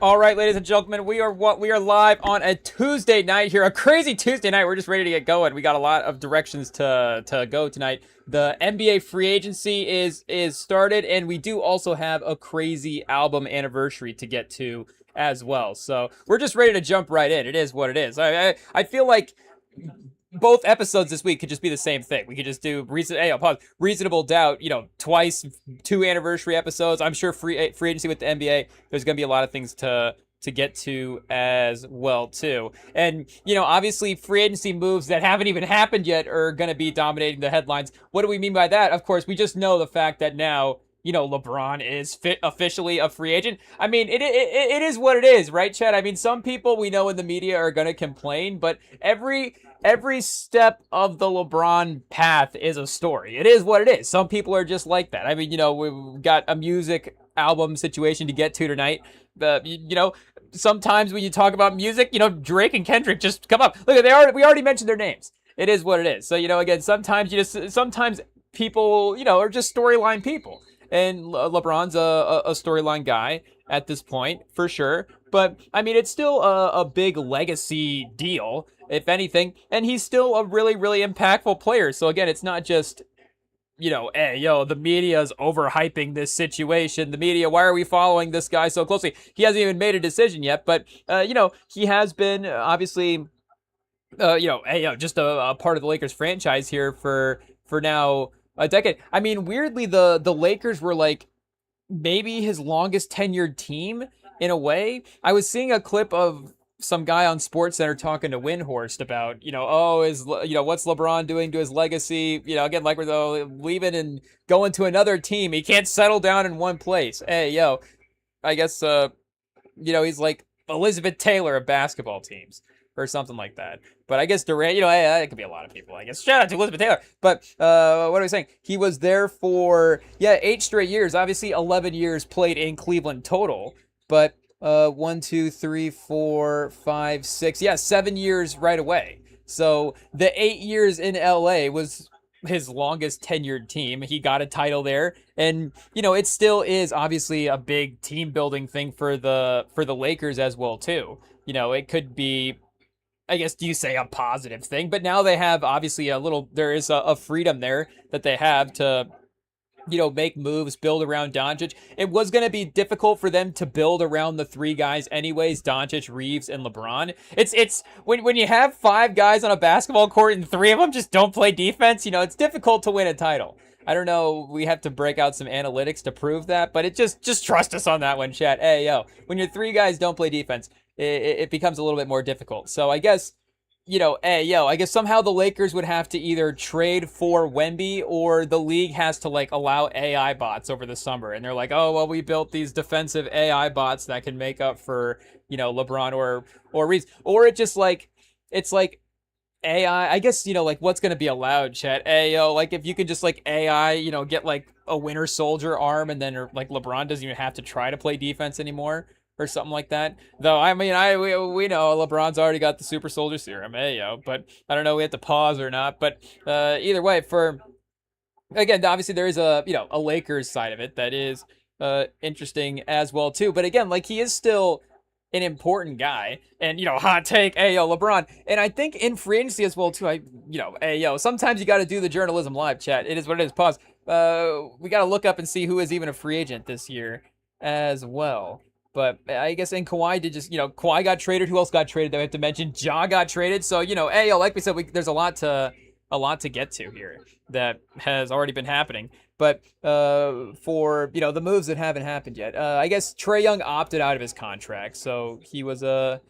All right, ladies and gentlemen, we are live on a Tuesday night here, a crazy Tuesday night. We're just ready to get going. We got a lot of directions to go tonight. The NBA free agency is started, and we do also have a crazy album anniversary to get to as well. So we're just ready to jump right in. It is what it is. I feel like both episodes this week could just be the same thing. We could just do reasonable doubt, twice, two anniversary episodes. I'm sure free agency with the NBA. There's going to be a lot of things to get to as well too. And obviously free agency moves that haven't even happened yet are going to be dominating the headlines. What do we mean by that? Of course, we just know the fact that now LeBron is officially a free agent. I mean, it is what it is, right, Chad? I mean, some people we know in the media are going to complain, but every step of the LeBron path is a story. It is what it is. Some people are just like that. I mean, we've got a music album situation to get to tonight. Sometimes when you talk about music, Drake and Kendrick just come up. Look, we already mentioned their names. It is what it is. So, again, sometimes people, are just storyline people. And LeBron's a storyline guy at this point, for sure. But, I mean, it's still a big legacy deal, if anything. And he's still a really, really impactful player. So, again, it's not just, the media's overhyping this situation. The media, why are we following this guy so closely? He hasn't even made a decision yet. But, he has been, obviously, just a part of the Lakers franchise here for now a decade. I mean, weirdly, the Lakers were like maybe his longest tenured team in a way. I was seeing a clip of some guy on SportsCenter talking to Windhorst about, what's LeBron doing to his legacy? Again, like we're leaving and going to another team. He can't settle down in one place. I guess, he's like Elizabeth Taylor of basketball teams or something like that. But I guess Durant, it could be a lot of people, I guess. Shout out to Elizabeth Taylor. But what am I saying? He was there for, 8 straight years. Obviously, 11 years played in Cleveland total. But 1, 2, 3, 4, 5, 6. 7 years right away. So the 8 years in LA was his longest tenured team. He got a title there. And, it still is obviously a big team building thing for the Lakers as well, too. It could be, I guess, do you say a positive thing? But now they have obviously there is a freedom there that they have to, make moves, build around Doncic. It was going to be difficult for them to build around the 3 guys anyways, Doncic, Reeves, and LeBron. It's when you have 5 guys on a basketball court and 3 of them just don't play defense, it's difficult to win a title. I don't know, we have to break out some analytics to prove that, but it just trust us on that one, chat. When your 3 guys don't play defense, it becomes a little bit more difficult. So I guess, I guess somehow the Lakers would have to either trade for Wemby or the league has to allow AI bots over the summer. And they're like, oh, well, we built these defensive AI bots that can make up for, LeBron or Reeves. Or it's like AI, I guess, what's going to be allowed, chat? If you could just AI, get a Winter Soldier arm and then LeBron doesn't even have to try to play defense anymore. Or something like that. Though, I mean, we know LeBron's already got the Super Soldier Serum, but I don't know, we have to pause or not. But either way, again, obviously there is a Lakers side of it that is interesting as well too. But again, he is still an important guy, and hot take, LeBron. And I think in free agency as well too. Sometimes you got to do the journalism live, chat. It is what it is. Pause. We got to look up and see who is even a free agent this year as well. But I guess, and Kawhi did just, Kawhi got traded. Who else got traded that we have to mention? Ja got traded. So, like we said, there's a lot to get to here that has already been happening. But for, the moves that haven't happened yet, I guess Trae Young opted out of his contract. So he was a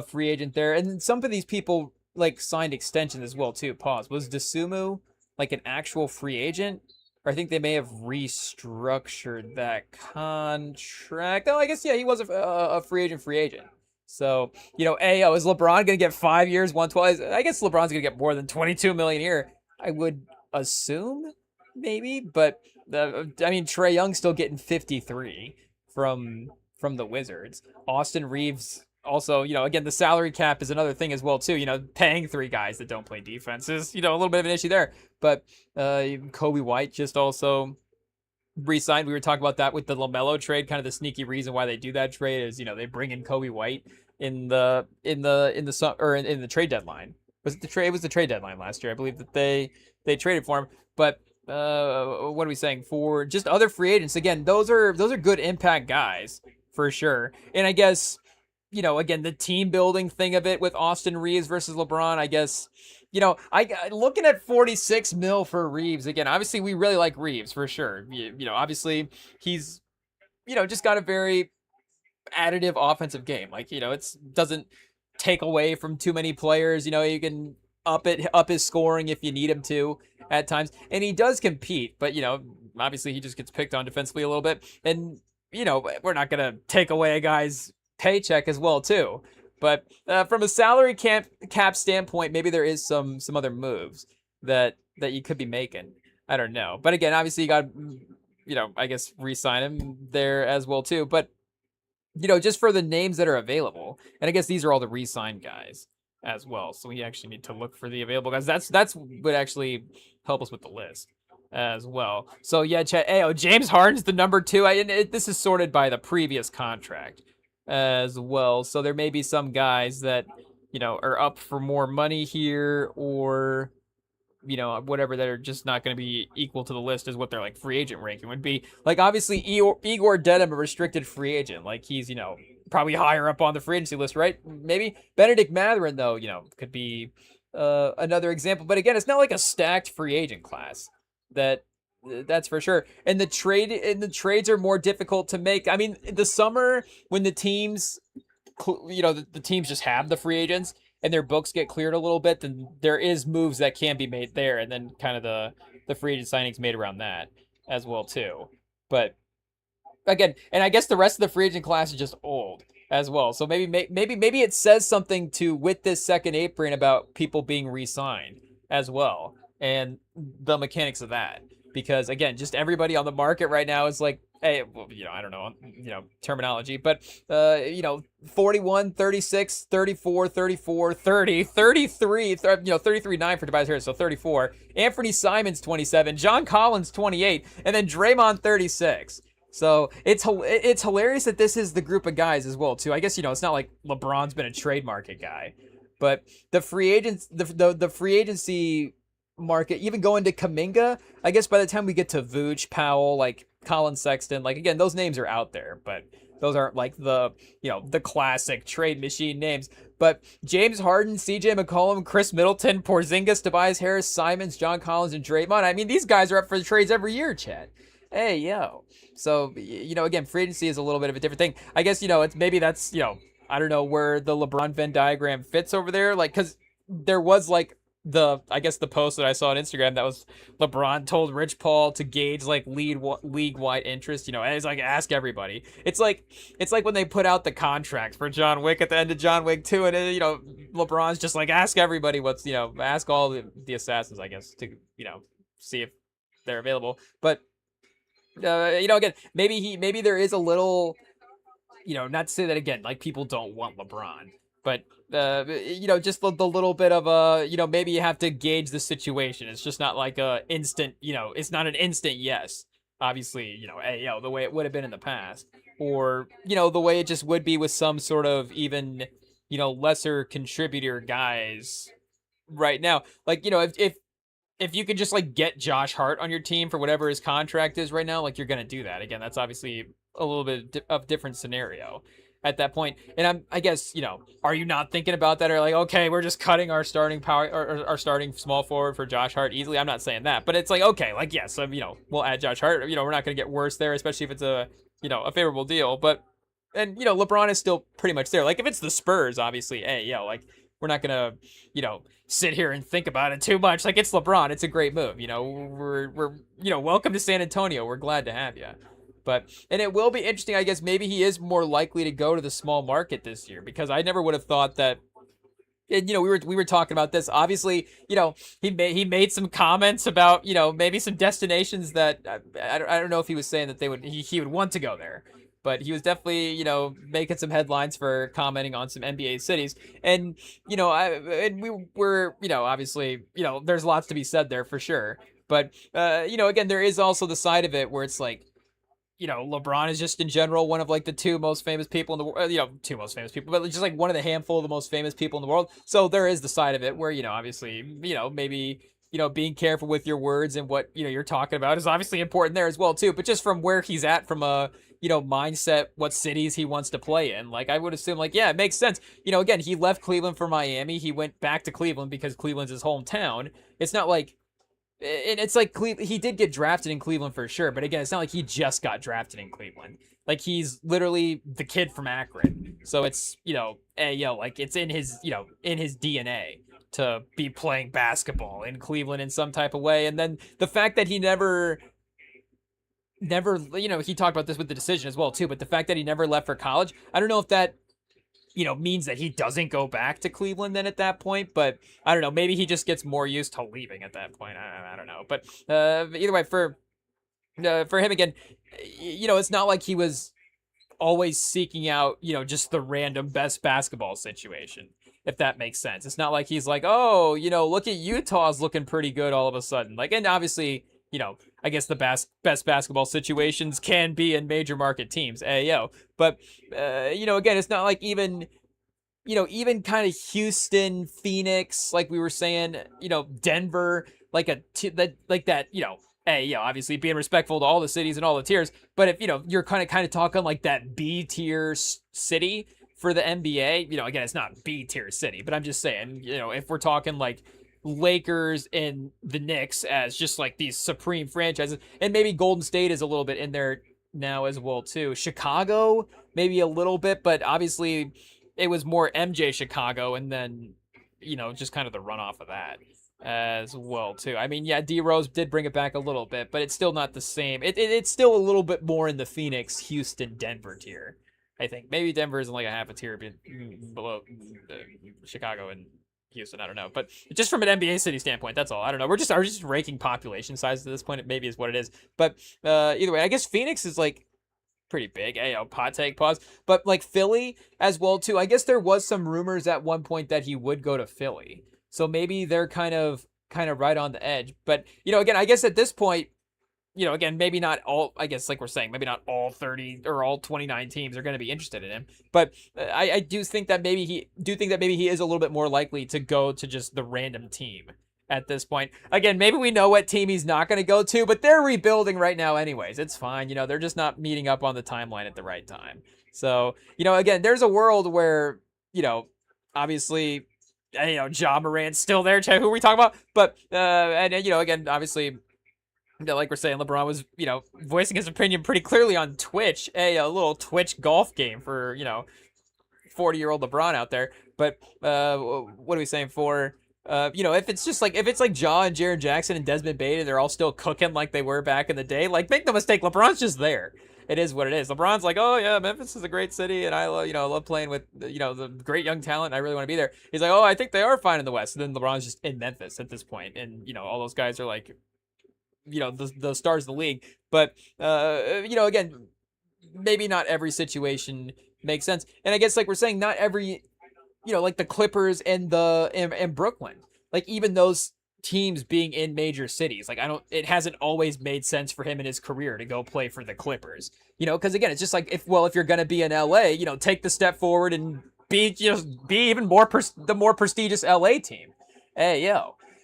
free agent there. And some of these people, signed extensions as well, too. Pause. Was Dosunmu, an actual free agent? Or I think they may have restructured that contract. Oh, I guess, he was a free agent. So, is LeBron going to get 5 years, 112? I guess LeBron's going to get more than $22 million a year. I would assume, maybe. But, Trae Young's still getting 53 from the Wizards. Austin Reeves also, again, the salary cap is another thing as well, too. Paying 3 guys that don't play defense is, a little bit of an issue there. But Kobe White just also re-signed. We were talking about that with the LaMelo trade. Kind of the sneaky reason why they do that trade is, they bring in Kobe White in the trade deadline. Was it the trade? It was the trade deadline last year. I believe that they traded for him. But what are we saying for just other free agents? Again, those are good impact guys for sure. And I guess, again, the team building thing of it with Austin Reeves versus LeBron, I guess, I looking at 46 mil for Reeves again. Obviously, we really like Reeves for sure. Obviously he's just got a very additive offensive game. Like, it's doesn't take away from too many players. You can up his scoring if you need him to at times, and he does compete. But obviously he just gets picked on defensively a little bit, and we're not gonna take away a guy's paycheck as well too. But from a salary cap standpoint, maybe there is some other moves that you could be making. I don't know. But again, obviously you got I guess re-sign him there as well too. But just for the names that are available, and I guess these are all the re-signed guys as well. So we actually need to look for the available guys. That's would actually help us with the list as well. So yeah, James Harden's the number 2. This is sorted by the previous contract as well. So there may be some guys that are up for more money here, or whatever, that are just not going to be equal to the list as what their like free agent ranking would be. Like obviously Igor Dedham, a restricted free agent, like he's probably higher up on the free agency list, right? Maybe Benedict Mathurin though, could be another example. But again, it's not like a stacked free agent class. That's for sure. And the trades are more difficult to make. I mean, the summer when the teams, the teams just have the free agents and their books get cleared a little bit, then there is moves that can be made there, and then kind of the free agent signings made around that as well too. But again, and I guess the rest of the free agent class is just old as well. So maybe it says something with this second apron about people being re-signed as well, and the mechanics of that. Because again, just everybody on the market right now is like, hey, well, I don't know, terminology, but 41, 36, 34, 34, 30, 33, 33.9 for Tobias Harris, so 34. Anthony Simons 27, John Collins 28, and then Draymond 36. So it's hilarious that this is the group of guys as well too. I guess it's not like LeBron's been a trade market guy, but the free agents, the free agency market, even going to Kuminga, I guess by the time we get to Vooch, Powell, like Colin Sexton, like again, those names are out there, but those aren't like the classic trade machine names. But James Harden, CJ McCollum, Chris Middleton, Porzingis, Tobias Harris, Simons, John Collins, and Draymond. I mean, these guys are up for the trades every year, Chad. Hey, yo. So, again, free agency is a little bit of a different thing. I guess, it's maybe that's, I don't know where the LeBron Venn diagram fits over there. Like, because there was like I guess the post that I saw on Instagram that was LeBron told Rich Paul to gauge like league-wide interest, and it's like ask everybody. It's like when they put out the contracts for John Wick at the end of John Wick 2, and LeBron's just like ask everybody ask all the assassins, I guess, to see if they're available. But again, maybe there is a little, not to say that again, like people don't want LeBron, but just the little bit of maybe you have to gauge the situation. It's just not like a instant, it's not an instant yes. Obviously, the way it would have been in the past, or the way it just would be with some sort of even lesser contributor guys right now. Like if you could just like get Josh Hart on your team for whatever his contract is right now, like you're gonna do that. Again, that's obviously a little bit of different scenario at that point. And I guess, are you not thinking about that? Or like, okay, we're just cutting our starting power or our starting small forward for Josh Hart easily. I'm not saying that, but it's like, okay, like, yes, we'll add Josh Hart. We're not going to get worse there, especially if it's a favorable deal. But, and, LeBron is still pretty much there. Like if it's the Spurs, obviously, hey, like we're not going to, sit here and think about it too much. Like it's LeBron. It's a great move. We're welcome to San Antonio. We're glad to have you. But, and it will be interesting, I guess, maybe he is more likely to go to the small market this year, because I never would have thought that, and, we were talking about this, obviously, he made some comments about, maybe some destinations that, I don't know if he was saying that he would want to go there, but he was definitely, making some headlines for commenting on some NBA cities, and, we were, obviously, there's lots to be said there for sure, but, again, there is also the side of it where it's like, LeBron is just in general one of like the two most famous people in the world, two most famous people, but just like one of the handful of the most famous people in the world. So there is the side of it where, obviously, maybe, being careful with your words and what, you're talking about is obviously important there as well, too. But just from where he's at from a, mindset, what cities he wants to play in, like I would assume, like, yeah, it makes sense. Again, he left Cleveland for Miami. He went back to Cleveland because Cleveland's his hometown. It's not like, and it's like he did get drafted in Cleveland for sure, but again, it's not like he just got drafted in Cleveland. Like he's literally the kid from Akron, so it's like it's in his in his DNA to be playing basketball in Cleveland in some type of way. And then the fact that he never he talked about this with the decision as well too, but the fact that he never left for college, I don't know if that means that he doesn't go back to Cleveland then at that point. But I don't know. Maybe he just gets more used to leaving at that point. I don't know. But either way, for him again, it's not like he was always seeking out, just the random best basketball situation, if that makes sense. It's not like he's like, oh, look at Utah's looking pretty good all of a sudden. Like, and obviously, I guess the best basketball situations can be in major market teams. But, again, it's not like even kind of Houston, Phoenix, like we were saying, Denver, like that, obviously being respectful to all the cities and all the tiers. But if, you're kind of talking like that B tier city for the NBA, again, it's not B tier city, but I'm just saying, if we're talking like Lakers and the Knicks as just like these supreme franchises, and maybe Golden State is a little bit in there now as well too. Chicago maybe a little bit, but obviously it was more MJ Chicago, and then just kind of the runoff of that as well too. I mean, yeah, D Rose did bring it back a little bit, but it's still not the same. It's still a little bit more in the Phoenix, Houston, Denver tier. I think maybe Denver is like a half a tier below Chicago and Houston. I don't know, but just from an NBA city standpoint, that's all. I don't know. We're just ranking population size at this point. It maybe is what it is. But either way, I guess Phoenix is like pretty big. Hey, pot take pause. But like Philly as well too. I guess there was some rumors at one point that he would go to Philly. So maybe they're kind of right on the edge. But again, I guess at this point, again, maybe not all, I guess, like we're saying, maybe not all 30 or all 29 teams are going to be interested in him. But I do think that maybe he is a little bit more likely to go to just the random team at this point. Again, maybe we know what team he's not going to go to, but they're rebuilding right now anyways. It's fine. They're just not meeting up on the timeline at the right time. So, again, there's a world where, obviously, Ja Morant's still there. Who are we talking about? But, and again, obviously, like we're saying, LeBron was, voicing his opinion pretty clearly on Twitch, a little Twitch golf game for, 40-year-old LeBron out there. But what are we saying for, if it's like Ja and Jaren Jackson and Desmond Bane, they're all still cooking like they were back in the day. Like, make no mistake, LeBron's just there. It is what it is. LeBron's like, oh yeah, Memphis is a great city, and I love playing with the great young talent. And I really want to be there. He's like, oh, I think they are fine in the West. And then LeBron's just in Memphis at this point, and all those guys are like, the stars of the league. But again, maybe not every situation makes sense. And I guess like we're saying, not every, like the Clippers and and Brooklyn, like even those teams being in major cities, like it hasn't always made sense for him in his career to go play for the Clippers, because again, it's just like if you're going to be in LA, take the step forward and be even more the more prestigious LA team. Hey,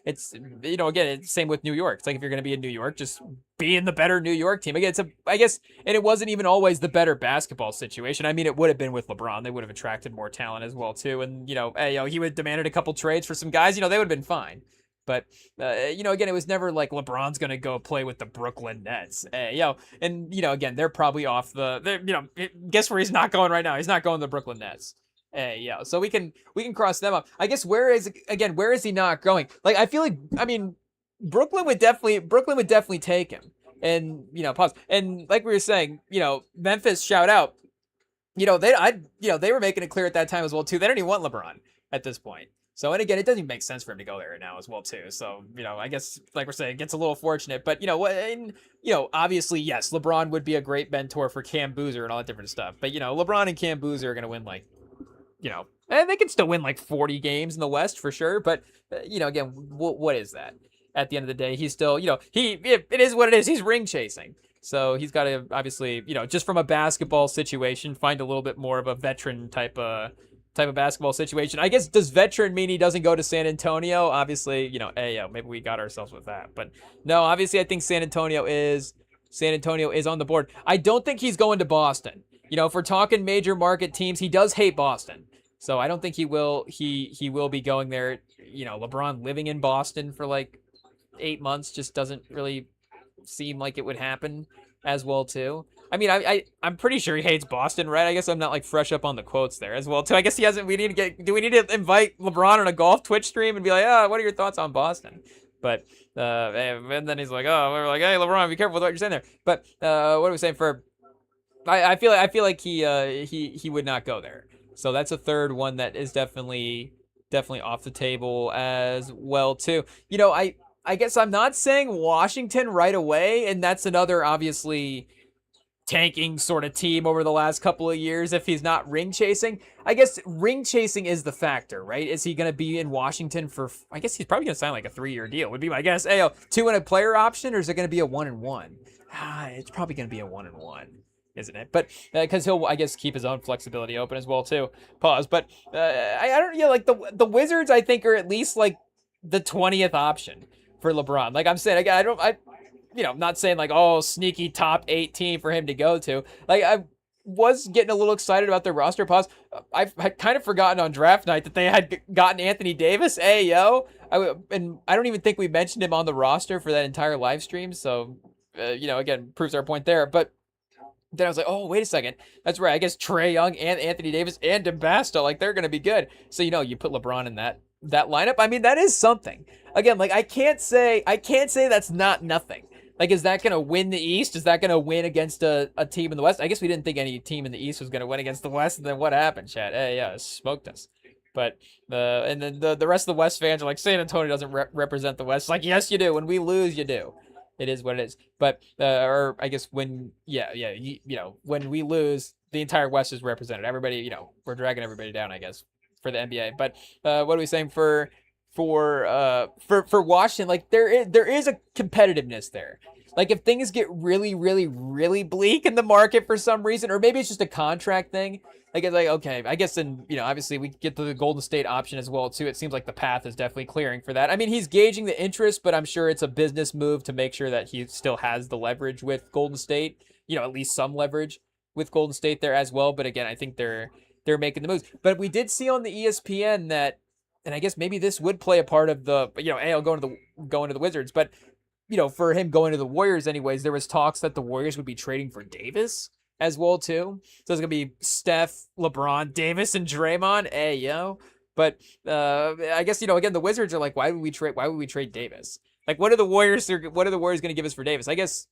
it's, again, it's same with New York. It's like if you're going to be in New York, just be in the better New York team. Again, I guess, and it wasn't even always the better basketball situation. I mean, it would have been with LeBron. They would have attracted more talent as well, too. And, he would have demanded a couple trades for some guys, they would have been fine. But, again, it was never like LeBron's going to go play with the Brooklyn Nets. And, again, they're probably off guess where he's not going right now? He's not going to the Brooklyn Nets. So we can cross them up. I guess where is he not going? Like, I feel like, I mean, Brooklyn would definitely take him. And, pause. And like we were saying, Memphis, shout out. They were making it clear at that time as well, too. They don't even want LeBron at this point. So, and again, it doesn't even make sense for him to go there now as well, too. So, I guess, like we're saying, it gets a little fortunate. But, obviously, yes, LeBron would be a great mentor for Cam Boozer and all that different stuff. But, LeBron and Cam Boozer are going to win, like, and they can still win like 40 games in the West for sure. But, again, what is that? At the end of the day, he's still, it is what it is. He's ring chasing. So he's got to obviously, just from a basketball situation, find a little bit more of a veteran type of basketball situation. I guess does veteran mean he doesn't go to San Antonio? Obviously, maybe we got ourselves with that. But no, obviously I think San Antonio is on the board. I don't think he's going to Boston. If we're talking major market teams, he does hate Boston. So I don't think he will be going there. LeBron living in Boston for like 8 months just doesn't really seem like it would happen as well too. I mean, I'm pretty sure he hates Boston, right? I guess I'm not like fresh up on the quotes there as well too. I guess he hasn't. Do we need to invite LeBron on a golf Twitch stream and be like, what are your thoughts on Boston? But and then he's like, we're like, hey LeBron, be careful with what you're saying there. But what are we saying for? I feel like he would not go there. So that's a third one that is definitely off the table as well too. I guess I'm not saying Washington right away, and that's another obviously tanking sort of team over the last couple of years if he's not ring chasing. I guess ring chasing is the factor, right? Is he going to be in Washington for, I guess he's probably going to sign like a 3-year deal, would be my guess. 2 and a player option, or is it going to be a 1-1? It's probably going to be a 1-1. Isn't it? But because he'll, I guess, keep his own flexibility open as well too. Pause. But I don't, like the Wizards, I think, are at least like the 20th option for LeBron. Like I'm saying, I'm not saying like, sneaky top 8 team for him to go to. Like I was getting a little excited about their roster. Pause. I've kind of forgotten on draft night that they had gotten Anthony Davis. And I don't even think we mentioned him on the roster for that entire live stream. So, again, proves our point there. But then I was like, wait a second. That's right. I guess Trae Young and Anthony Davis and DeBasto, like they're going to be good. So, you put LeBron in that lineup. I mean, that is something. Again, like I can't say that's not nothing. Like, is that going to win the East? Is that going to win against a team in the West? I guess we didn't think any team in the East was going to win against the West. And then what happened, Chad? It smoked us. But and then the rest of the West fans are like, San Antonio doesn't represent the West. It's like, yes, you do. When we lose, you do. It is what it is. But or I guess when when we lose, the entire West is represented. Everybody, we're dragging everybody down, I guess, for the NBA. But what are we saying for Washington? Like there is a competitiveness there. Like if things get really, really, really bleak in the market for some reason, or maybe it's just a contract thing. Like it's like, okay, I guess then, obviously we get to the Golden State option as well too. It seems like the path is definitely clearing for that. I mean, he's gauging the interest, but I'm sure it's a business move to make sure that he still has the leverage with Golden State, at least some leverage with Golden State there as well. But again, I think they're making the moves. But we did see on the ESPN that, and I guess maybe this would play a part of the, AL going to the Wizards, but for him going to the Warriors anyways, there was talks that the Warriors would be trading for Davis as well too. So it's gonna be Steph, LeBron, Davis, and Draymond. But I guess again the Wizards are like, why would we trade Davis? Like, what are the Warriors gonna give us for Davis? I guess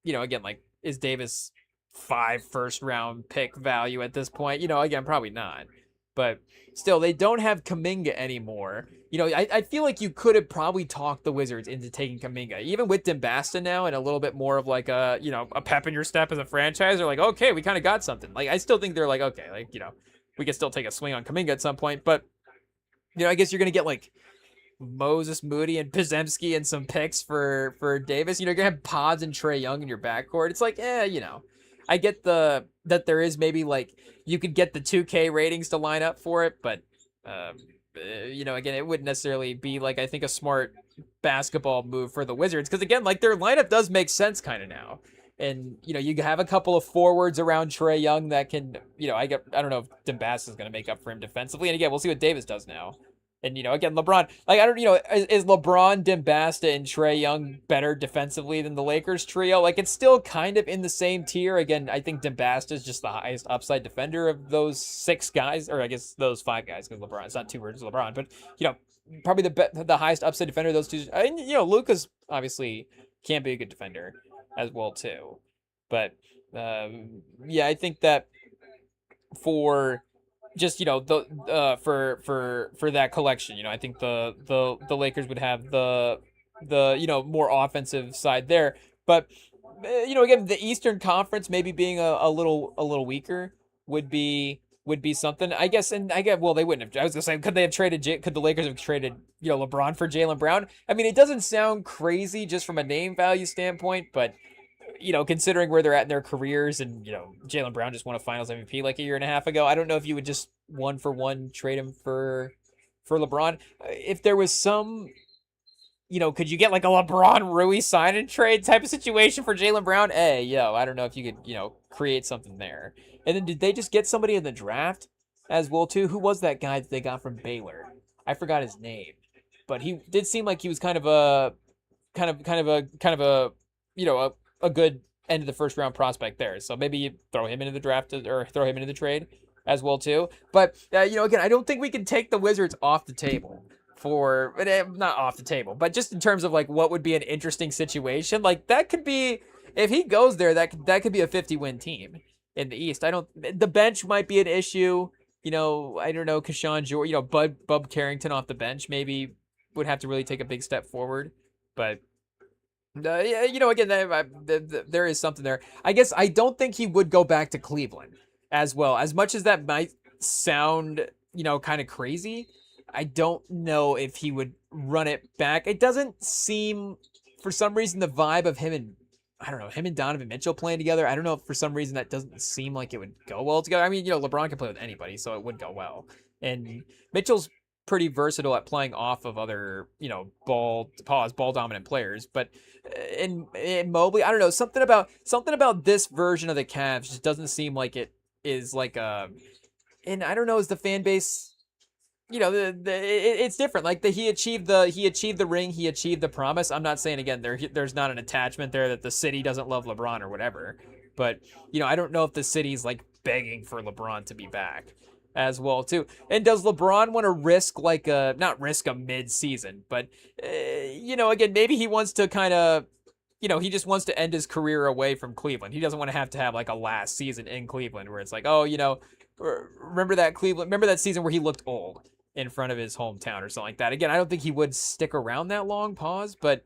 again, like, is Davis 5 first-round pick value at this point? Again, probably not. But still, they don't have Kuminga anymore. I feel like you could have probably talked the Wizards into taking Kuminga, even with DeBasta now and a little bit more of like a pep in your step as a franchise. They're like, okay, we kind of got something. Like, I still think they're like, okay, like, we can still take a swing on Kuminga at some point. But, I guess you're going to get like Moses Moody and Podziemski and some picks for Davis. You're going to have Pods and Trae Young in your backcourt. It's like, I get that there is maybe like you could get the 2K ratings to line up for it, but again, it wouldn't necessarily be like, I think, a smart basketball move for the Wizards, because again, like, their lineup does make sense kind of now, and you have a couple of forwards around Trae Young that can, I don't know if DeBass is going to make up for him defensively, and again, we'll see what Davis does now. And, again, LeBron, like, I don't, is LeBron, DeBasta, and Trae Young better defensively than the Lakers trio? Like, it's still kind of in the same tier. Again, I think DeBasta is just the highest upside defender of those 6 guys, or I guess those 5 guys, because LeBron, it's not 2 words LeBron, but, probably the highest upside defender of those 2. And, Luka's obviously can be a good defender as well, too. But, I think that for just for that collection, I think the Lakers would have the more offensive side there, but again, the Eastern Conference maybe being a little weaker would be something, I guess. And well, they wouldn't have. I was gonna say, could the Lakers have traded LeBron for Jaylen Brown? I mean, it doesn't sound crazy just from a name value standpoint, but considering where they're at in their careers, and Jaylen Brown just won a Finals MVP like a year and a half ago. I don't know if you would just one for one trade him for LeBron. If there was some, could you get like a LeBron Rui sign and trade type of situation for Jaylen Brown? Hey, I don't know if you could, create something there. And then did they just get somebody in the draft as well too? Who was that guy that they got from Baylor? I forgot his name, but he did seem like he was kind of a a good end of the first round prospect there. So maybe you throw him into the draft or throw him into the trade as well too. But again, I don't think we can take the Wizards off the table for not off the table, but just in terms of like what would be an interesting situation. Like that could be, if he goes there, that could be a 50-win team in the East. The bench might be an issue. I don't know, Keshawn George, Bub Carrington off the bench maybe would have to really take a big step forward. But again, there is something there. I guess I don't think he would go back to Cleveland as well. As much as that might sound, kind of crazy, I don't know if he would run it back. It doesn't seem, for some reason, the vibe of him and Donovan Mitchell playing together. I don't know if for some reason that doesn't seem like it would go well together. I mean, LeBron can play with anybody, so it would go well. And Mitchell's pretty versatile at playing off of other, ball dominant players. But in Mobley, I don't know, something about this version of the Cavs just doesn't seem like it is like and I don't know, is the fan base, it's different. Like he achieved the ring, he achieved the promise. I'm not saying again there's not an attachment there that the city doesn't love LeBron or whatever, but I don't know if the city's like begging for LeBron to be back as well too. And does LeBron want to risk not risk a mid-season, but again, maybe he wants to kind of, he just wants to end his career away from Cleveland. He doesn't want to have like a last season in Cleveland where it's like, oh, remember that season where he looked old in front of his hometown or something like that. Again, I don't think he would stick around that long, but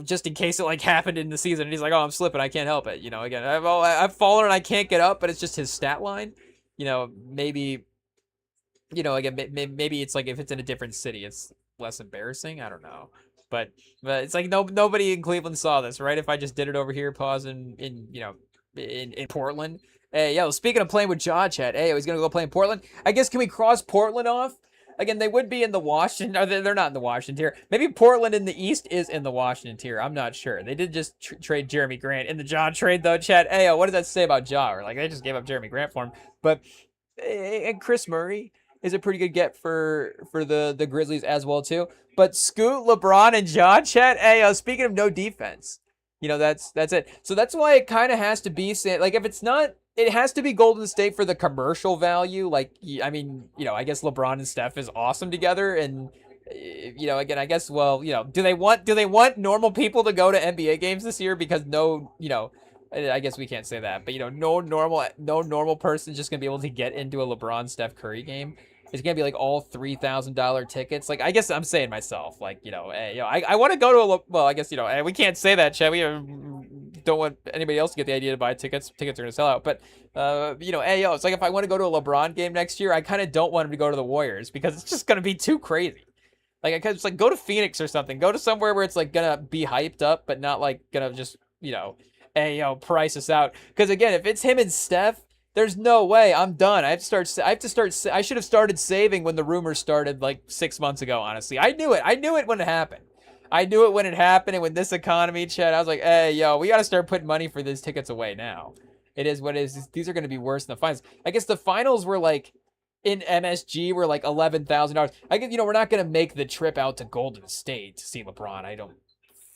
just in case it like happened in the season and he's like, oh, I'm slipping, I can't help it. Again, I've fallen and I can't get up, but it's just his stat line. Maybe, again, maybe it's like if it's in a different city, it's less embarrassing. I don't know. But it's like nobody in Cleveland saw this, right? If I just did it over here, pause in Portland. Hey, speaking of playing with Jaw Chat, hey, he's going to go play in Portland. I guess, can we cross Portland off? Again, they would be in the Washington, or they're not in the Washington tier. Maybe Portland in the East is in the Washington tier. I'm not sure. They did just trade Jeremy Grant in the Jaw trade, though, Chat. Hey, what does that say about Jaw? Or like, they just gave up Jeremy Grant for him. But, and Chris Murray is a pretty good get for the Grizzlies as well, too. But Scoot, LeBron, and Jaw, Chat. Hey, speaking of no defense, that's it. So that's why it kind of has to be, like, if it's not, it has to be Golden State for the commercial value. Like, I mean, I guess LeBron and Steph is awesome together. And, again, I guess, well, do they want normal people to go to NBA games this year? Because I guess we can't say that. But, no normal person is just going to be able to get into a LeBron Steph Curry game. It's going to be like all $3,000 tickets. Like, I guess I'm saying myself, like, hey, I want to go to well, I guess, hey, we can't say that, Chad. We don't want anybody else to get the idea to buy tickets. Tickets are going to sell out. But, hey, it's like if I want to go to a LeBron game next year, I kind of don't want him to go to the Warriors because it's just going to be too crazy. Like, it's like, go to Phoenix or something. Go to somewhere where it's like going to be hyped up, but not like going to just, hey, price us out. Because again, if it's him and Steph, there's no way. I'm done. I should have started saving when the rumors started like 6 months ago, honestly. I knew it when it happened. And with this economy, Chad, I was like, hey, we got to start putting money for these tickets away now. It is what it is. These are going to be worse than the finals. I guess the finals were like, in MSG, were like $11,000. I guess, we're not going to make the trip out to Golden State to see LeBron. I don't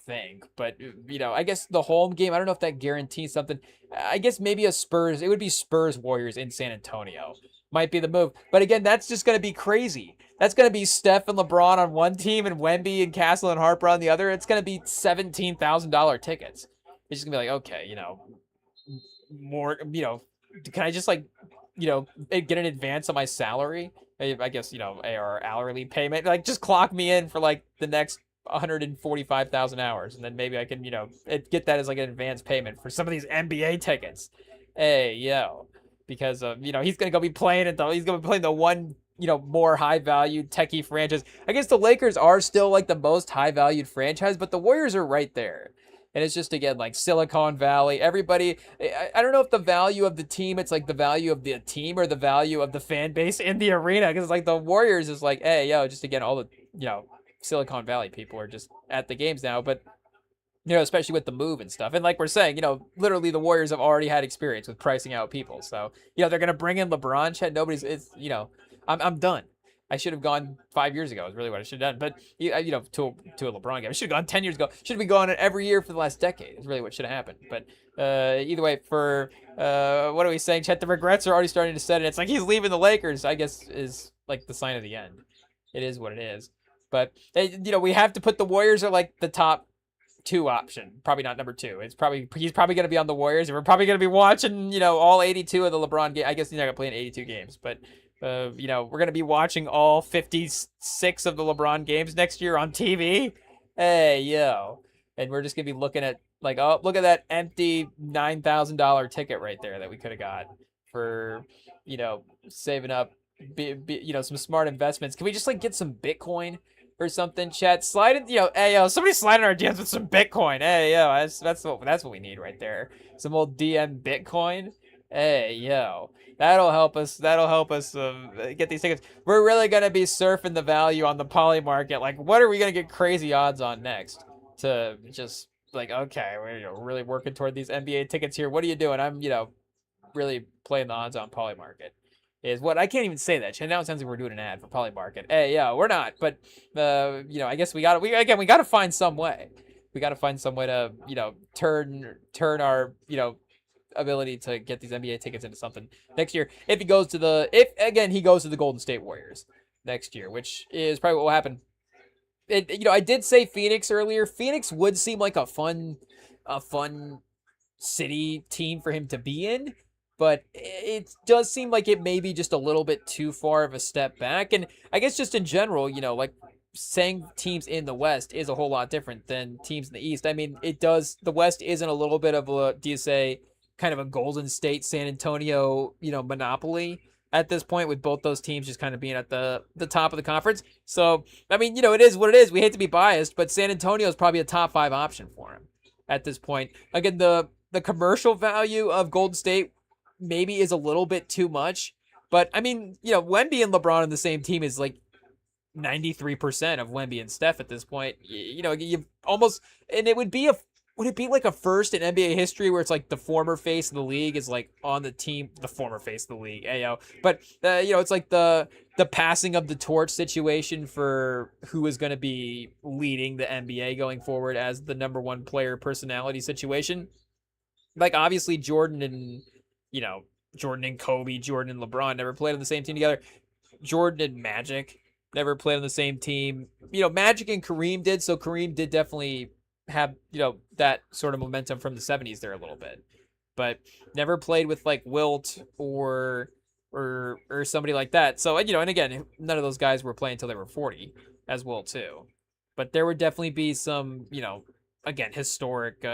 think, but I guess the home game, I don't know if that guarantees something. I guess maybe it would be Spurs Warriors in San Antonio might be the move, but again, that's just going to be crazy. That's going to be Steph and LeBron on one team and Wemby and Castle and Harper on the other. It's going to be $17,000 tickets. It's just gonna be like, okay, more, can I just like, get an advance on my salary? I guess, AR hourly payment, like just clock me in for like the next 145,000 hours, and then maybe I can, get that as like an advance payment for some of these NBA tickets. Hey, because he's gonna be playing the one, more high valued techie franchise. I guess the Lakers are still like the most high valued franchise, but the Warriors are right there. And it's just, again, like Silicon Valley. Everybody, I don't know if the value of the team, it's like the value of the team or the value of the fan base in the arena. Because like the Warriors is like, hey, yo, just again, all the, Silicon Valley people are just at the games now. But, especially with the move and stuff. And like we're saying, literally the Warriors have already had experience with pricing out people. So, they're going to bring in LeBron. I'm done. I should have gone 5 years ago. Is really what I should have done. But to a LeBron game, I should have gone 10 years ago. Should have been going every year for the last decade. Is really what should have happened. But either way, for what are we saying? Chet, the regrets are already starting to set in. It's like he's leaving the Lakers. I guess is like the sign of the end. It is what it is. But we have to put the Warriors are like the top two option. Probably not number two. He's probably going to be on the Warriors, and we're probably going to be watching all 82 of the LeBron games. I guess he's not going to play in 82 games, but. We're going to be watching all 56 of the LeBron games next year on TV. Hey, yo. And we're just going to be looking at, like, oh, look at that empty $9,000 ticket right there that we could have got for, saving up, some smart investments. Can we just, like, get some Bitcoin or something, chat? Slide it, hey, yo, somebody slide in our DMs with some Bitcoin. Hey, yo, that's what we need right there. Some old DM Bitcoin. Hey, yo. That'll help us get these tickets. We're really going to be surfing the value on the poly market. Like, what are we going to get crazy odds on next? To just, like, okay, we're really working toward these NBA tickets here. What are you doing? I'm, really playing the odds on poly market. I can't even say that. Now it sounds like we're doing an ad for poly market. Hey, yeah, we're not. But, I guess we got to find some way. We got to find some way to, turn our, ability to get these NBA tickets into something next year. If he goes to the Golden State Warriors next year, which is probably what will happen. I did say Phoenix earlier. Phoenix would seem like a fun city team for him to be in, but it does seem like it may be just a little bit too far of a step back. And I guess just in general, like saying teams in the West is a whole lot different than teams in the East. I mean, the West isn't a little bit of a, do you say, kind of a Golden State, San Antonio, monopoly at this point, with both those teams just kind of being at the top of the conference. So, I mean, it is what it is. We hate to be biased, but San Antonio is probably a top 5 option for him at this point. Again, the commercial value of Golden State maybe is a little bit too much, but I mean, Wemby and LeBron on the same team is like 93% of Wemby and Steph at this point. You almost, and it would it be like a first in NBA history where it's like the former face of the league is like on the team, the former face of the league, ayo. But it's like the passing of the torch situation for who is going to be leading the NBA going forward as the number one player personality situation. Like obviously Jordan and Kobe, Jordan and LeBron never played on the same team together. Jordan and Magic never played on the same team. Magic and Kareem did, so Kareem did definitely have that sort of momentum from the 70s there a little bit, but never played with like Wilt or somebody like that. So and again, none of those guys were playing until they were 40 as well too. But there would definitely be some again historic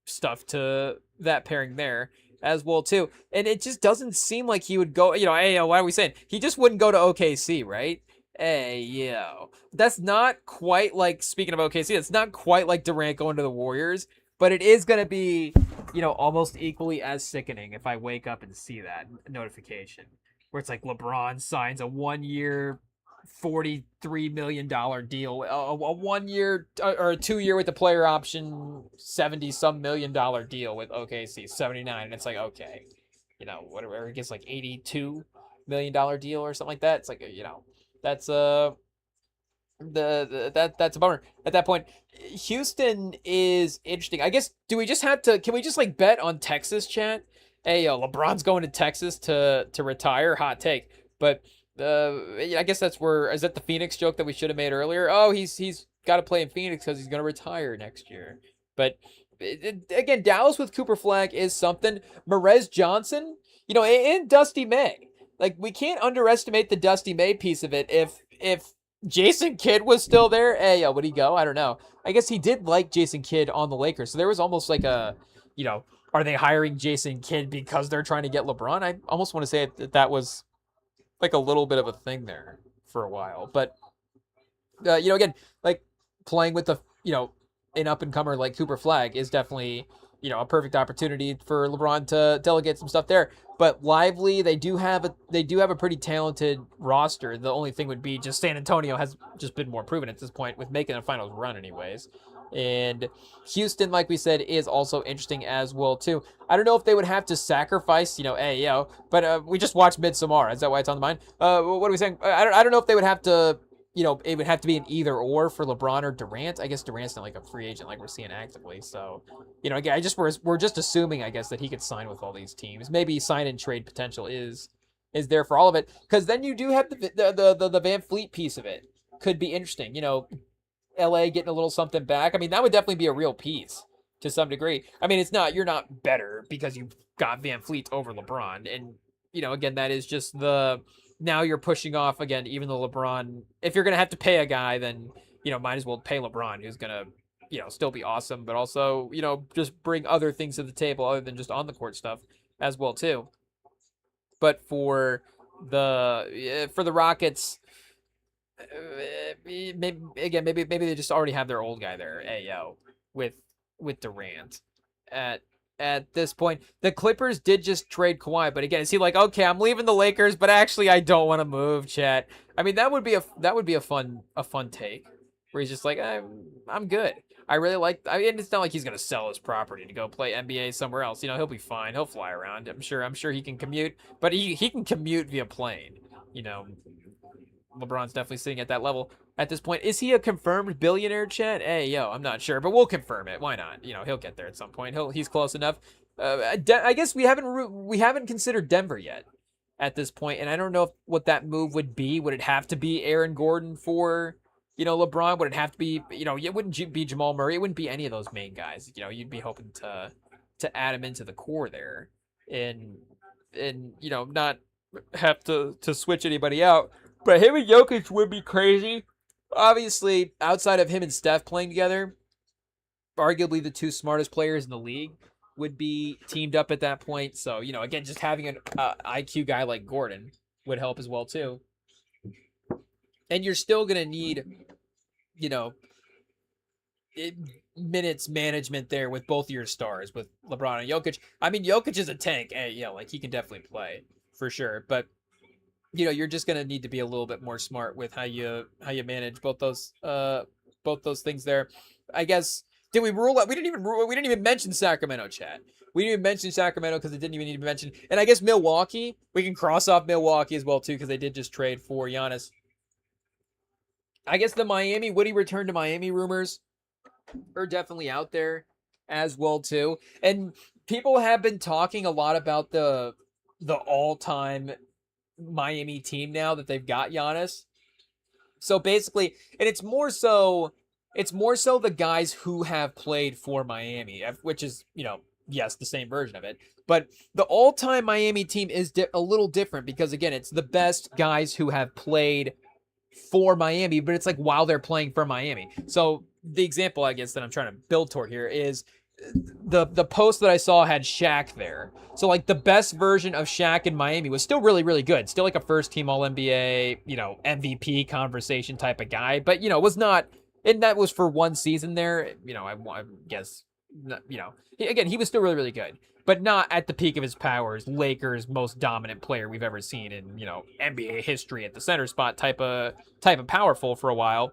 stuff to that pairing there as well too. And it just doesn't seem like he would go. Hey, why are we saying he just wouldn't go to OKC, right? Hey, yo. That's not quite like, speaking of OKC, it's not quite like Durant going to the Warriors, but it is going to be, almost equally as sickening if I wake up and see that notification where it's like LeBron signs a 1-year, $43 million deal, a 1 year or a 2 year with the player option, 70-some million deal with OKC, 79. And it's like, okay, whatever, it gets like $82 million deal or something like that. It's like, that's that's a bummer at that point. Houston is interesting. I guess can we just like bet on Texas, chat? Hey, yo, LeBron's going to Texas to retire. Hot take. But I guess is that the Phoenix joke that we should have made earlier? Oh, he's got to play in Phoenix because he's going to retire next year. But again, Dallas with Cooper Flag is something. Merez Johnson, and Dusty May. Like, we can't underestimate the Dusty May piece of it. If Jason Kidd was still there, hey, would he go? I don't know. I guess he did like Jason Kidd on the Lakers. So there was almost like a, are they hiring Jason Kidd because they're trying to get LeBron? I almost want to say that was like a little bit of a thing there for a while. But, again, like playing with the, an up-and-comer like Cooper Flagg is definitely, a perfect opportunity for LeBron to delegate some stuff there. But Lively, they do have a pretty talented roster. The only thing would be just San Antonio has just been more proven at this point with making a finals run anyways. And Houston, like we said, is also interesting as well too. I don't know if they would have to sacrifice, but we just watched Midsommar. Is that why it's on the mind? What are we saying? I don't know if they would have to, it would have to be an either or for LeBron or Durant. I guess Durant's not like a free agent like we're seeing actively. So, again, we're just assuming, I guess, that he could sign with all these teams. Maybe sign and trade potential is there for all of it, because then you do have the Van Fleet piece of it. Could be interesting. LA getting a little something back. I mean, that would definitely be a real piece to some degree. I mean, you're not better because you got Van Fleet over LeBron. And, again, that is just now you're pushing off, again, even though LeBron, if you're going to have to pay a guy, then, might as well pay LeBron, who's going to, still be awesome, but also, just bring other things to the table other than just on the court stuff as well, too. But for the Rockets, maybe they just already have their old guy there, with Durant at this point. The Clippers did just trade Kawhi, but again, is he like, okay, I'm leaving the Lakers, but actually I don't want to move, chat? I mean, that would be a fun take where he's just like, I'm good. I really like. I mean, it's not like he's gonna sell his property to go play NBA somewhere else. He'll be fine. He'll fly around. I'm sure he can commute, but he can commute via plane. LeBron's definitely sitting at that level at this point. Is he a confirmed billionaire, chat? I'm not sure, but we'll confirm it. Why not? He'll get there at some point. He's close enough. I guess we haven't considered Denver yet at this point, and I don't know what that move would be. Would it have to be Aaron Gordon for, LeBron? Would it have to be, it wouldn't be Jamal Murray. It wouldn't be any of those main guys. You'd be hoping to add him into the core there and not have to switch anybody out. But him and Jokic would be crazy. Obviously, outside of him and Steph playing together, arguably the two smartest players in the league would be teamed up at that point. So, again, just having an IQ guy like Gordon would help as well, too. And you're still going to need, minutes management there with both of your stars, with LeBron and Jokic. I mean, Jokic is a tank. He can definitely play for sure. But you're just gonna need to be a little bit more smart with how you manage both those things there. I guess, did we rule out? We didn't even mention Sacramento, chat. We didn't even mention Sacramento because it didn't even need to be mentioned. And I guess Milwaukee, we can cross off Milwaukee as well too, because they did just trade for Giannis. I guess the Would he return to Miami rumors are definitely out there as well too. And people have been talking a lot about the all-time Miami team now that they've got Giannis. So basically, and it's more so the guys who have played for Miami, which is, yes, the same version of it. But the all-time Miami team is a little different because, again, it's the best guys who have played for Miami, but it's like while they're playing for Miami. So the example, I guess, that I'm trying to build toward here is the post that I saw had Shaq there. So like the best version of Shaq in Miami was still really, really good. Still like a first team All NBA, MVP conversation type of guy, but was not, and that was for one season there. I guess, he was still really, really good, but not at the peak of his powers. Lakers' most dominant player we've ever seen in, NBA history at the center spot type of powerful for a while.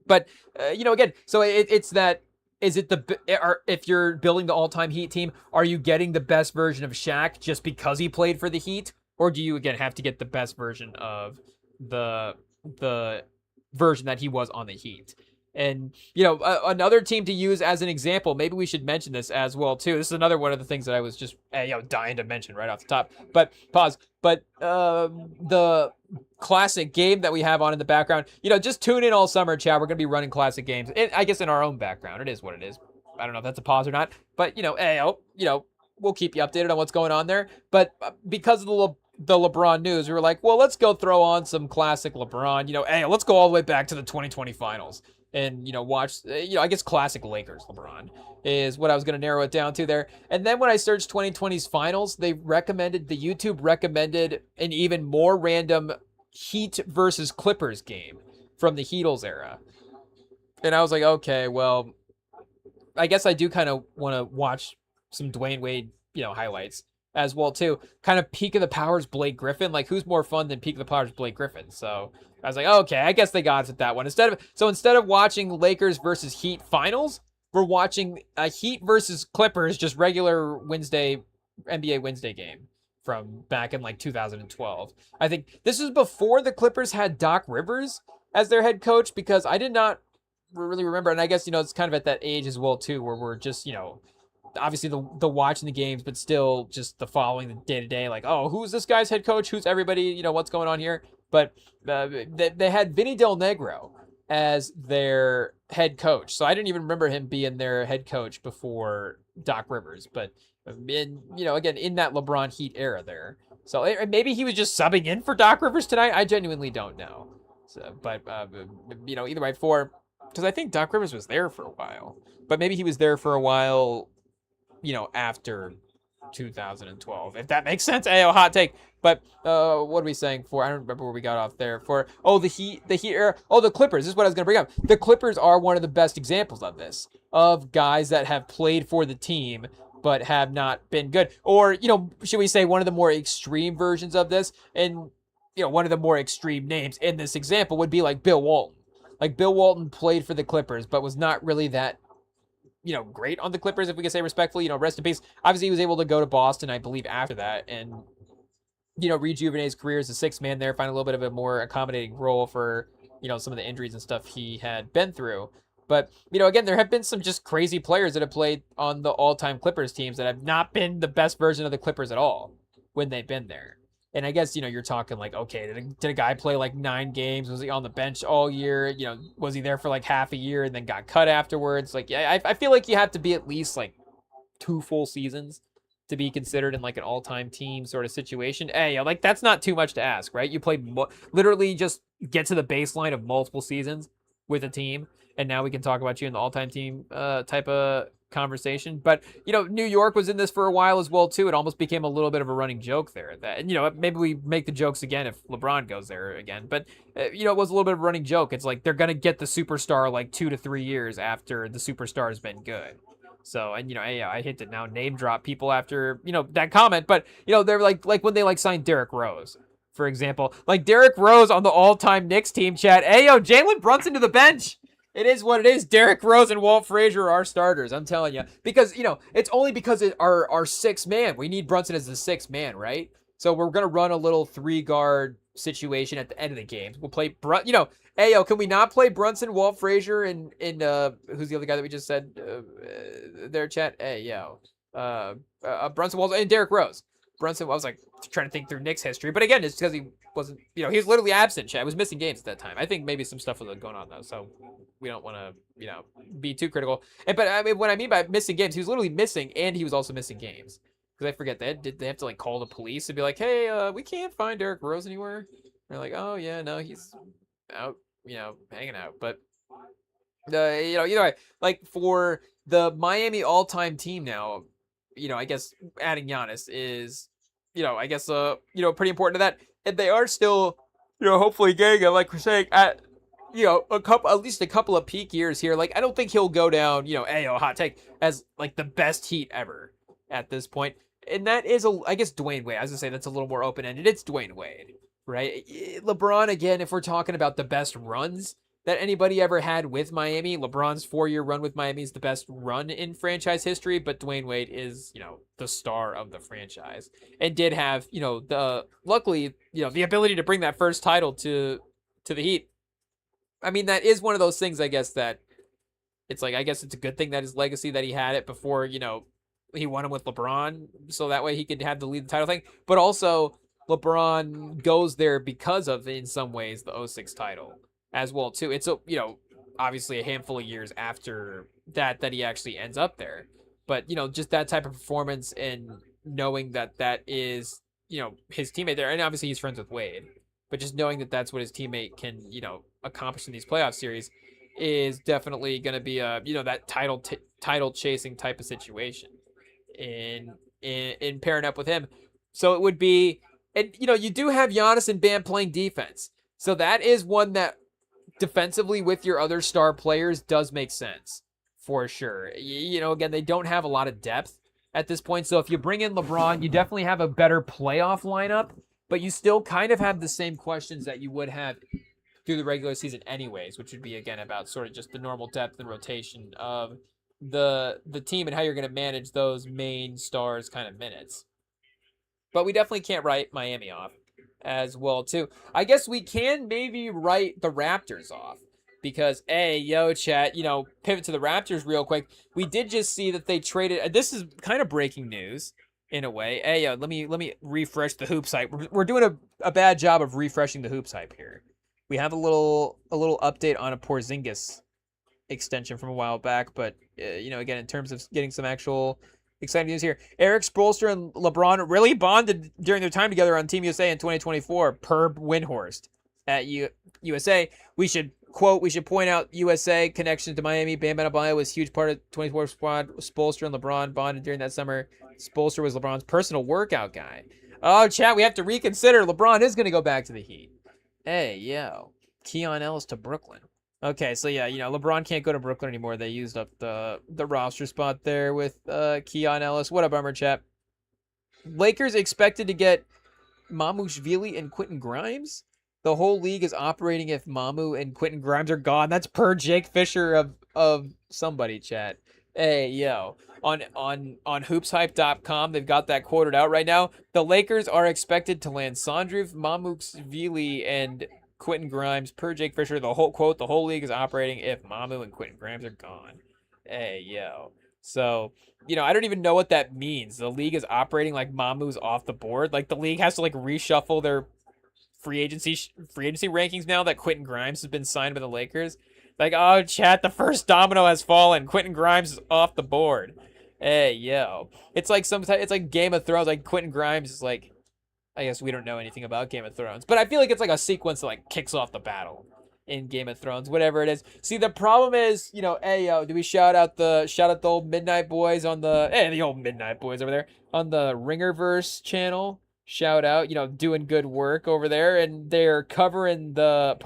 But, again, so it's that, is it if you're building the all-time Heat team, are you getting the best version of Shaq just because he played for the Heat? Or do you, again, have to get the best version of the version that he was on the Heat? And, another team to use as an example, maybe we should mention this as well, too. This is another one of the things that I was just, dying to mention right off the top. But, pause. But the classic game that we have on in the background, just tune in all summer, chat. We're going to be running classic games. I guess in our own background. It is what it is. I don't know if that's a pause or not. But, we'll keep you updated on what's going on there. But because of the LeBron news, we were like, well, let's go throw on some classic LeBron. Let's go all the way back to the 2020 finals. And, watch, I guess classic Lakers LeBron is what I was going to narrow it down to there. And then when I searched 2020's finals, the YouTube recommended an even more random Heat versus Clippers game from the Heatles era. And I was like, okay, well, I guess I do kind of want to watch some Dwayne Wade, highlights as well too. Kind of peak of the powers Blake Griffin. Like who's more fun than peak of the powers Blake Griffin? So I was like, oh, okay, I guess they got us at that one. Instead of watching Lakers versus Heat finals, we're watching a Heat versus Clippers, just regular NBA Wednesday game from back in like 2012. I think this was before the Clippers had Doc Rivers as their head coach, because I did not really remember, and I guess it's kind of at that age as well too, where we're just obviously the watching the games, but still just the following the day to day, like, oh, who's this guy's head coach? Who's everybody? What's going on here? But they had Vinny Del Negro as their head coach, so I didn't even remember him being their head coach before Doc Rivers. But again, in that LeBron Heat era there, so maybe he was just subbing in for Doc Rivers tonight. I genuinely don't know. So, but either way, because I think Doc Rivers was there for a while, but maybe he was there for a while, after 2012, if that makes sense. Ayo, hot take. But what are we saying for? I don't remember where we got off there. For the Heat era. Oh, the Clippers. This is what I was gonna bring up. The Clippers are one of the best examples of this, of guys that have played for the team but have not been good, or should we say one of the more extreme versions of this? And one of the more extreme names in this example would be like Bill Walton. Like Bill Walton played for the Clippers, but was not really that great on the Clippers, if we could say respectfully. Rest in peace. Obviously, he was able to go to Boston, I believe, after that, and rejuvenate his career as a sixth man there, find a little bit of a more accommodating role for some of the injuries and stuff he had been through. But again, there have been some just crazy players that have played on the all-time Clippers teams that have not been the best version of the Clippers at all when they've been there. And I guess, you're talking like, okay, did a guy play like 9 games? Was he on the bench all year? Was he there for like half a year and then got cut afterwards? Like, yeah, I feel like you have to be at least like 2 full seasons to be considered in like an all-time team sort of situation. Hey, like that's not too much to ask, right? You played literally just get to the baseline of multiple seasons with a team, and now we can talk about you in the all-time team type of conversation. But New York was in this for a while as well too. It almost became a little bit of a running joke there, that, and maybe we make the jokes again if LeBron goes there again, but it was a little bit of a running joke. It's like they're gonna get the superstar like 2 to 3 years after the superstar has been good. So, and I hate to now name drop people after that comment, but they're like when they like signed Derrick Rose, for example. Like Derrick Rose on the all-time Knicks team, chat. Jalen Brunson to the bench. It is what it is. Derrick Rose and Walt Frazier are our starters. I'm telling you, because it's only because our sixth man. We need Brunson as the sixth man, right? So we're gonna run a little 3-guard situation at the end of the games. We'll play can we not play Brunson, Walt Frazier, and who's the other guy that we just said there, chat? Brunson, Walt, and Derrick Rose. Brunson, I was like trying to think through Knicks history, but again, it's because he wasn't, he was literally absent. Chat was missing games at that time. I think maybe some stuff was going on though, so we don't want to be too critical. But I mean, what I mean by missing games, he was literally missing, and he was also missing games, because I forget that did they have to like call the police and be like, hey, we can't find Derrick Rose anywhere. And they're like, oh yeah, no, he's out, hanging out. But either way, like for the Miami all-time team now, I guess adding Giannis is, I guess pretty important to that. And they are still, hopefully getting, like we're saying, at at least a couple of peak years here. Like I don't think he'll go down, hot take, as like the best Heat ever at this point. And that is I guess Dwayne Wade. I was gonna say that's a little more open-ended. It's Dwayne Wade, right? LeBron, again, if we're talking about the best runs that anybody ever had with Miami, LeBron's 4-year run with Miami is the best run in franchise history, but Dwayne Wade is, the star of the franchise, and did have, luckily, the ability to bring that first title to the Heat. I mean, that is one of those things, I guess, that it's like, I guess it's a good thing that his legacy, that he had it before, he won him with LeBron, so that way he could have the lead the title thing. But also, LeBron goes there because of, in some ways, the 06 title as well too. It's obviously a handful of years after that he actually ends up there. But just that type of performance, and knowing that is his teammate there, and obviously he's friends with Wade, but just knowing that that's what his teammate can accomplish in these playoff series is definitely going to be a that title chasing type of situation in pairing up with him. So it would be, and you do have Giannis and Bam playing defense, so that is one that defensively with your other star players does make sense for sure. Again, they don't have a lot of depth at this point. So if you bring in LeBron, you definitely have a better playoff lineup, but you still kind of have the same questions that you would have through the regular season anyways, which would be again about sort of just the normal depth and rotation of the team and how you're going to manage those main stars kind of minutes. But we definitely can't write Miami off as well too. I guess we can maybe write the Raptors off because chat, pivot to the Raptors real quick. We did just see that they traded. This is kind of breaking news in a way. Let me refresh the Hoops hype. We're doing a bad job of refreshing the Hoops hype here. We have a little update on a Porzingis extension from a while back, but again, in terms of getting some actual exciting news here, Eric Spoelstra and LeBron really bonded during their time together on Team USA in 2024 per Windhorst at USA. We should point out USA connection to Miami. Bam Adebayo was a huge part of 24 squad. Spoelstra and LeBron bonded during that summer. Spoelstra was LeBron's personal workout guy. Oh, chat, we have to reconsider. LeBron is going to go back to the Heat. Keon Ellis to Brooklyn. Okay, so LeBron can't go to Brooklyn anymore. They used up the roster spot there with Keon Ellis. What a bummer, chat. Lakers expected to get Mamushvili and Quentin Grimes. The whole league is operating if Mamu and Quentin Grimes are gone. That's per Jake Fisher of somebody, chat. On hoopshype.com, they've got that quoted out right now. The Lakers are expected to land Sandriv, Mamushvili, and Quentin Grimes per Jake Fisher. The whole league is operating if Mamu and Quentin Grimes are gone. So, I don't even know what that means. The league is operating like Mamu's off the board. Like the league has to reshuffle their free agency rankings now that Quentin Grimes has been signed by the Lakers. Like, oh, chat, the first domino has fallen. Quentin Grimes is off the board. It's like it's like Game of Thrones. Like Quentin Grimes is like, I guess we don't know anything about Game of Thrones, but I feel like it's like a sequence that kicks off the battle in Game of Thrones, whatever it is. See, the problem is, do we shout out the old Midnight Boys on the old Midnight Boys over there on the Ringerverse channel? Shout out, doing good work over there, and they're covering the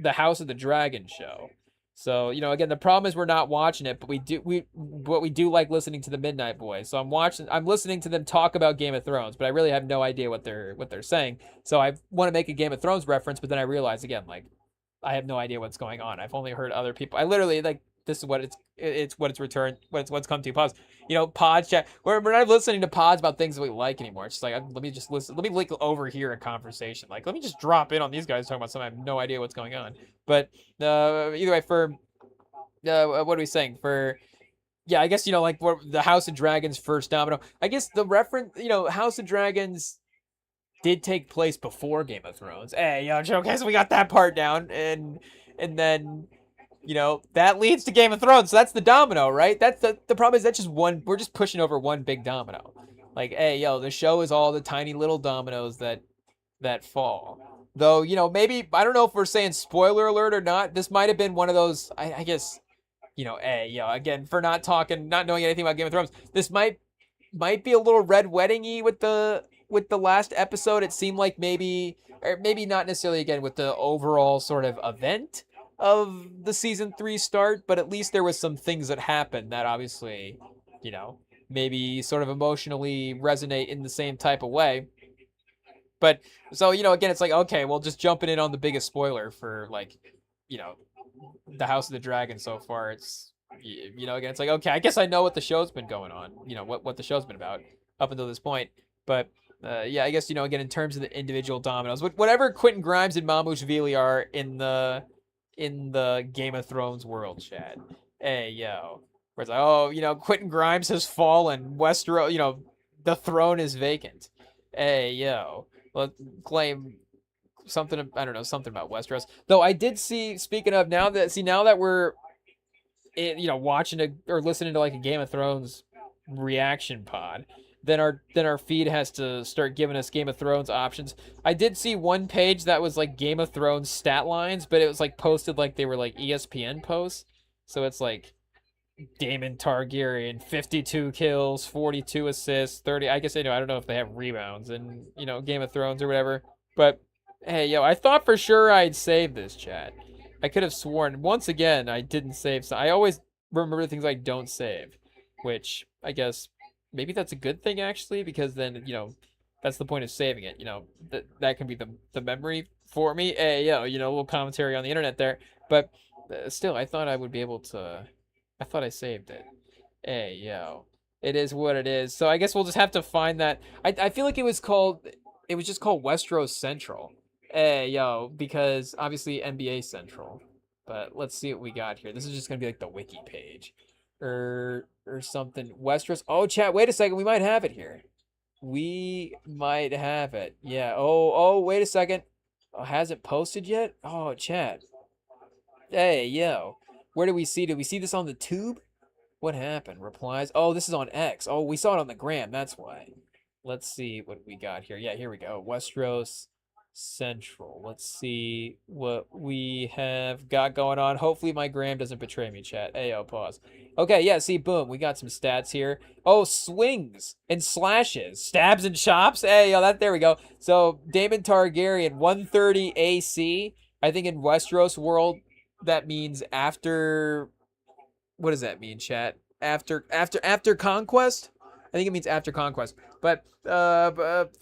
House of the Dragon show. So, again, the problem is we're not watching it, but we do like listening to the Midnight Boys. So I'm listening to them talk about Game of Thrones, but I really have no idea what they're saying. So I want to make a Game of Thrones reference, but then I realize again, I have no idea what's going on. I've only heard other people. I literally this is what what's come to. Pause. Pods chat. We're not listening to pods about things that we like anymore. It's just let me just listen. Let me overhear a conversation. Let me just drop in on these guys talking about something I have no idea what's going on. But either way, for what are we saying? For I guess what the House of Dragons first domino. I guess the reference, House of Dragons did take place before Game of Thrones. Okay, so we got that part down, and then that leads to Game of Thrones. So that's the domino, right? That's the problem is that's just one. We're just pushing over one big domino. The show is all the tiny little dominoes that fall. Though, maybe, I don't know if we're saying spoiler alert or not. This might have been one of those, I guess, again, for not knowing anything about Game of Thrones, this might be a little red wedding-y with the last episode. It seemed like maybe not necessarily, again, with the overall sort of event of the season 3 start, but at least there was some things that happened that obviously, maybe sort of emotionally resonate in the same type of way. But so, again, it's okay, well, just jumping in on the biggest spoiler for the House of the Dragon so far. It's, again, it's okay, I guess I know what the show's been going on, what the show's been about up until this point. But I guess, again, in terms of the individual dominoes, whatever Quentin Grimes and Mamushvili are in the Game of Thrones world, chat. Where it's Quentin Grimes has fallen. Westeros, the throne is vacant. Let's claim something. I don't know, something about Westeros. Though I did see. Speaking of, now that we're, watching or listening to a Game of Thrones reaction pod, then our feed has to start giving us Game of Thrones options. I did see one page that was Game of Thrones stat lines, but it was posted they were ESPN posts. So it's Daemon Targaryen, 52 kills, 42 assists, 30. I guess I don't know if they have rebounds in Game of Thrones or whatever. But I thought for sure I'd save this, chat. I could have sworn once again I didn't save. So I always remember things I don't save, which I guess maybe that's a good thing actually, because then that's the point of saving it. That can be the memory for me. Hey, a little commentary on the internet there, but still, I thought I would be able to. I thought I saved it. Hey, it is what it is. So I guess we'll just have to find that. I feel like it was just called Westeros Central. Hey, because obviously NBA Central. But let's see what we got here. This is just gonna be like the wiki page, or something. Westeros. Oh, chat. Wait a second. We might have it here. We might have it. Yeah. Wait a second. Oh, has it posted yet? Oh, chat. Hey, where do we see? Did we see this on the tube? What happened? Replies. Oh, this is on X. Oh, we saw it on the gram. That's why. Let's see what we got here. Yeah, here we go. Westeros Central. Let's see what we have got going on. Hopefully my gram doesn't betray me, chat. Ayo, pause. Okay, yeah, see, boom. We got some stats here. Oh, swings and slashes. Stabs and chops. Hey, there we go. So, Daemon Targaryen, 130 AC. I think in Westeros world, that means after... What does that mean, chat? After conquest? I think it means after conquest. But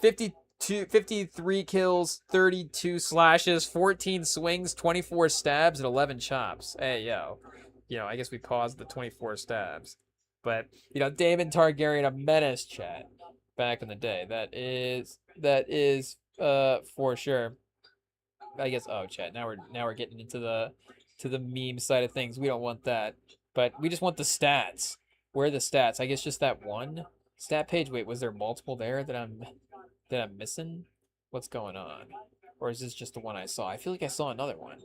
53 kills, 32 slashes, 14 swings, 24 stabs, and 11 chops. Hey, I guess we paused the 24 stabs. But, Daemon Targaryen, a menace, chat. Back in the day. That is for sure. I guess, chat. Now we're getting into the meme side of things. We don't want that. But we just want the stats. Where are the stats? I guess just that one stat page. Wait, was there multiple there that I'm missing? What's going on? Or is this just the one I saw? I feel like I saw another one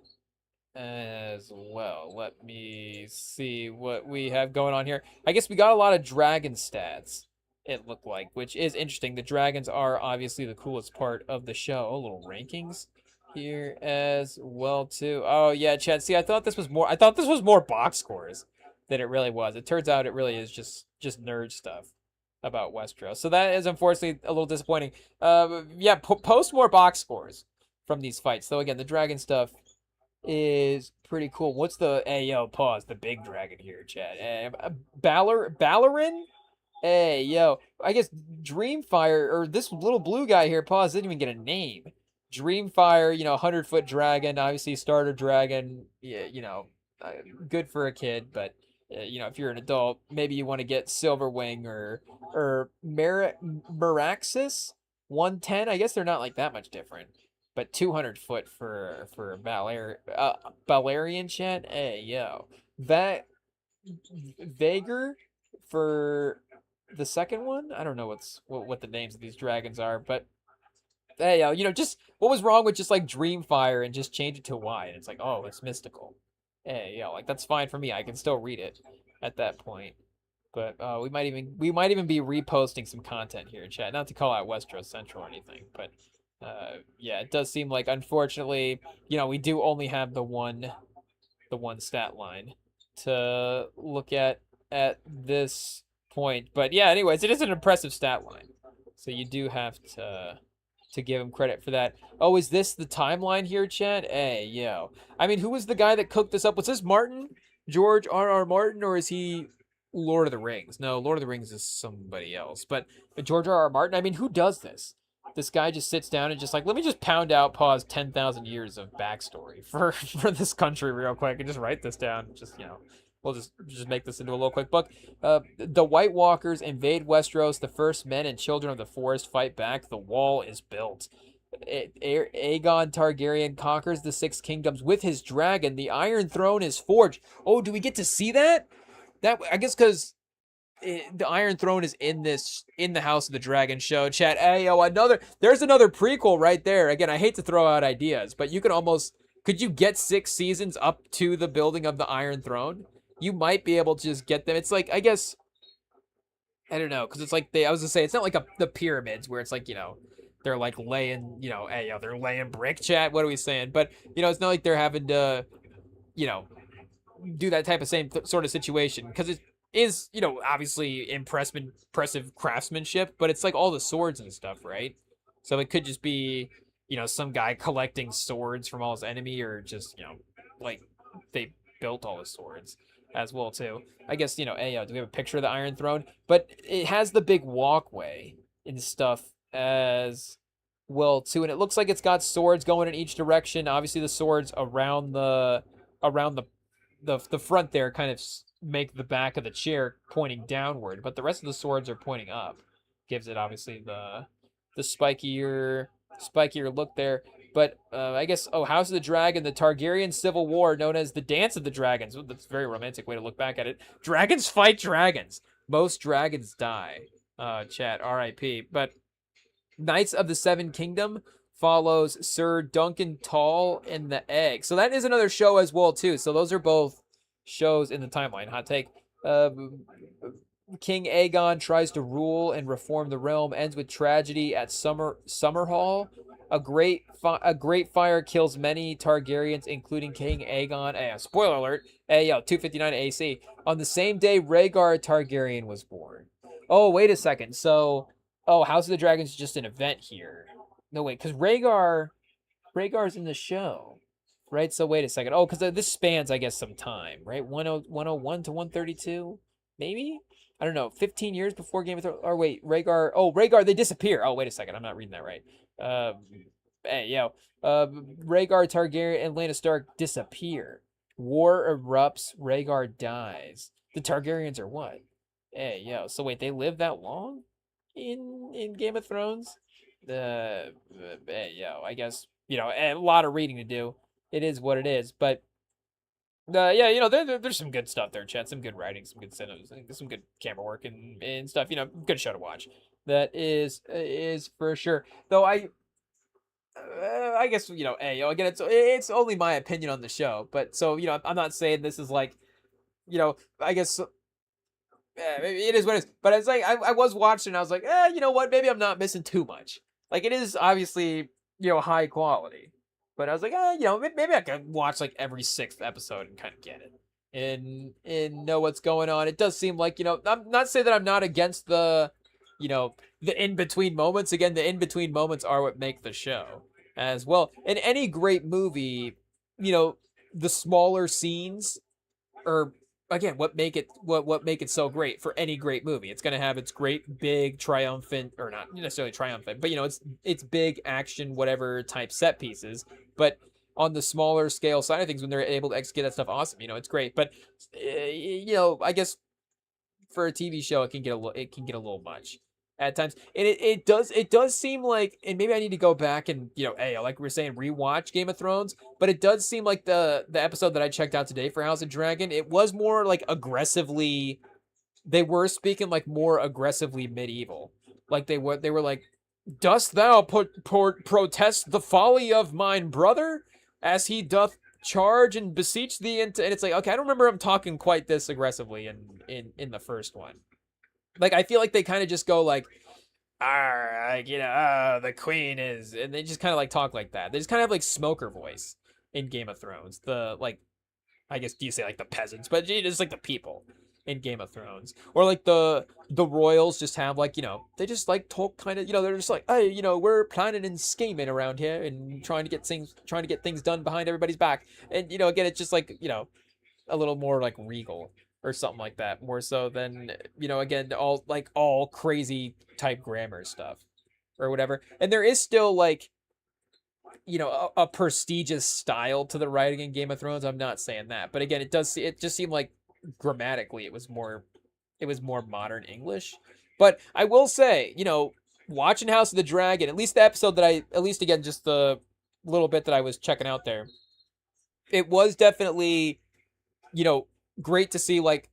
as well. Let me see what we have going on here. I guess we got a lot of dragon stats, it looked like, which is interesting. The dragons are obviously the coolest part of the show. A little rankings here as well too. Oh yeah, Chad. See, I thought this was more box scores than it really was. It turns out it really is just nerd stuff about Westeros. So that is unfortunately a little disappointing. Yeah, post more box scores from these fights. Though again, the dragon stuff is pretty cool. What's the pause the big dragon here, Chad? Ballerin? Hey, I guess Dreamfire, or this little blue guy here, pause, didn't even get a name. Dreamfire, 100-foot dragon, obviously starter dragon, yeah, good for a kid, but if you're an adult, maybe you want to get Silverwing or Meraxis 110. I guess they're not like that much different, but 200 foot for Balerian chat. Hey, that Vager for the second one. I don't know what the names of these dragons are, but hey, just what was wrong with just like Dreamfire and just change it to Y? And it's like, oh, it's mystical. Hey, like that's fine for me. I can still read it at that point. But we might even be reposting some content here in chat. Not to call out Westeros Central or anything, but yeah, it does seem like unfortunately, we do only have the one stat line to look at this point. But yeah, anyways, it is an impressive stat line. So you do have to give him credit for that. Oh, is this the timeline here, Chad? Hey, I mean, who was the guy that cooked this up? Was this Martin? George R.R. Martin, or is he Lord of the Rings? No, Lord of the Rings is somebody else. But George R.R. Martin, I mean, who does this? This guy just sits down and just like, let me just pound out, pause 10,000 years of backstory for this country real quick and just write this down. Just, we'll just make this into a little quick book. The White Walkers invade Westeros. The first men and children of the forest fight back. The wall is built. Aegon Targaryen conquers the Six Kingdoms with his dragon. The Iron Throne is forged. Oh, do we get to see that? That I guess because the Iron Throne is in the House of the Dragon show. Chat. Hey, there's another prequel right there. Again, I hate to throw out ideas, but could you get 6 seasons up to the building of the Iron Throne? You might be able to just get them. It's like, I guess, I don't know, because it's like I was gonna say, it's not like the pyramids where it's like, they're like laying, they're laying brick, chat. What are we saying? But, it's not like they're having to, do that type of same sort of situation, because it is, obviously impressive craftsmanship, but it's like all the swords and stuff, right? So it could just be, some guy collecting swords from all his enemy, or just, like they built all the swords. as well too. I guess do we have a picture of the Iron Throne? But it has the big walkway and stuff as well too, and it looks like it's got swords going in each direction. Obviously, the swords around the front there kind of make the back of the chair pointing downward, but the rest of the swords are pointing up. Gives it obviously the spikier look there. But I guess, House of the Dragon, the Targaryen Civil War, known as the Dance of the Dragons. Ooh, that's a very romantic way to look back at it. Dragons fight dragons. Most dragons die. Chat, R.I.P. But Knights of the Seven Kingdom follows Sir Duncan Tall and the Egg. So that is another show as well, too. So those are both shows in the timeline. Hot take. King Aegon tries to rule and reform the realm. Ends with tragedy at Summerhall. A great fire kills many Targaryens, including King Aegon. Spoiler alert. 259 AC. On the same day, Rhaegar Targaryen was born. Oh, wait a second. So, House of the Dragon is just an event here. No, wait, because Rhaegar's in the show, right? So wait a second. Oh, because this spans, I guess, some time, right? 101 to 132, maybe? I don't know. 15 years before Game of Thrones. Or wait, Rhaegar, they disappear. Oh, wait a second. I'm not reading that right. Rhaegar Targaryen and Lyanna Stark disappear. War erupts. Rhaegar dies. The Targaryens are what? So wait, they live that long in Game of Thrones? I guess, a lot of reading to do. It is what it is, but there's some good stuff there, Chat. Some good writing, some good cinemas, some good camera work and stuff. Good show to watch. That is for sure. Though I guess again, it's only my opinion on the show, but so I'm not saying this is like, I guess. It is what it is. But it's like I was watching and I was like, you know what? Maybe I'm not missing too much. Like, it is obviously, high quality. But I was like, maybe I could watch like every sixth episode and kind of get it. And know what's going on. It does seem like, I'm not saying that I'm not against the in-between moments. Again, the in-between moments are what make the show as well. In any great movie, the smaller scenes are, again, what make it so great for any great movie. It's gonna have its great big triumphant, or not necessarily triumphant, but it's big action whatever type set pieces. But on the smaller scale side of things, when they're able to execute that stuff, awesome. It's great. But I guess for a TV show, it can get a little much at times, and it does seem like, and maybe I need to go back and like we were saying, rewatch Game of Thrones, but it does seem like the episode that I checked out today for House of Dragon, it was more like aggressively, they were speaking like more aggressively medieval, like they were like, dost thou protest the folly of mine brother as he doth charge and beseech thee and it's like, okay, I don't remember him talking quite this aggressively in the first one. Like, I feel like they kind of just go like, the queen is, and they just kind of like talk like that. They just kind of have like smoker voice in Game of Thrones. The, like, I guess, do you say like the peasants, but it's like the people in Game of Thrones. Or like the royals just have like, they just like talk kind of, they're just like, hey, we're planning and scheming around here and trying to get things done behind everybody's back. And, again, it's just like, a little more like regal or something like that, more so than, again, all crazy type grammar stuff or whatever. And there is still like, a prestigious style to the writing in Game of Thrones. I'm not saying that, but again, it just seemed like grammatically it was more modern English. But I will say, watching House of the Dragon, at least the episode that again, just the little bit that I was checking out there, it was definitely, great to see like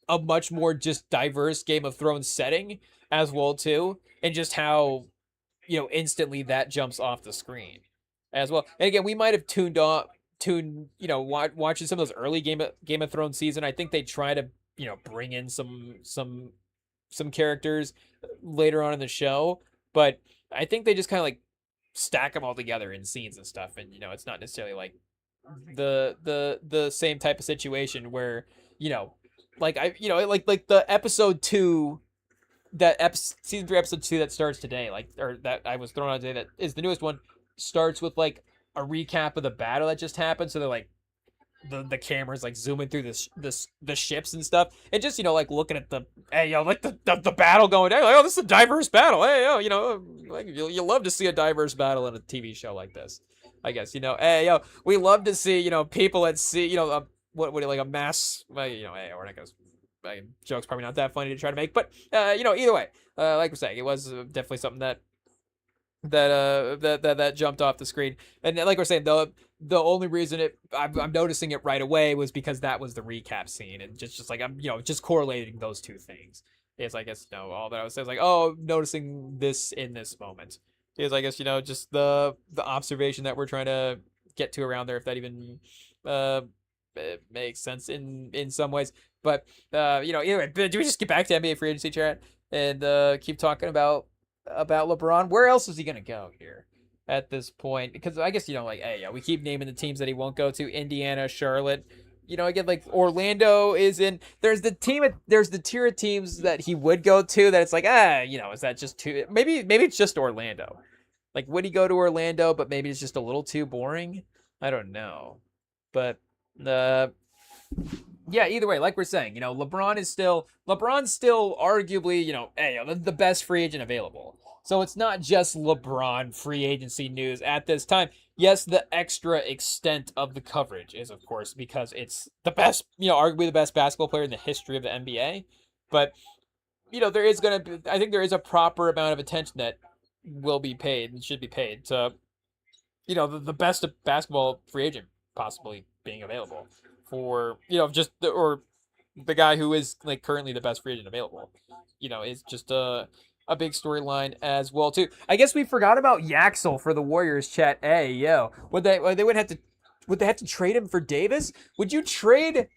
a much more just diverse Game of Thrones setting as well too, and just how instantly that jumps off the screen as well. And again, we might have watching some of those early Game of Thrones season. I think they try to bring in some characters later on in the show, but I think they just kind of like stack them all together in scenes and stuff, and it's not necessarily like the same type of situation where like like the episode 2, season 3 episode 2 that starts today, like, or that I was thrown out today, that is the newest one, starts with like a recap of the battle that just happened. So they're like the cameras like zooming through the ships and stuff, and just like looking at the hey like the battle going down, like, oh, this is a diverse battle, hey like you love to see a diverse battle in a TV show like this. I guess hey we love to see people at sea, what like a mass, hey, we're not gonna joke's probably not that funny to try to make, but either way, like we're saying, it was definitely something that jumped off the screen. And like we're saying, the only reason I'm noticing it right away was because that was the recap scene, and just like I'm just correlating those two things. Is I guess all that I was saying, like, oh, noticing this in this moment is, I guess, just the observation that we're trying to get to around there, if that even makes sense in some ways. But anyway, do we just get back to NBA free agency chat and keep talking about LeBron? Where else is he gonna go here at this point? Because I guess like, hey, we keep naming the teams that he won't go to: Indiana, Charlotte. Again, like Orlando is in. There's the tier of teams that he would go to. That it's like, is that just too? Maybe it's just Orlando. Like, would he go to Orlando? But maybe it's just a little too boring. I don't know. But yeah, either way, like we're saying, LeBron's still arguably, hey, the best free agent available. So it's not just LeBron free agency news at this time. Yes, the extra extent of the coverage is, of course, because it's the best, arguably the best basketball player in the history of the NBA. But, there is going to be, I think there is a proper amount of attention that will be paid and should be paid to, the best basketball free agent possibly being available for, just or the guy who is like currently the best free agent available, is just a big storyline as well too. I guess we forgot about Yaxel for the Warriors chat. Hey, would they have to trade him for Davis? Would you trade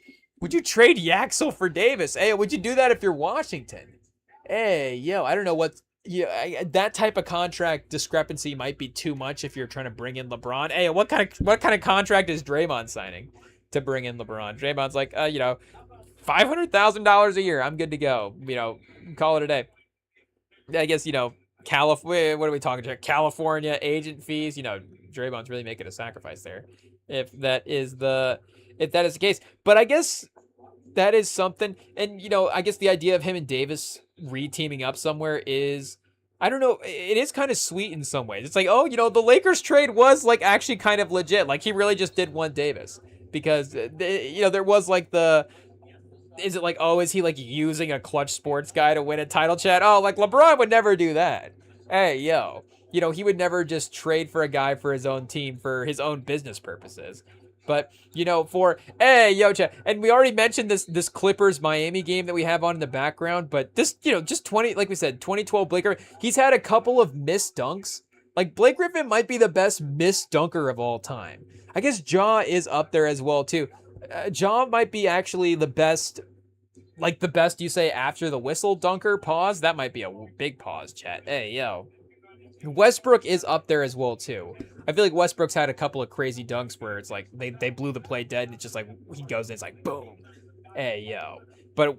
Yaxel for Davis? Hey, would you do that if you're Washington? Hey, I don't know what. That type of contract discrepancy might be too much if you're trying to bring in LeBron. Hey, what kind of contract is Draymond signing to bring in LeBron? Draymond's like, $500,000 a year. I'm good to go. Call it a day. I guess, California. What are we talking about? California agent fees. Draymond's really making a sacrifice there, if that is the case. But I guess that is something. And I guess the idea of him and Davis re-teaming up somewhere is, I don't know, it is kind of sweet in some ways. It's like, oh, the Lakers trade was like actually kind of legit. Like, he really just did want Davis because there was like is it like, oh, is he like using a clutch sports guy to win a title, chat? Oh, like LeBron would never do that. Hey, he would never just trade for a guy for his own team for his own business purposes. But, chat. And we already mentioned this Clippers Miami game that we have on in the background. But this, just 2012 Blake Griffin, he's had a couple of missed dunks. Like, Blake Griffin might be the best missed dunker of all time. I guess Ja is up there as well, too. Ja might be actually the best, you say, after the whistle dunker. Pause. That might be a big pause, chat. Hey, Westbrook is up there as well, too. I feel like Westbrook's had a couple of crazy dunks where it's like they blew the play dead, and it's just like he goes in, it's like boom. Hey, But,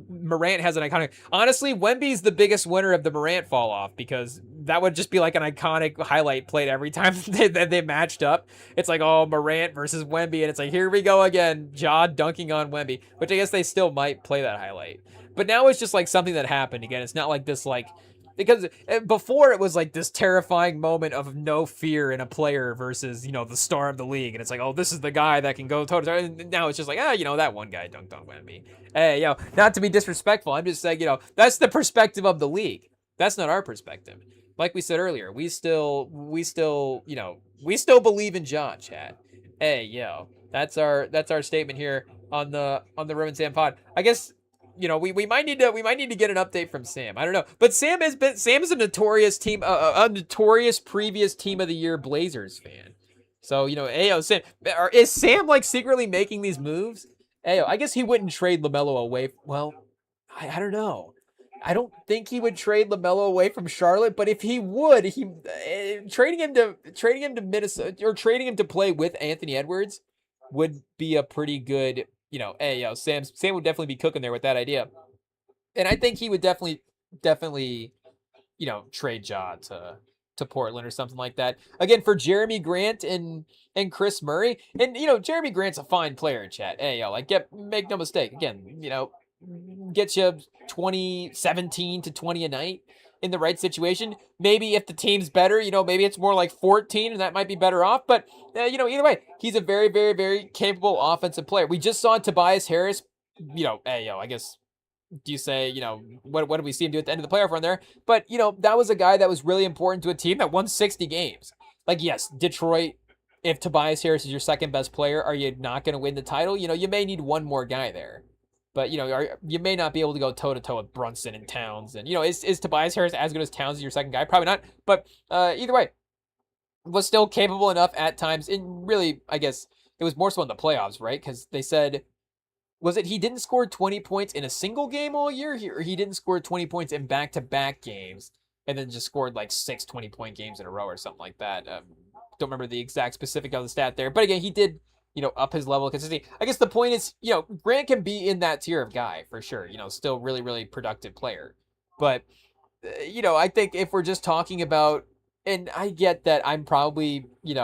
Morant has an iconic. Honestly, Wemby's the biggest winner of the Morant fall off, because that would just be like an iconic highlight played every time they matched up. It's like, oh, Morant versus Wemby, and it's like, here we go again, Ja dunking on Wemby, which I guess they still might play that highlight. But now it's just like something that happened again. It's not like this, like, because before it was like this terrifying moment of no fear in a player versus, the star of the league. And it's like, oh, this is the guy that can go toe-to-toe. And now it's just like, that one guy dunked on Wemby. Hey, not to be disrespectful. I'm just saying, that's the perspective of the league. That's not our perspective. Like we said earlier, we still believe in Ja, chat. Hey, that's our statement here on the REMINGTOM pod. I guess, we might need to get an update from Sam. I don't know, but Sam is a notorious a notorious previous team of the year Blazers fan. So Sam, is Sam like secretly making these moves? I guess he wouldn't trade LaMelo away. Well, I don't know. I don't think he would trade LaMelo away from Charlotte, but if he would, trading him to Minnesota or trading him to play with Anthony Edwards would be a pretty good. Sam would definitely be cooking there with that idea. And I think he would definitely, trade Ja to to Portland or something like that. Again, for Jeremy Grant and Chris Murray, and Jeremy Grant's a fine player, chat. Hey, like make no mistake. Again, gets you 17 to 20 a night in the right situation. Maybe if the team's better, maybe it's more like 14 and that might be better off. But, either way, he's a very, very, very capable offensive player. We just saw Tobias Harris, I guess, do you say, what did we see him do at the end of the playoff run there? But, that was a guy that was really important to a team that won 60 games. Like, yes, Detroit, if Tobias Harris is your second best player, are you not going to win the title? You may need one more guy there. But, you may not be able to go toe-to-toe with Brunson and Towns. And, is Tobias Harris as good as Towns as your second guy? Probably not. But either way, was still capable enough at times. And really, I guess, it was more so in the playoffs, right? Because they said, was it he didn't score 20 points in a single game all year? Or he didn't score 20 points in back-to-back games and then just scored like 6 20-point games in a row or something like that. Don't remember the exact specific of the stat there. But again, he did up his level of consistency. I guess the point is, Grant can be in that tier of guy for sure. Still really, really productive player. But, I think if we're just talking about, and I get that I'm probably, is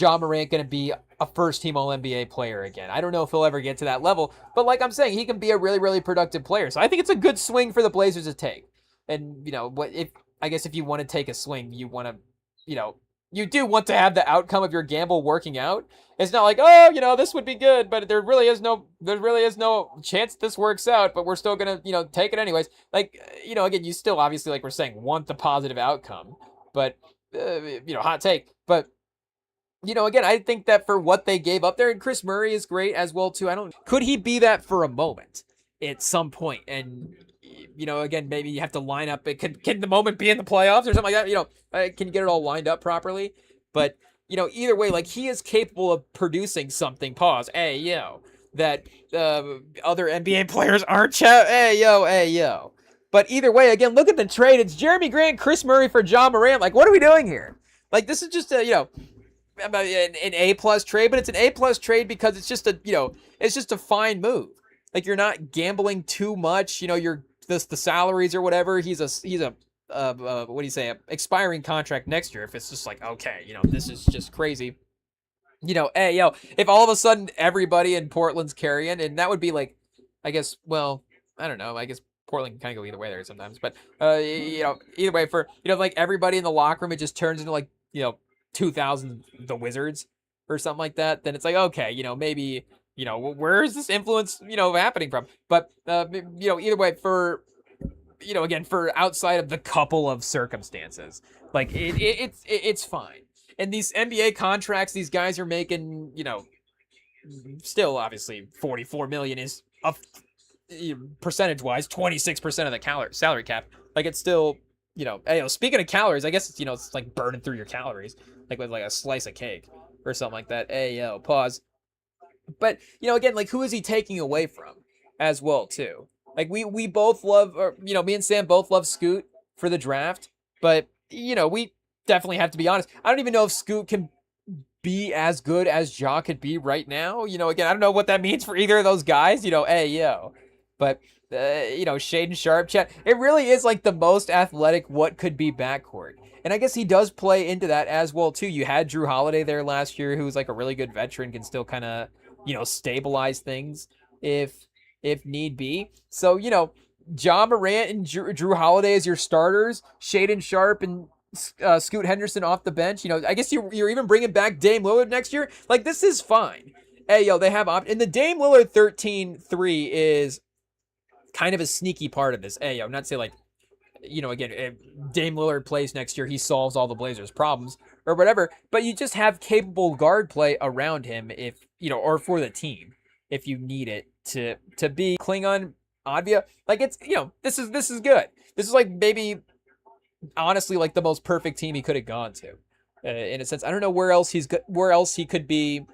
Ja Morant going to be a first-team All-NBA player again? I don't know if he'll ever get to that level. But like I'm saying, he can be a really, really productive player. So I think it's a good swing for the Blazers to take. And, if you want to take a swing, you want to, you do want to have the outcome of your gamble working out. It's not like, this would be good, but there really is no chance this works out, but we're still going to, take it anyways. Like, again, you still obviously, like we're saying, want the positive outcome, but, hot take. But, again, I think that for what they gave up there, and Chris Murray is great as well, too. Could he be that for a moment at some point? And, again, maybe you have to line up. Can the moment be in the playoffs or something like that? Can you get it all lined up properly? But, either way, like he is capable of producing something. Pause. That other NBA players aren't. But either way, again, look at the trade. It's Jeremy Grant, Chris Murray for Ja Morant. Like, what are we doing here? Like, this is just an A+ trade, but it's an A+ trade because it's just a fine move. Like, you're not gambling too much. The salaries or whatever. He's a what do you say? Expiring contract next year. If it's just like, okay, this is just crazy. If all of a sudden everybody in Portland's carrying, and that would be like, I guess, well, I don't know. I guess Portland can kind of go either way there sometimes. But, either way for, like everybody in the locker room, it just turns into like, 2000 the Wizards or something like that. Then it's like, okay, maybe, where is this influence, happening from? But, either way for, again, for outside of the couple of circumstances, like it's fine. And these NBA contracts, these guys are making, still obviously 44 million is percentage wise 26% of the salary cap. Like it's still, speaking of calories, I guess it's, it's like burning through your calories, like with like a slice of cake or something like that. Pause. But, again, like who is he taking away from as well too? Like we both love, or, me and Sam both love Scoot for the draft, but, we definitely have to be honest. I don't even know if Scoot can be as good as Ja could be right now. Again, I don't know what that means for either of those guys, but, Shaden Sharp, chat. It really is like the most athletic what could be backcourt. And I guess he does play into that as well too. You had Drew Holiday there last year, who was like a really good veteran, can still kind of, stabilize things if need be. So, Ja Morant and Drew Holiday as your starters, Shaden Sharp and Scoot Henderson off the bench. I guess you're even bringing back Dame Lillard next year. Like, this is fine. They have and the Dame Lillard 13-3 is kind of a sneaky part of this. I'm not saying like, again, if Dame Lillard plays next year, he solves all the Blazers' problems or whatever, but you just have capable guard play around him if, or for the team, if you need it to be Klingon Advia. Like it's, this is good. This is like maybe honestly like the most perfect team he could have gone to in a sense. I don't know where else he could be,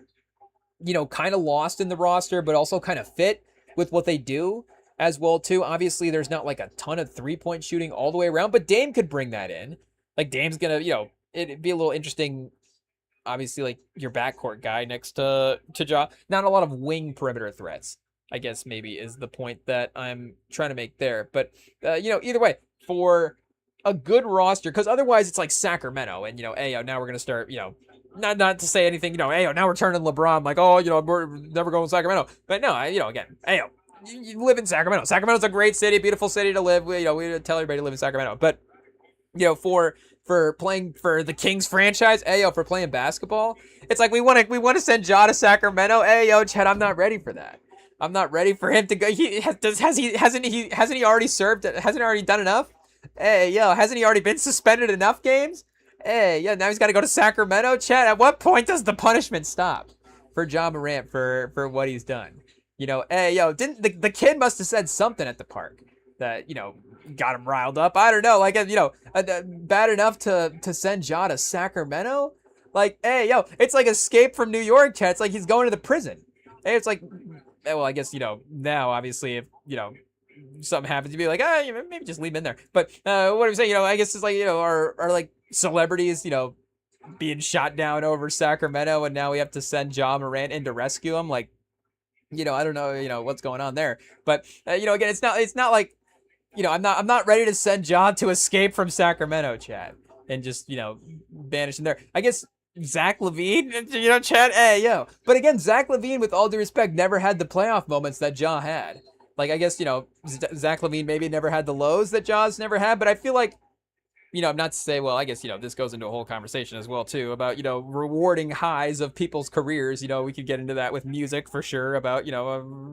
kind of lost in the roster, but also kind of fit with what they do as well too. Obviously there's not like a ton of 3-point shooting all the way around, but Dame could bring that in. Like Dame's gonna, it'd be a little interesting, obviously, like your backcourt guy next to Ja. Not a lot of wing perimeter threats, I guess maybe is the point that I'm trying to make there. But, either way, for a good roster, because otherwise it's like Sacramento, and Ayo, now we're gonna start, not to say anything, Ayo, now we're turning LeBron like, oh, we're never going to Sacramento, but no, again, Ayo, you live in Sacramento. Sacramento's a great city, beautiful city to live. We tell everybody to live in Sacramento, but for playing for the Kings franchise, for playing basketball, it's like we want to send Ja to Sacramento. Chad, I'm not ready for that. I'm not ready for him to go. Hasn't he already served? Hasn't he already done enough? Hasn't he already been suspended enough games? Now he's got to go to Sacramento. Chad, at what point does the punishment stop for Ja Morant for what he's done? Didn't the kid must have said something at the park that got him riled up. I don't know, like bad enough to send Ja to Sacramento. Like, it's like Escape from New York, Chad. It's like he's going to the prison. It's like, well, I guess now obviously if something happens, you'd be like, maybe just leave him in there. But what I'm saying, I guess it's like are like celebrities, being shot down over Sacramento, and now we have to send Ja Morant in to rescue him. Like, I don't know, what's going on there. But again, it's not like, I'm not ready to send Ja to Escape from Sacramento, Chad, and just banish him there. I guess Zach LaVine, Chad, But again, Zach LaVine, with all due respect, never had the playoff moments that Ja had. Like, I guess Zach LaVine maybe never had the lows that Ja's never had, but I feel like, not to say, well, I guess, this goes into a whole conversation as well, too, about, rewarding highs of people's careers. We could get into that with music for sure, about,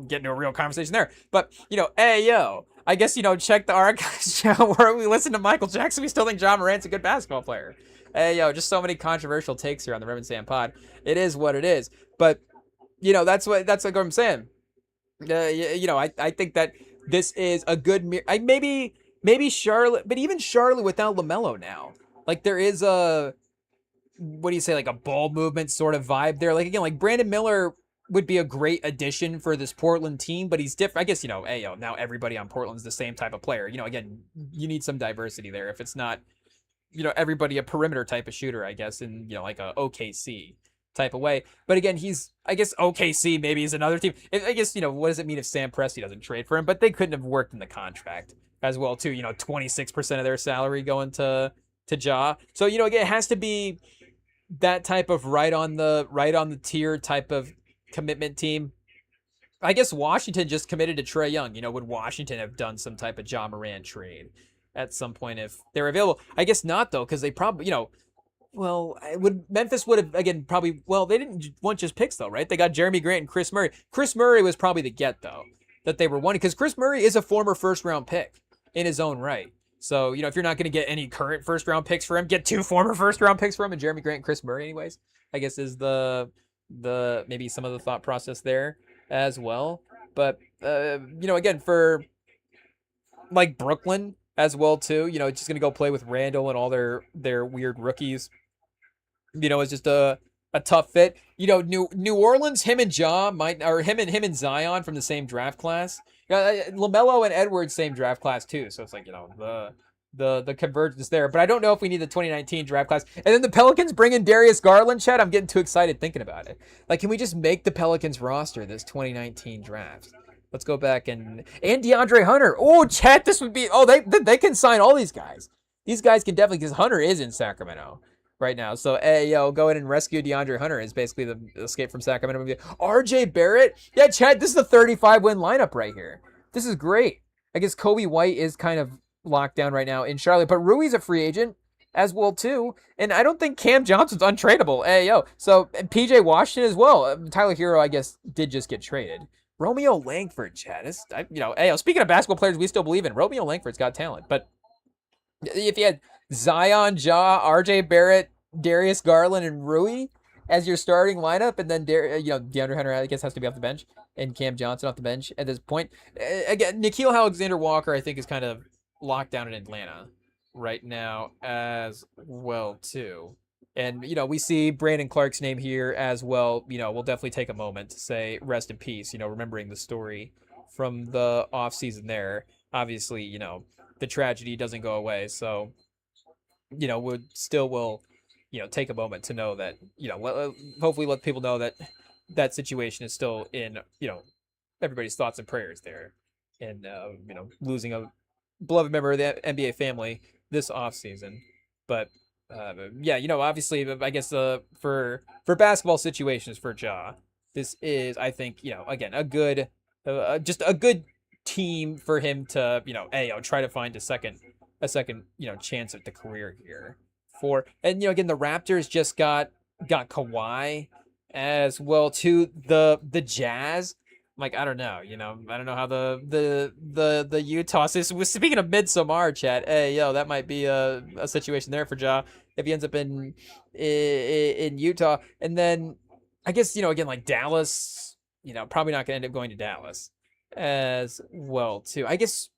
get into a real conversation there. But, I guess, check the archives where we listen to Michael Jackson. We still think Ja Morant's a good basketball player. Just so many controversial takes here on the Remington Pod. It is what it is. But, that's what I'm saying. I think that this is a good, maybe Charlotte, but even Charlotte without LaMelo now. Like, there is a, what do you say, like a ball movement sort of vibe there. Like, again, like Brandon Miller would be a great addition for this Portland team, but he's different. I guess, now everybody on Portland's the same type of player. Again, you need some diversity there. If it's not, everybody a perimeter type of shooter, I guess, in, like a OKC type of way. But again, I guess OKC maybe is another team. I guess, what does it mean if Sam Presti doesn't trade for him? But they couldn't have worked in the contract as well, too. 26% of their salary going to Ja. So, again, it has to be that type of right on the tier type of commitment team. I guess Washington just committed to Trae Young. Would Washington have done some type of Ja Morant trade at some point if they're available? I guess not, though, because they probably, Memphis would have, again, probably, they didn't want just picks, though, right? They got Jeremy Grant and Chris Murray. Chris Murray was probably the get, though, that they were wanting, because Chris Murray is a former first-round pick in his own right. So, if you're not going to get any current first-round picks for him, get two former first-round picks for him, and Jeremy Grant and Chris Murray anyways, I guess is the maybe some of the thought process there as well. But, again, for, like, Brooklyn as well, too, just going to go play with Randall and all their weird rookies, it's just a tough fit. New Orleans, him and Ja him and Zion from the same draft class. LaMelo and Edwards, same draft class too. So it's like, the convergence there. But I don't know if we need the 2019 draft class. And then the Pelicans bring in Darius Garland, Chad. I'm getting too excited thinking about it. Like, can we just make the Pelicans roster this 2019 draft? Let's go back and DeAndre Hunter. Oh, Chad, this would be, they can sign all these guys. These guys can definitely, because Hunter is in Sacramento right now. So, go in and rescue DeAndre Hunter is basically the escape from Sacramento. RJ Barrett. Yeah, Chad, this is a 35-win lineup right here. This is great. I guess Kobe White is kind of locked down right now in Charlotte, but Rui's a free agent as well, too. And I don't think Cam Johnson's untradeable. So, PJ Washington as well. Tyler Hero, I guess, did just get traded. Romeo Langford, Chad. Speaking of basketball players we still believe in, Romeo Langford's got talent. But if you had Zion, Ja, RJ Barrett, Darius Garland, and Rui as your starting lineup, and then DeAndre Hunter, I guess, has to be off the bench, and Cam Johnson off the bench at this point. Again, Nickeil Alexander-Walker, I think, is kind of locked down in Atlanta right now as well, too. And, we see Brandon Clark's name here as well. We'll definitely take a moment to say rest in peace, remembering the story from the offseason there. Obviously, the tragedy doesn't go away. So, will take a moment to know that, hopefully let people know that that situation is still in, everybody's thoughts and prayers there. And, losing a beloved member of the NBA family this offseason. But yeah, obviously, I guess for basketball situations for Ja, this is, I think, again, a good, just a good team for him to, try to find a second, chance at the career here. And again, the Raptors just got Kawhi as well too. The Jazz, like, I don't know, I don't know how the Utah is. Speaking of Midsommar, chat, hey, that might be a situation there for Ja if he ends up in Utah. And then I guess, again, like Dallas, probably not gonna end up going to Dallas as well too. I guess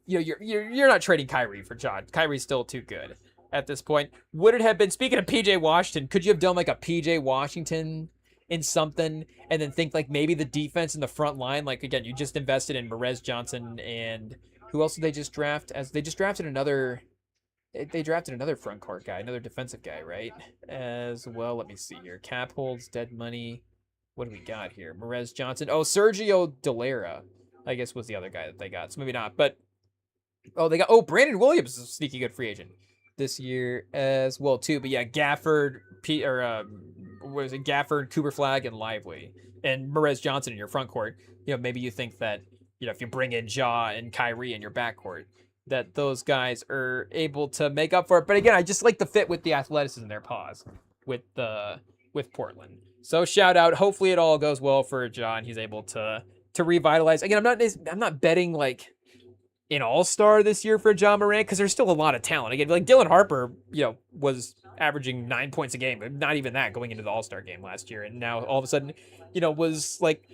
you're not trading Kyrie for Ja. Kyrie's still too good at this point. Would it have been, speaking of PJ Washington, could you have done like a PJ Washington in something, and then think like maybe the defense in the front line, like, again, you just invested in Merez Johnson, and who else did they just draft? As they just drafted another, they drafted another front court guy, another defensive guy, right? As well, let me see here. Cap holds, dead money. What do we got here? Merez Johnson. Oh, Sergio Dalera, I guess, was the other guy that they got. So maybe not, but they got, Brandon Williams is a sneaky good free agent this year as well too. But yeah, Gafford, what is it? Gafford, Cooper Flag, and Lively, and Merez Johnson in your front court. Maybe you think that if you bring in Ja and Kyrie in your backcourt, that those guys are able to make up for it. But again, I just like the fit with the athleticism in their paws with Portland. So shout out. Hopefully it all goes well for Ja and he's able to revitalize. Again, I'm not betting like an all-star this year for Ja Morant because there's still a lot of talent. Again, like Dylan Harper, was averaging 9 points a game, not even that going into the all-star game last year, and now all of a sudden, was like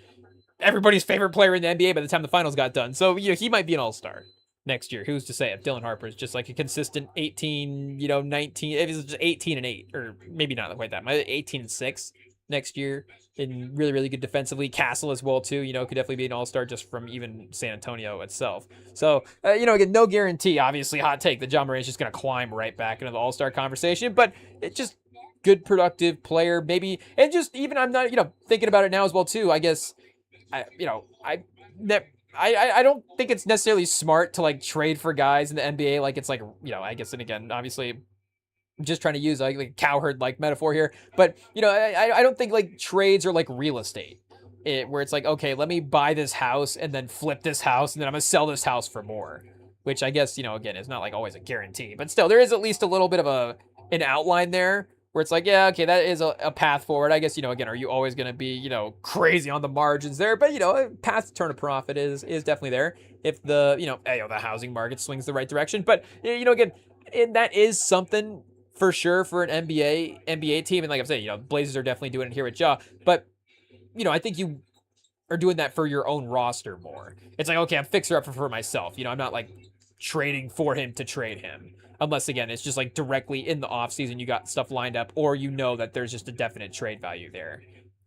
everybody's favorite player in the NBA by the time the finals got done. So he might be an all-star next year. Who's to say if Dylan Harper is just like a consistent 18, 19, if it's just 18 and 8, or maybe not quite that, maybe 18 and 6 next year, and really, really good defensively. Castle as well too, could definitely be an all-star just from even San Antonio itself. So, again, no guarantee, obviously, hot take that Ja Morant's just going to climb right back into the all-star conversation, but it's just good, productive player, maybe, and just even I'm not, thinking about it now as well too, I guess, I don't think it's necessarily smart to like trade for guys in the NBA like it's like, I guess, and again, obviously, I'm just trying to use like a cowherd like metaphor here, but I don't think like trades are like real estate, where it's like, okay, let me buy this house and then flip this house and then I'm gonna sell this house for more, which I guess again is not like always a guarantee, but still there is at least a little bit of an outline there where it's like, yeah, okay, that is a path forward. I guess again, are you always gonna be crazy on the margins there? But a path to turn a profit is definitely there if the the housing market swings the right direction. But again, and that is something for sure for an NBA team. And like I'm saying, Blazers are definitely doing it here with Ja. But, I think you are doing that for your own roster more. It's like, okay, I'm fixer up for myself. I'm not like trading for him to trade him. Unless, again, it's just like directly in the offseason you got stuff lined up, or that there's just a definite trade value there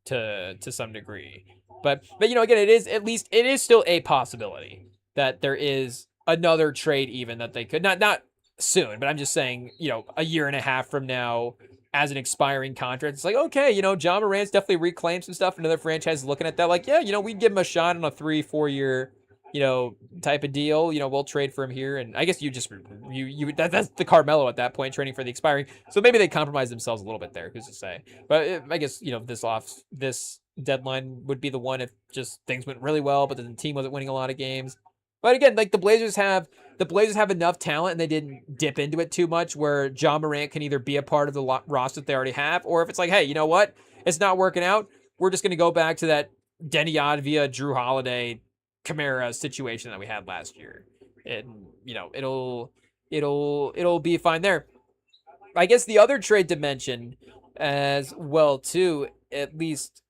to some degree. But again, it is still a possibility that there is another trade even that they could not soon, but I'm just saying, a year and a half from now as an expiring contract, it's like, okay, Ja Morant's definitely reclaimed some stuff. Another franchise is looking at that like, yeah, we'd give him a shot on a 3-4 year, type of deal. We'll trade for him here. And I guess that's the Carmelo at that point, trading for the expiring. So maybe they compromise themselves a little bit there. Who's to say? But I guess, this deadline would be the one if just things went really well, but then the team wasn't winning a lot of games. But again, like the Blazers have enough talent and they didn't dip into it too much where Ja Morant can either be a part of the roster that they already have, or if it's like, hey, you know what? It's not working out. We're just going to go back to that Denny Advia, Drew Holiday, Kamara situation that we had last year. And, it'll be fine there. I guess the other trade to mention as well, too, at least,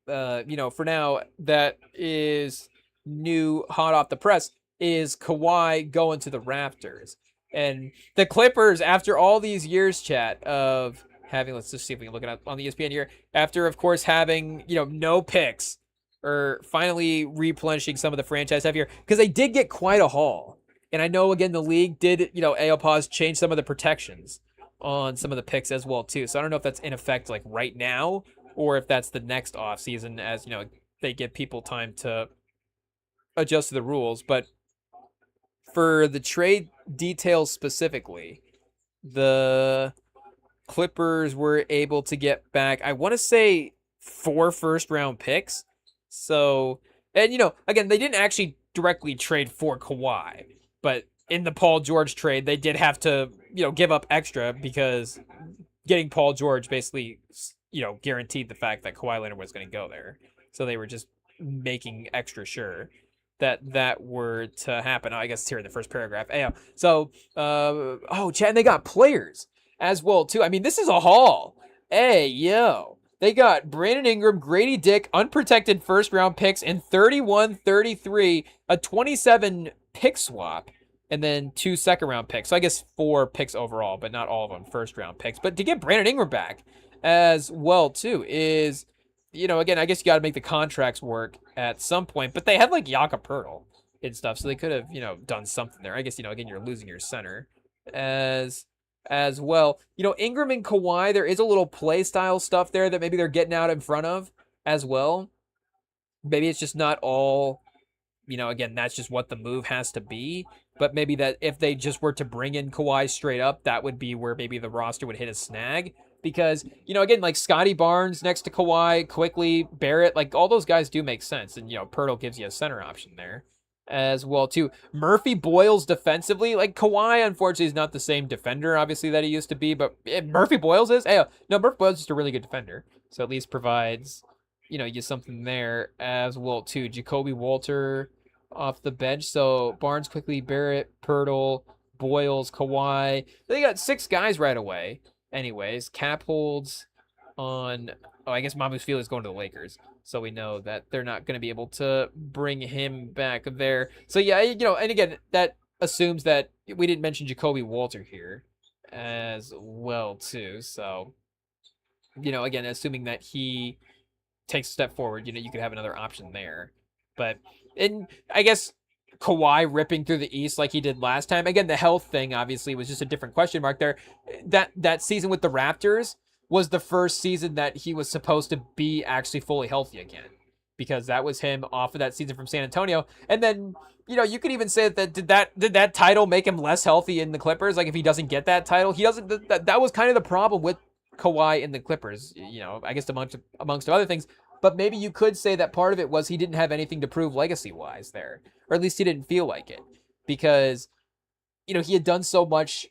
for now, that is new, hot off the press, is Kawhi going to the Raptors. And the Clippers, after all these years, chat, of having, let's just see if we can look it up on the ESPN here, after, of course, having, no picks, or finally replenishing some of the franchise heavier, because they did get quite a haul. And I know, again, the league did, AOPAS change some of the protections on some of the picks as well, too. So I don't know if that's in effect, like, right now, or if that's the next offseason as, they give people time to adjust to the rules. But for the trade details specifically, the Clippers were able to get back, I want to say, 4 first round picks. So, and again, they didn't actually directly trade for Kawhi, but in the Paul George trade, they did have to, give up extra because getting Paul George basically, guaranteed the fact that Kawhi Leonard was going to go there. So they were just making extra sure that were to happen. I guess it's here in the first paragraph. Yeah. So, Chad, and they got players as well too. I mean, this is a haul. Hey, yo. They got Brandon Ingram, Grady Dick, unprotected first round picks in 31, 33, a 27 pick swap, and then 2 second round picks. So I guess 4 picks overall, but not all of them first round picks. But to get Brandon Ingram back as well too is, again, I guess you got to make the contracts work at some point. But they had like Jakob Poeltl and stuff, so they could have, done something there. I guess, again, you're losing your center as well. Ingram and Kawhi, there is a little play style stuff there that maybe they're getting out in front of as well. Maybe it's just not all, again, that's just what the move has to be. But maybe that if they just were to bring in Kawhi straight up, that would be where maybe the roster would hit a snag. Because, again, like Scotty Barnes next to Kawhi, Quickly, Barrett, like all those guys do make sense. And, Poeltl gives you a center option there as well too. Murphy Boyles defensively, like Kawhi unfortunately is not the same defender obviously that he used to be, but Murphy Boyles is. No, Murphy Boyles is just a really good defender, so at least provides you something there as well too. Jacoby Walter off the bench, so Barnes, Quickly, Barrett, Poeltl, Boyles, Kawhi. They got 6 guys right away. Anyways, cap holds on. Oh, I guess Mamus Field is going to the Lakers. So we know that they're not going to be able to bring him back there. So yeah, and again, that assumes that we didn't mention Jacoby Walter here as well too. So, again, assuming that he takes a step forward, you could have another option there. But, and I guess Kawhi ripping through the East like he did last time. Again, the health thing obviously was just a different question mark there. That season with the Raptors was the first season that he was supposed to be actually fully healthy again, because that was him off of that season from San Antonio. And then, you could even say that did that title make him less healthy in the Clippers? Like if he doesn't get that title, he doesn't. That was kind of the problem with Kawhi in the Clippers. I guess amongst other things. But maybe you could say that part of it was he didn't have anything to prove legacy-wise there, or at least he didn't feel like it, because he had done so much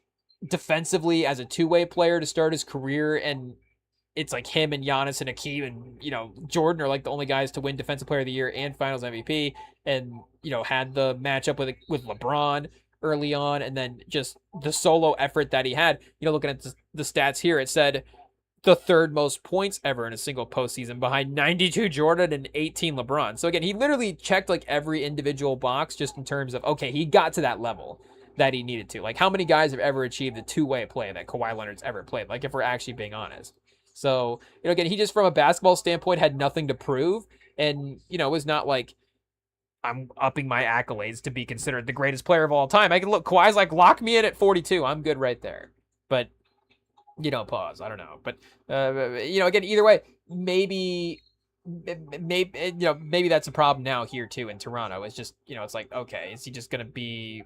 defensively as a two-way player to start his career, and it's like him and Giannis and Hakeem and Jordan are like the only guys to win Defensive Player of the Year and Finals MVP, and had the matchup with LeBron early on, and then just the solo effort that he had. Looking at the stats here, it said the 3rd most points ever in a single postseason, behind 92 Jordan and 18 LeBron. So again, he literally checked like every individual box just in terms of, okay, he got to that level that he needed to. Like, how many guys have ever achieved the two-way play that Kawhi Leonard's ever played? Like, if we're actually being honest. So, again, he just, from a basketball standpoint, had nothing to prove. And, it was not like I'm upping my accolades to be considered the greatest player of all time. I can look, Kawhi's like, lock me in at 42. I'm good right there. But, pause. I don't know. But, again, either way, maybe that's a problem now here, too, in Toronto. It's just, it's like, okay, is he just going to be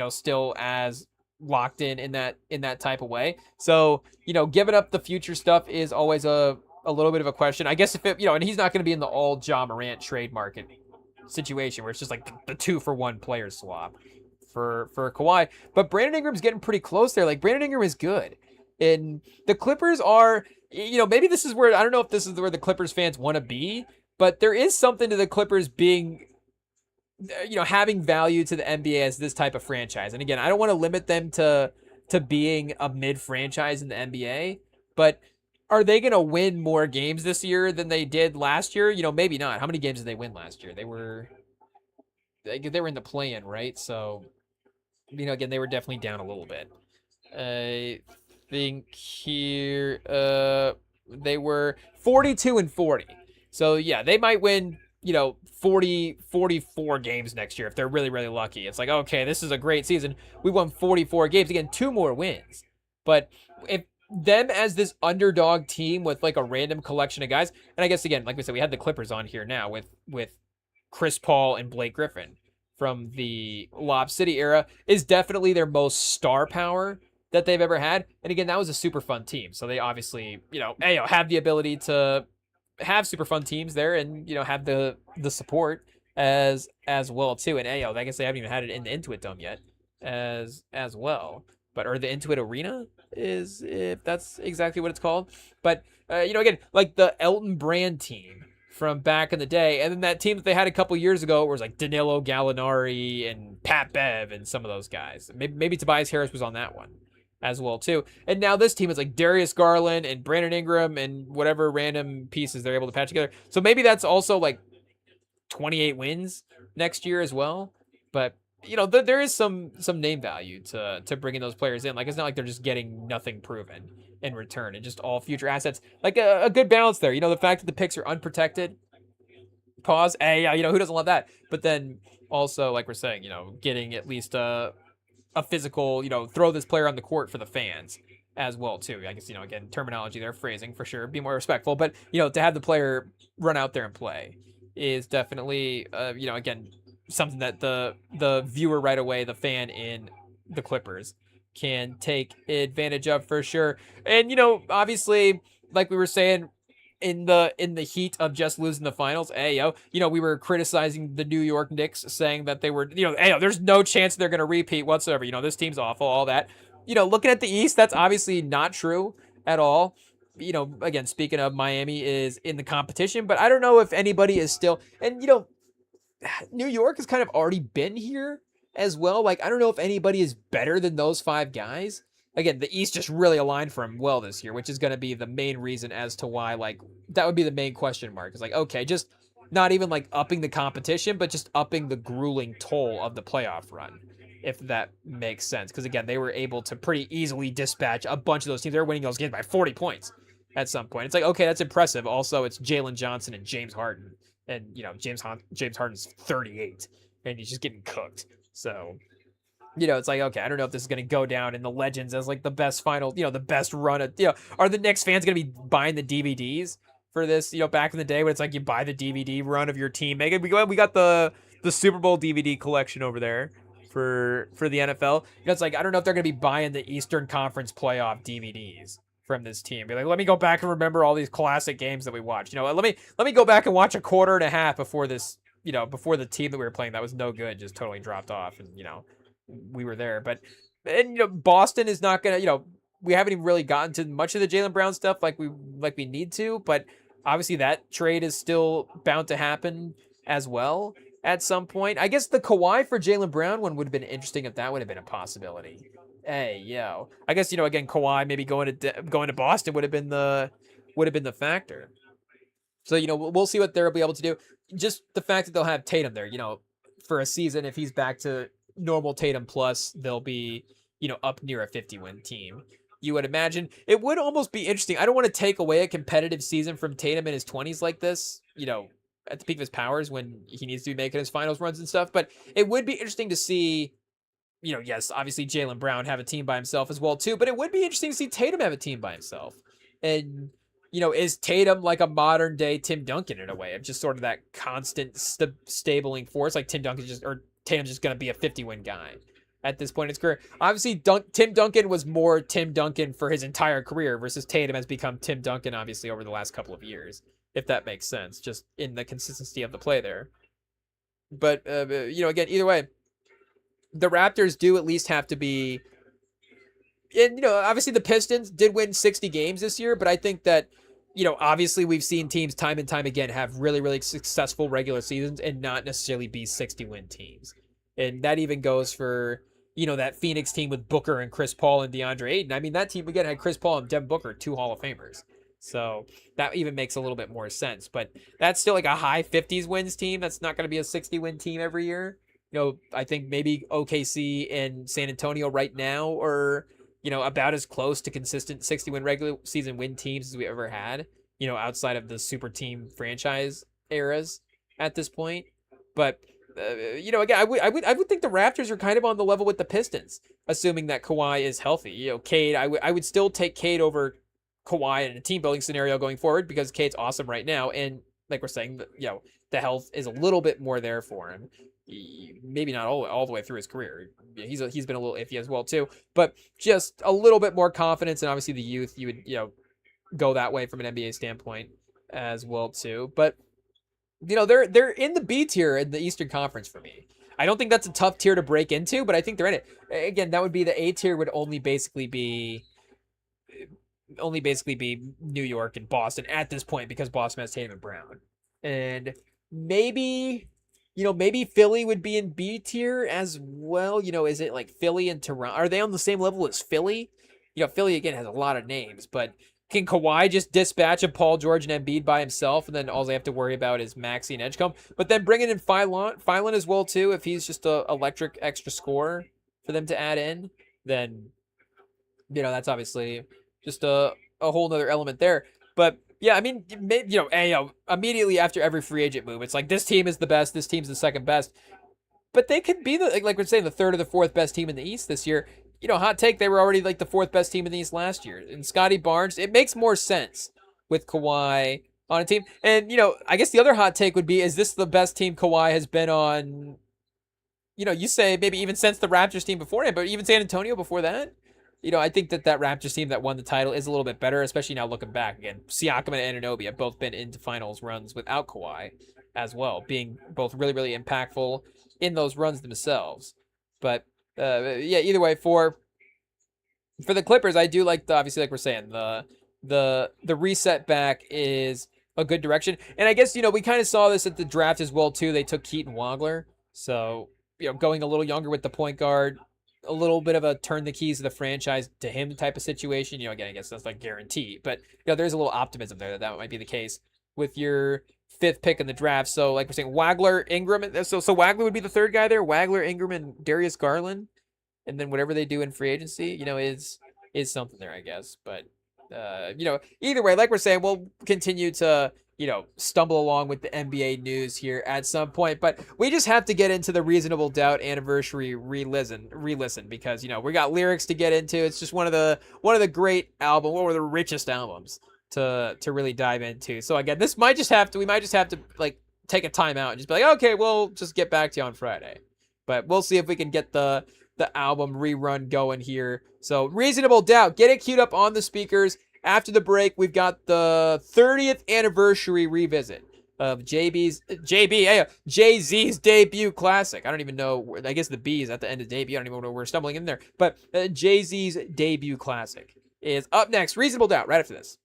still as locked in that type of way? So, giving up the future stuff is always a little bit of a question. I guess if it, and he's not going to be in the all Ja Morant trade market situation where it's just like the 2-for-1 player swap for Kawhi. But Brandon Ingram's getting pretty close there. Like, Brandon Ingram is good. And the Clippers are, maybe this is where, I don't know if this is where the Clippers fans want to be, but there is something to the Clippers being, having value to the NBA as this type of franchise. And again, I don't want to limit them to being a mid-franchise in the NBA, but are they going to win more games this year than they did last year? Maybe not. How many games did they win last year? They were in the play-in, right? So, again, they were definitely down a little bit. I think here, they were 42-40. So yeah, they might win, 44 games next year if they're really, really lucky. It's like, okay, this is a great season. We won 44 games. Again, 2 more wins. But if them as this underdog team with like a random collection of guys, and I guess again, like we said, we had the Clippers on here now with Chris Paul and Blake Griffin from the Lob City era, is definitely their most star power that they've ever had. And again, that was a super fun team. So they obviously, have the ability to have super fun teams there and, have the support as well too. And I guess they haven't even had it in the Intuit Dome yet as well. But or the Intuit Arena is, if that's exactly what it's called. But again, like the Elton Brand team from back in the day, and then that team that they had a couple years ago was like Danilo Gallinari and Pat Bev and some of those guys. Maybe Tobias Harris was on that one as well too. And now this team is like Darius Garland and Brandon Ingram and whatever random pieces they're able to patch together. So maybe that's also like 28 wins next year as well. But there is some name value to bringing those players in. Like, it's not like they're just getting nothing proven in return and just all future assets. Like a good balance there. The fact that the picks are unprotected. Pause. Hey, who doesn't love that? But then also, like we're saying, getting at least a physical, throw this player on the court for the fans as well too. I guess, again, terminology there, phrasing for sure, be more respectful. But, to have the player run out there and play is definitely, again, something that the viewer right away, the fan in the Clippers, can take advantage of for sure. And obviously, like we were saying, in the heat of just losing the finals, we were criticizing the New York Knicks, saying that they were, there's no chance they're gonna repeat whatsoever. This team's awful, all that. Looking at the East, that's obviously not true at all. Again, speaking of, Miami is in the competition, but I don't know if anybody is still, and New York has kind of already been here as well. Like, I don't know if anybody is better than those 5 guys. Again, the East just really aligned for him well this year, which is going to be the main reason as to why, like, that would be the main question mark. It's like, okay, just not even like upping the competition, but just upping the grueling toll of the playoff run, if that makes sense. Because again, they were able to pretty easily dispatch a bunch of those teams. They were winning those games by 40 points at some point. It's like, okay, that's impressive. Also, it's Jalen Johnson and James Harden. And, James Harden's 38, and he's just getting cooked. So, it's like, okay, I don't know if this is going to go down in the legends as, like, the best final, the best run of, are the Knicks fans going to be buying the DVDs for this, back in the day when it's like you buy the DVD run of your team. Megan, we got the Super Bowl DVD collection over there for the NFL. It's like, I don't know if they're going to be buying the Eastern Conference playoff DVDs from this team. Be like, let me go back and remember all these classic games that we watched. Let me go back and watch a quarter and a half before this, before the team that we were playing that was no good just totally dropped off, and we were there. But Boston is not gonna, we haven't even really gotten to much of the Jaylen Brown stuff like we need to, but obviously that trade is still bound to happen as well at some point. I guess the Kawhi for Jaylen Brown one would have been interesting if that would have been a possibility. I guess again, Kawhi maybe going to Boston would have been the factor. So we'll see what they'll be able to do. Just the fact that they'll have Tatum there, for a season, if he's back to normal Tatum plus, they'll be up near a 50-win team. You would imagine it would almost be interesting. I don't want to take away a competitive season from Tatum in his 20s like this, at the peak of his powers when he needs to be making his finals runs and stuff. But it would be interesting to see. Yes, obviously Jaylen Brown have a team by himself as well too, but it would be interesting to see Tatum have a team by himself. And, is Tatum like a modern day Tim Duncan in a way of just sort of that constant stabling force? Like Tatum's just going to be a 50-win guy at this point in his career. Obviously, Tim Duncan was more Tim Duncan for his entire career versus Tatum has become Tim Duncan, obviously, over the last couple of years, if that makes sense, just in the consistency of the play there. But, again, either way, the Raptors do at least have to be, and obviously the Pistons did win 60 games this year, but I think that obviously we've seen teams time and time again have really, really successful regular seasons and not necessarily be 60-win teams. And that even goes for that Phoenix team with Booker and Chris Paul and DeAndre Ayton. I mean, that team again had Chris Paul and Devin Booker, 2 Hall of Famers. So that even makes a little bit more sense. But that's still like a high 50s wins team. That's not going to be a 60-win team every year. I think maybe OKC and San Antonio right now are, about as close to consistent 60-win regular season win teams as we ever had, outside of the super team franchise eras at this point. But, again, I would think the Raptors are kind of on the level with the Pistons, assuming that Kawhi is healthy. Cade, I would still take Cade over Kawhi in a team building scenario going forward because Cade's awesome right now. And like we're saying, the health is a little bit more there for him. maybe not all the way through his career. He's been a little iffy as well too, but just a little bit more confidence, and obviously the youth, you would go that way from an NBA standpoint as well too. But they're in the B tier in the Eastern Conference for me. I don't think that's a tough tier to break into, but I think they're in it. Again, that would be the A tier would only basically be New York and Boston at this point because Boston has Tatum and Brown. And maybe maybe Philly would be in B tier as well. Is it like Philly and Toronto? Are they on the same level as Philly? Philly again has a lot of names, but can Kawhi just dispatch a Paul George and Embiid by himself, and then all they have to worry about is Maxey and Edgecombe? But then bringing in Phylon as well too, if he's just a electric extra scorer for them to add in, then that's obviously just a whole nother element there. But yeah, I mean, immediately after every free agent move, it's like this team is the best, this team's the second best. But they could be like we're saying, the third or the fourth best team in the East this year. Hot take, they were already like the fourth best team in the East last year. And Scotty Barnes, it makes more sense with Kawhi on a team. And, I guess the other hot take would be, is this the best team Kawhi has been on? You say maybe even since the Raptors team beforehand, but even San Antonio before that. I think that Raptors team that won the title is a little bit better, especially now looking back. Again, Siakam and Anunoby have both been into finals runs without Kawhi as well, being both really, really impactful in those runs themselves. But yeah, either way, for the Clippers, I do like obviously, like we're saying, the reset back is a good direction. And I guess, we kind of saw this at the draft as well too. They took Keaton Wagler. So, going a little younger with the point guard, a little bit of a turn the keys of the franchise to him type of situation. Again, I guess that's like guaranteed, but there's a little optimism there that might be the case with your fifth pick in the draft. So like we're saying, Wagler, Ingram, so Wagler would be the third guy there. Wagler, Ingram, and Darius Garland, and then whatever they do in free agency, is something there, I guess. But either way, like we're saying, we'll continue to stumble along with the NBA news here at some point. But we just have to get into the Reasonable Doubt anniversary re-listen because we got lyrics to get into. It's just one of the great albums, one of the richest albums to really dive into. So again, we might just have to like take a timeout and just be like, okay, we'll just get back to you on Friday. But we'll see if we can get the album rerun going here. So Reasonable Doubt, get it queued up on the speakers. After the break, we've got the 30th anniversary revisit of Jay-Z's debut classic. I don't even know. I guess the B is at the end of debut. I don't even know we're stumbling in there. But Jay-Z's debut classic is up next. Reasonable Doubt, right after this.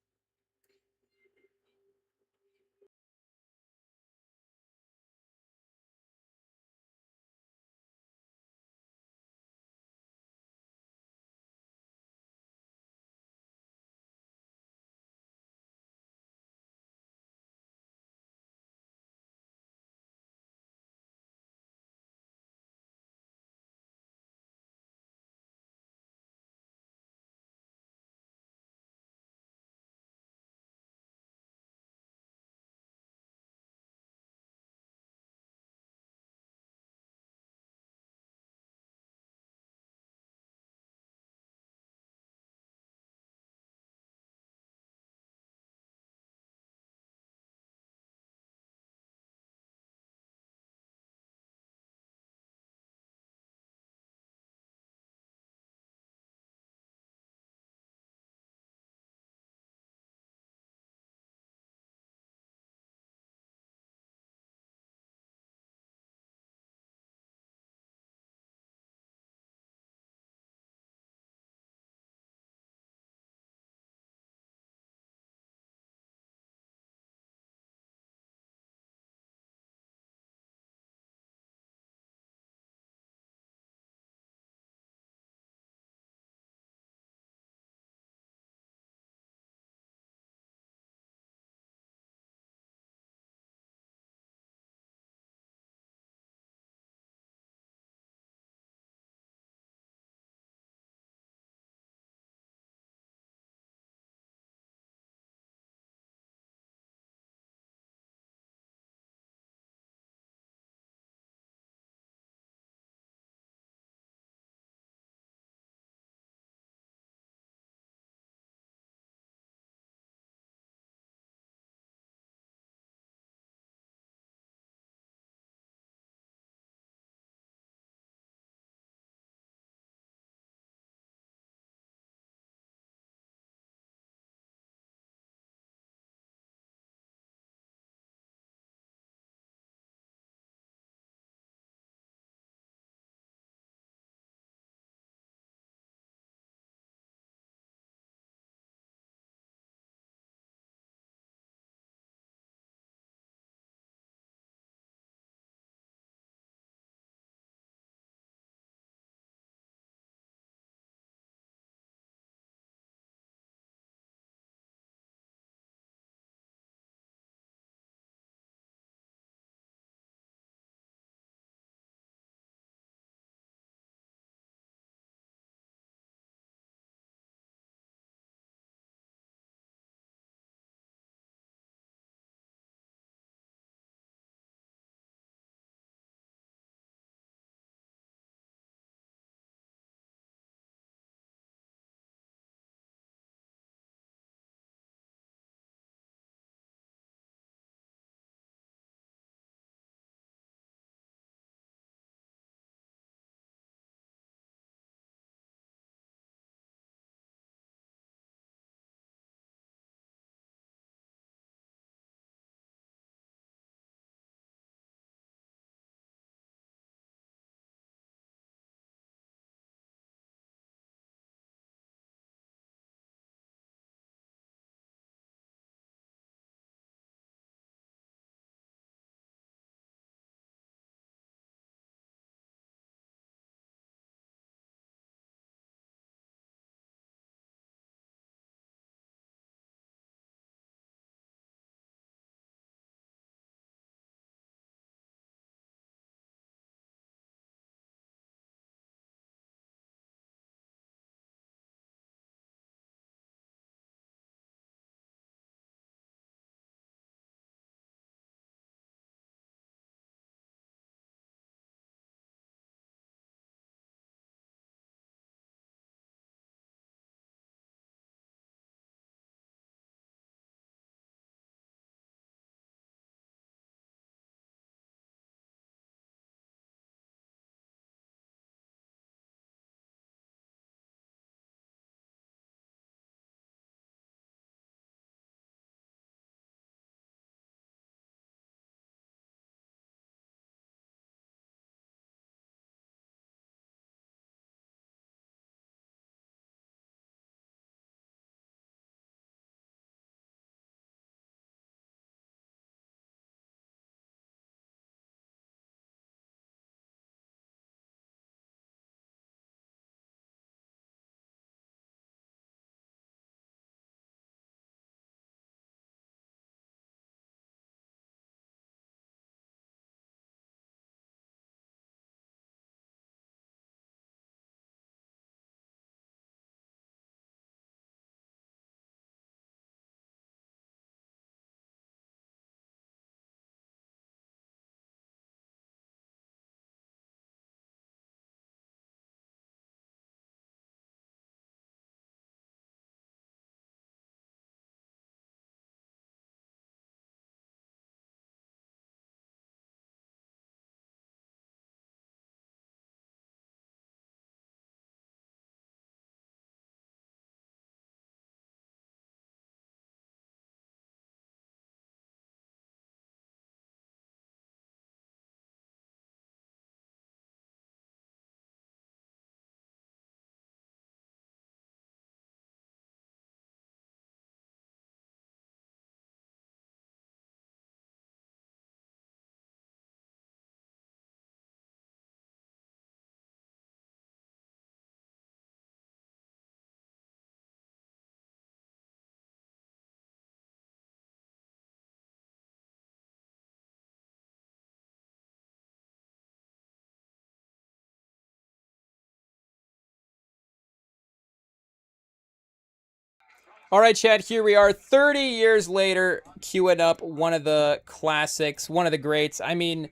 All right, Chad, here we are 30 years later, queuing up one of the classics, one of the greats. I mean,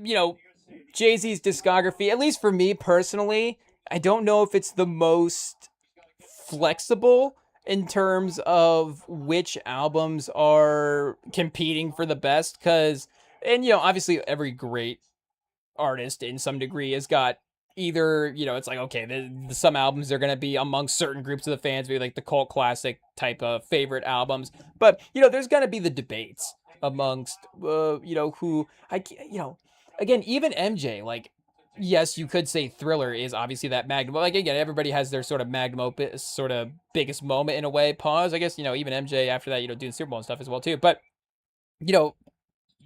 you know, Jay Z's discography, at least for me personally, I don't know if it's the most flexible in terms of which albums are competing for the best. Because, and, obviously every great artist in some degree has got either it's like okay some albums are going to be among certain groups of the fans, maybe like the cult classic type of favorite albums, but there's going to be the debates amongst who again, even MJ, like, yes, you could say Thriller is obviously that magnum, like, again, everybody has their sort of magnum opus, sort of biggest moment in a way, pause, I guess, even MJ after that, doing Super Bowl and stuff as well too, but you know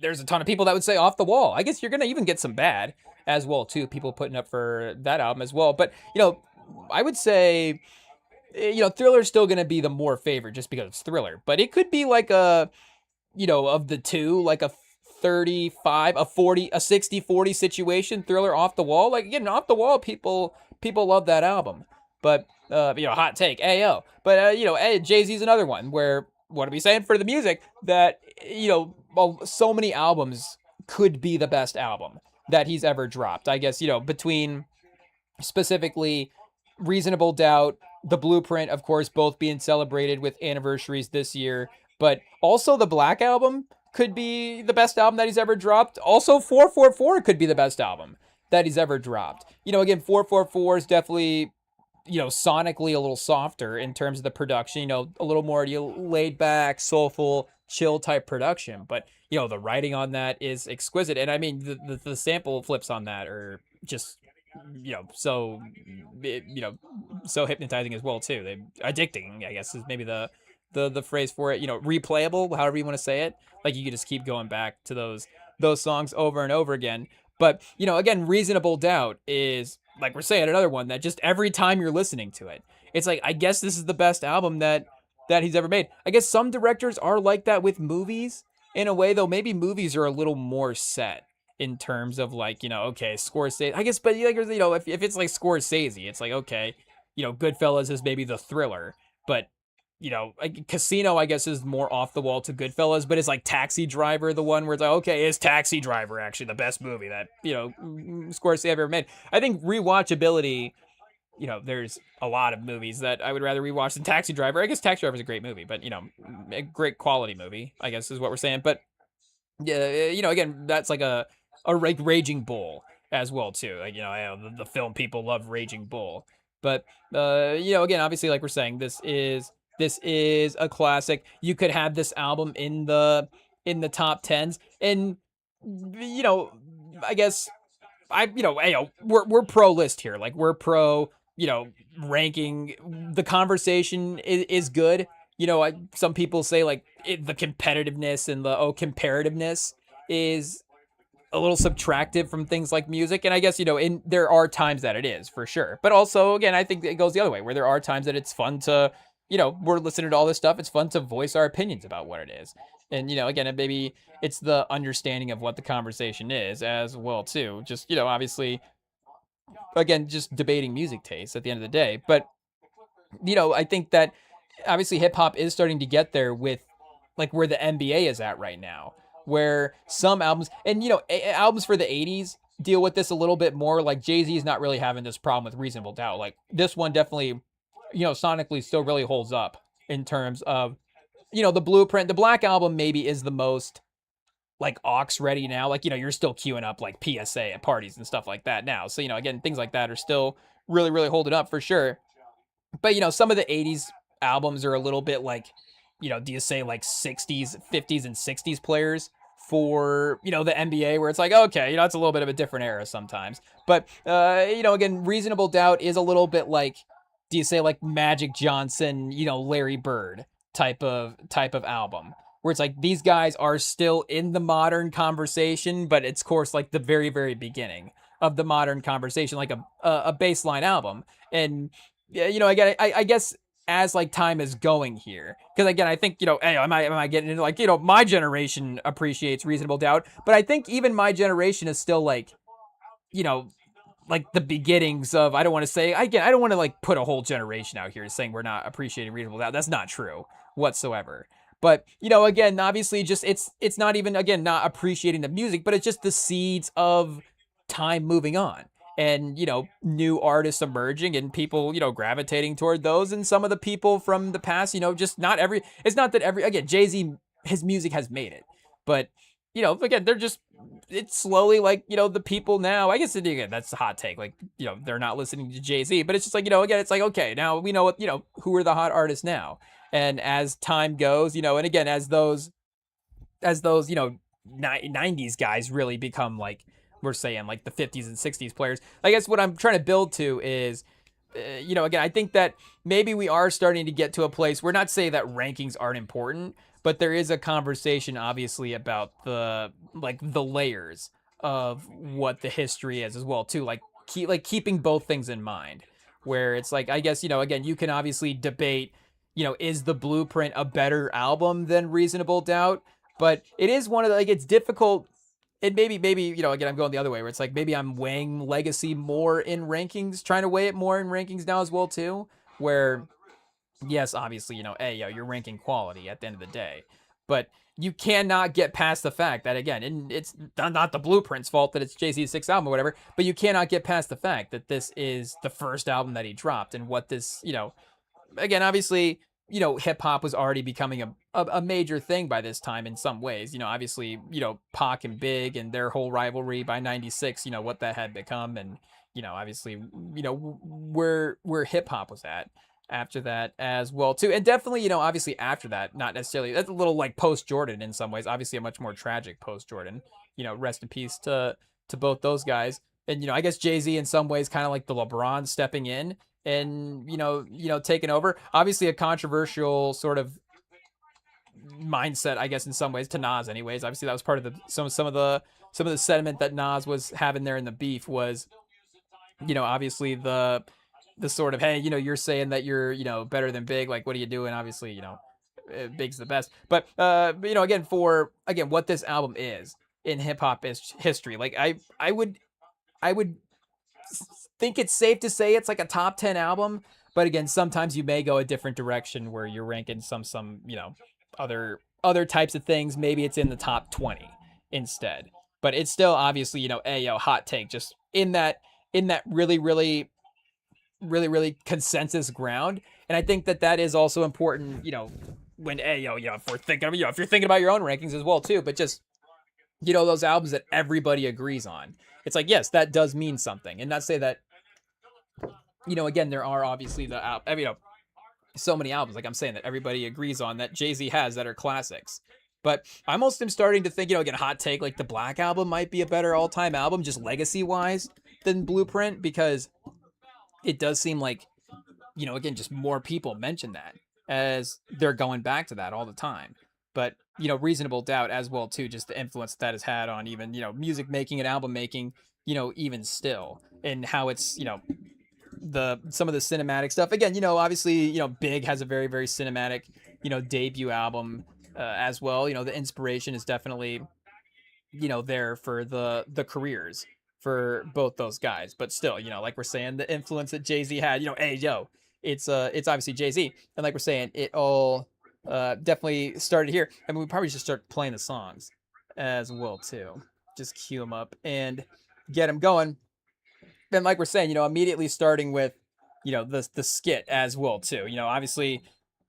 there's a ton of people that would say Off the Wall. I guess you're gonna even get some bad as well too. People putting up for that album as well. But I would say Thriller's still gonna be the more favorite just because it's Thriller. But it could be like a of the two, like a 35, a 40, a 60-40 situation. Thriller, Off the Wall. Like, again, Off the Wall, people love that album. But hot take, Ayo. But Jay Z's another one where what are we saying for the music that so many albums could be the best album that he's ever dropped. I guess between specifically Reasonable Doubt, The Blueprint, of course, both being celebrated with anniversaries this year, but also the Black Album could be the best album that he's ever dropped. Also, 444 could be the best album that he's ever dropped. Again, 444 is definitely sonically a little softer in terms of the production, a little more laid back, soulful, chill type production. But, the writing on that is exquisite. And I mean, the sample flips on that are just, so, so hypnotizing as well, too. They addicting, I guess, is maybe the phrase for it, replayable, however you want to say it. Like, you could just keep going back to those songs over and over again. But, again, Reasonable Doubt is, like we're saying, another one that just every time you're listening to it, it's like, I guess this is the best album that he's ever made. I guess some directors are like that with movies in a way, though. Maybe movies are a little more set in terms of like, okay, Scorsese, I guess, but like, if it's like Scorsese, it's like, okay, Goodfellas is maybe the Thriller, but Casino, I guess, is more off the wall to Goodfellas, but it's like Taxi Driver, the one where it's like, okay, is Taxi Driver actually the best movie that, Scorsese ever made? I think rewatchability, there's a lot of movies that I would rather rewatch than Taxi Driver. I guess Taxi Driver is a great movie, but, a great quality movie, I guess is what we're saying. But, yeah, again, that's like a Raging Bull as well, too. Like, the film people love Raging Bull. But, again, obviously, like we're saying, this is a classic. You could have this album in the top tens, and I guess we're pro list here. Like, we're pro ranking. The conversation is good. Some people say like the competitiveness and the comparativeness is a little subtractive from things like music, and I guess there are times that it is for sure, but also again I think it goes the other way where there are times that it's fun to we're listening to all this stuff, it's fun to voice our opinions about what it is, and again maybe it's the understanding of what the conversation is as well too, just obviously again just debating music tastes at the end of the day. But I think that obviously hip hop is starting to get there with like where the NBA is at right now, where some albums and albums for the 80s deal with this a little bit more. Like Jay-Z is not really having this problem with Reasonable Doubt. Like this one definitely, sonically still really holds up in terms of, the Blueprint. The Black Album maybe is the most like aux ready now. Like, you're still queuing up like PSA at parties and stuff like that now. So, again, things like that are still really, really holding up for sure. But, some of the 80s albums are a little bit like, do you say like 60s, 50s, and 60s players for, the NBA, where it's like, okay, it's a little bit of a different era sometimes. But, again, Reasonable Doubt is a little bit like, do you say like Magic Johnson, Larry Bird type of album, where it's like these guys are still in the modern conversation, but it's of course like the very, very beginning of the modern conversation, like a baseline album. And, again, I guess as like time is going here, because again I think hey, am I getting into like my generation appreciates Reasonable Doubt, but I think even my generation is still like like the beginnings of, I don't want to say, again, I don't want to like put a whole generation out here saying we're not appreciating reasonable doubt. That's not true whatsoever. But, again, obviously just it's not even, again, not appreciating the music, but it's just the seeds of time moving on, and, new artists emerging, and people, gravitating toward those, and some of the people from the past, just not every, it's not that every, again, Jay-Z, his music has made it, but, again, they're just, it's slowly like, the people now, I guess, again, that's a hot take. Like, they're not listening to Jay-Z, but it's just like, again, it's like, okay, now we know what, who are the hot artists now. And as time goes, and again, as those, 90s guys really become like, we're saying like the 50s and 60s players, I guess what I'm trying to build to is, again, I think that maybe we are starting to get to a place, we're not saying that rankings aren't important, but there is a conversation obviously about the layers of what the history is as well too, like keeping both things in mind, where it's like, I guess, again, you can obviously debate, is the Blueprint a better album than Reasonable Doubt? But it is one of the, like, it's difficult. And maybe, again, I'm going the other way, where it's like, maybe I'm weighing Legacy more in rankings, trying to weigh it more in rankings now as well too, where, yes, obviously, hey, you're ranking quality at the end of the day, but you cannot get past the fact that, again, and it's not the Blueprint's fault that it's Jay-Z's sixth album or whatever, but you cannot get past the fact that this is the first album that he dropped, and what this, again, obviously, hip hop was already becoming a major thing by this time in some ways. Obviously, Pac and Big and their whole rivalry by '96, what that had become, and obviously, where hip hop was at after that as well too, and definitely, obviously after that, not necessarily, that's a little like post Jordan in some ways. Obviously, a much more tragic post Jordan. Rest in peace to both those guys. And I guess Jay-Z in some ways kind of like the LeBron stepping in and taking over. Obviously a controversial sort of mindset, I guess, in some ways, to Nas anyways. Obviously that was part of the some of the sentiment that Nas was having there in the beef was, obviously the sort of, hey, you're saying that you're, better than Big, like, what are you doing? Obviously, Big's the best. But again, for what this album is in hip hop history, like, I would think it's safe to say it's like a top 10 album, but again, sometimes you may go a different direction where you're ranking some other types of things. Maybe it's in the top 20 instead, but it's still obviously, hot take, just in that really really really really consensus ground. And I think that is also important, when if we're thinking of, if you're thinking about your own rankings as well too, but just, those albums that everybody agrees on, it's like, yes, that does mean something. And not say that, again, there are obviously so many albums, like I'm saying, that everybody agrees on, that Jay-Z has, that are classics. But I almost am starting to think, again, hot take, like the Black Album might be a better all-time album, just legacy-wise, than Blueprint, because it does seem like, again, just more people mention that as they're going back to that all the time. But, Reasonable Doubt as well too, just the influence that has had on even, music making and album making, even still, and how it's, some of the cinematic stuff. Again, obviously, Big has a very, very cinematic, debut album as well. The inspiration is definitely, there for the careers for both those guys. But still, like we're saying, the influence that Jay-Z had, hey, it's obviously Jay-Z. And like we're saying, it all definitely started here. I mean, we probably should start playing the songs as well too. Just cue them up and get them going. And like we're saying, immediately starting with, the skit as well too. Obviously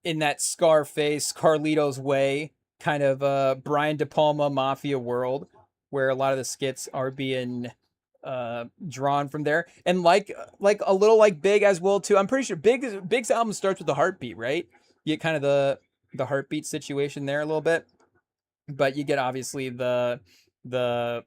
in that Scarface, Carlito's Way kind of Brian De Palma mafia world, where a lot of the skits are being drawn from there. And like a little like Big as well too. I'm pretty sure Big's album starts with the heartbeat, right? You get kind of the heartbeat situation there a little bit, but you get obviously the what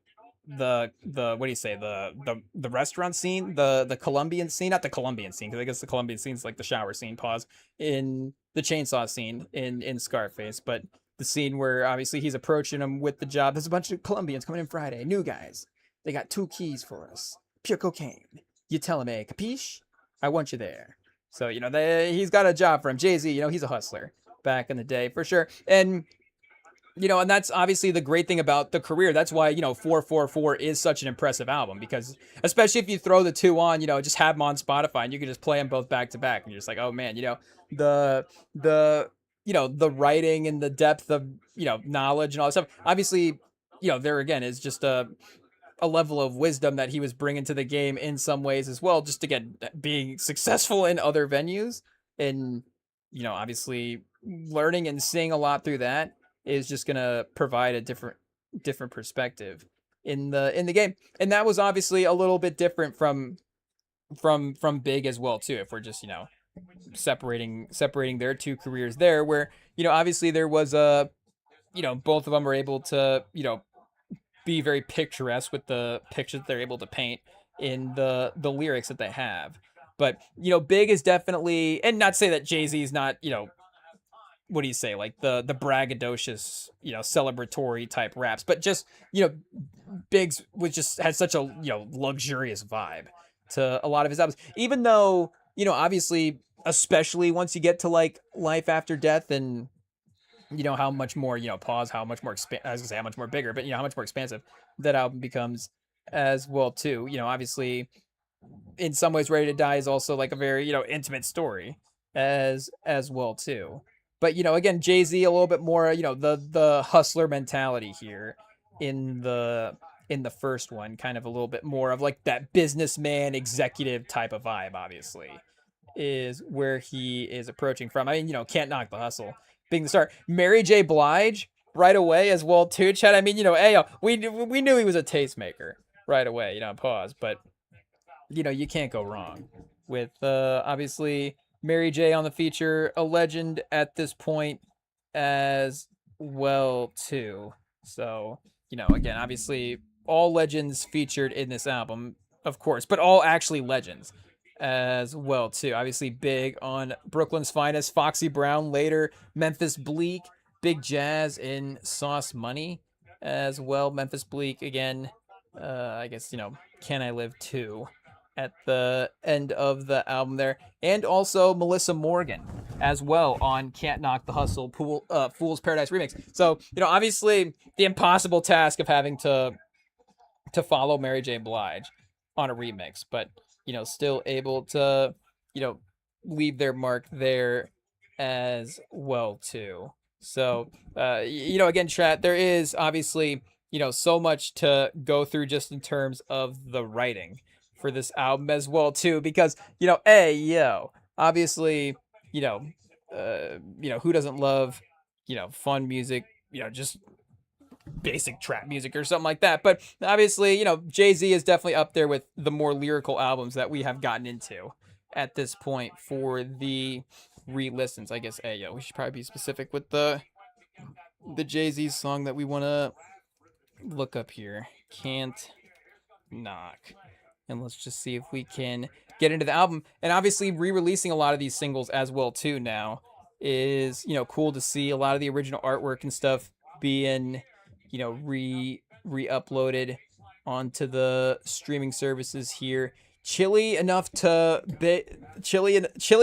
do you say, the restaurant scene, the Colombian scene, not the Colombian scene, because I guess the Colombian scene is like the shower scene, pause, in the chainsaw scene in Scarface, but the scene where obviously he's approaching him with the job. There's a bunch of Colombians coming in Friday, new guys. They got 2 keys for us, pure cocaine. You tell him, hey, capiche? I want you there. So, he's got a job for him. Jay-Z, he's a hustler back in the day for sure. And And that's obviously the great thing about the career. That's why 444 is such an impressive album, because especially if you throw the two on, just have them on Spotify and you can just play them both back to back, and you're just like, oh man, the the the writing and the depth of knowledge and all that stuff. Obviously, there again is just a level of wisdom that he was bringing to the game in some ways as well, just again being successful in other venues, and obviously learning and seeing a lot through that is just gonna provide a different perspective in the game. And that was obviously a little bit different from Big as well too, if we're just separating their two careers there, where obviously there was a both of them were able to be very picturesque with the pictures they're able to paint in the lyrics that they have. But Big is definitely, and not to say that Jay-Z is not what do you say, like the braggadocious celebratory type raps, but just Biggs was just had such a luxurious vibe to a lot of his albums, even though obviously, especially once you get to like Life After Death, and how much more pause, how much more I was gonna say how much more bigger, but how much more expansive that album becomes as well too. Obviously, in some ways, Ready to Die is also like a very intimate story as well too. But again, Jay Z a little bit more the hustler mentality here in the first one, kind of a little bit more of like that businessman executive type of vibe. Obviously, is where he is approaching from. I mean, Can't Knock the Hustle being the start. Mary J. Blige right away as well too, Chad. I mean, hey, we knew he was a tastemaker right away. Pause, but you can't go wrong with obviously Mary J on the feature, a legend at this point as well too. So, again, obviously all legends featured in this album, of course, but all actually legends as well too. Obviously Big on Brooklyn's Finest, Foxy Brown later, Memphis Bleak, Big Jazz in Sauce Money as well. Memphis Bleak again, I guess, Can I Live Too at the end of the album there. And also Melissa Morgan as well on Can't Knock the Hustle, Fool's Paradise remix. So, obviously the impossible task of having to follow Mary J. Blige on a remix, but, still able to, leave their mark there as well too. So, again, chat, there is obviously, so much to go through just in terms of the writing for this album as well too, because obviously, who doesn't love fun music, just basic trap music or something like that. But obviously, Jay-Z is definitely up there with the more lyrical albums that we have gotten into at this point for the re-listens. I guess we should probably be specific with the Jay-Z song that we want to look up here. Can't Knock. And let's just see if we can get into the album. And obviously re-releasing a lot of these singles as well too now is, cool to see a lot of the original artwork and stuff being, re-uploaded onto the streaming services here. Chilly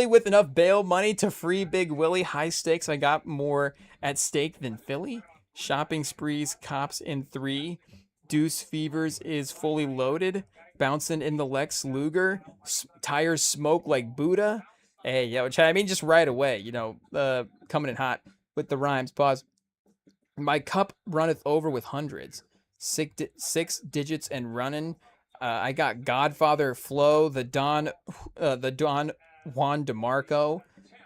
with enough bail money to free Big Willie. High stakes. I got more at stake than Philly. Shopping sprees. Cops in 3. Deuce Fevers is fully loaded. Bouncing in the Lex Luger. Tires smoke like Buddha. Hey, Chad, I mean, just right away, coming in hot with the rhymes. Pause. My cup runneth over with hundreds. 6 digits and running. I got Godfather Flow, the Don Juan DeMarco.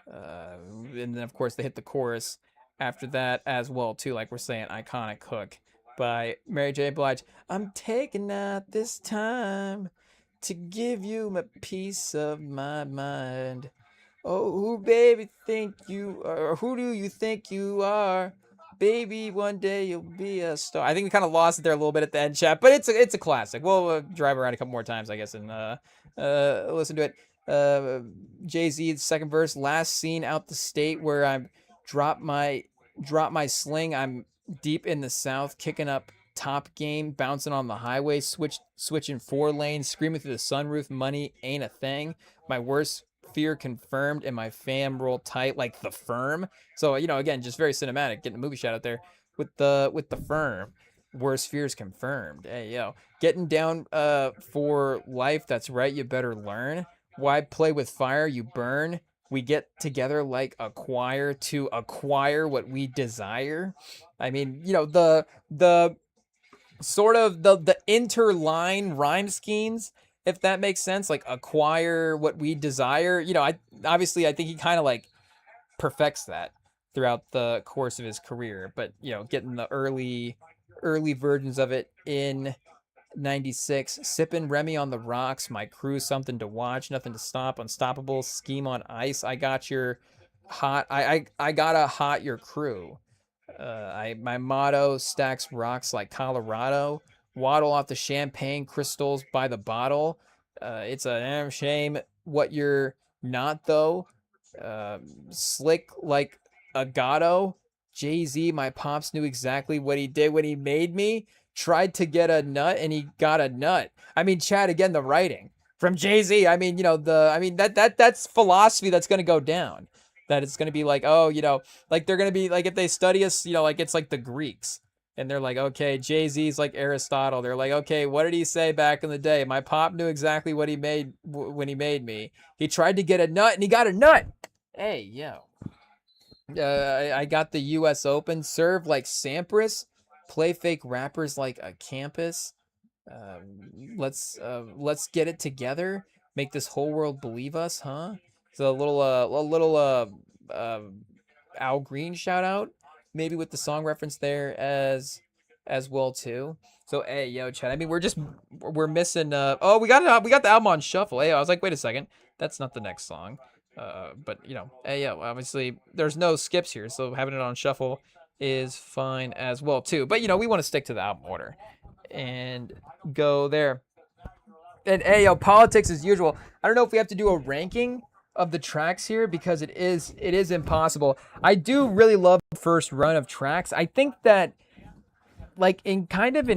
And then, of course, they hit the chorus after that as well, too, like we're saying, Iconic Hook by Mary J. Blige. I'm taking out this time to give you my peace of my mind. Oh, who baby think you are? Or who do you think you are? Baby, one day you'll be a star. I think we kind of lost it there a little bit at the end, chat, but it's a classic. We'll drive around a couple more times, I guess, and listen to it. Jay-Z's second verse, last seen out the state where I'm drop my sling. I'm deep in the South, kicking up top game, bouncing on the highway, switching 4 lanes, screaming through the sunroof. Money ain't a thing. My worst fear confirmed, and my fam roll tight like the firm. So again, just very cinematic, getting the movie shot out there. with the firm. Worst fears confirmed. Hey yo, getting down for life. That's right. You better learn. Why play with fire? You burn. We get together like a choir to acquire what we desire. I mean, the sort of the interline rhyme schemes, if that makes sense, like acquire what we desire. I think he kind of like perfects that throughout the course of his career. But getting the early versions of it in 96, sipping Remy on the rocks, my crew something to watch, nothing to stop, unstoppable, scheme on ice. I got your hot. I got a hot your crew. My motto stacks rocks like Colorado. Waddle off the champagne crystals by the bottle. It's a damn shame what you're not though. Slick like a gato. Jay-Z, my pops knew exactly what he did when he made me. Tried to get a nut and he got a nut. I mean, Chad, again, the writing from Jay-Z. I mean, that's philosophy that's gonna go down. That it's gonna be like, oh, like they're gonna be like if they study us, like it's like the Greeks. And they're like, okay, Jay-Z's like Aristotle. They're like, okay, what did he say back in the day? My pop knew exactly what he made when he made me. He tried to get a nut and he got a nut. Hey, yo. I got the U.S. Open. Serve like Sampras. Play fake rappers like a campus. Let's get it together. Make this whole world believe us, huh? So uh, Al Green shout out, maybe with the song reference there as well too. So hey, yo, Chad. I mean, we're missing. Oh, we got the album on shuffle. Hey, I was like, wait a second, that's not the next song. But hey, yo, obviously there's no skips here, so having it on shuffle is fine as well too. But we want to stick to the album order and go there. And hey, yo, politics as usual. I don't know if we have to do a ranking of the tracks here because it is impossible. I do really love the first run of tracks. I think that like in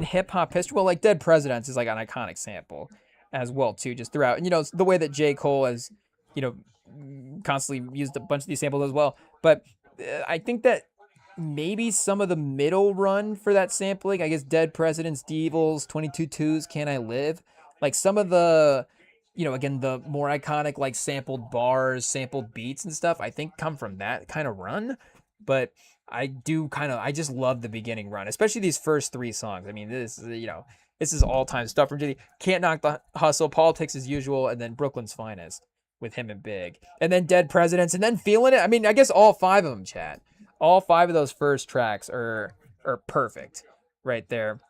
hip hop history, well, like Dead Presidents is like an iconic sample as well too, just throughout. And the way that J. Cole has, you know, constantly used a bunch of these samples as well. But I think that maybe some of the middle run for that sampling, I guess Dead Presidents, Devils, 22 Twos, Can I Live? Like some of the, again, the more iconic like sampled bars, sampled beats and stuff, I think come from that kind of run. But I just love the beginning run, especially these first three songs. I mean, this is all time stuff from Jay. Can't Knock the Hustle, Politics as Usual, and then Brooklyn's Finest with him and Big. And then Dead Presidents, and then Feeling It. I mean, I guess all five of them, Chad. All five of those first tracks are perfect right there.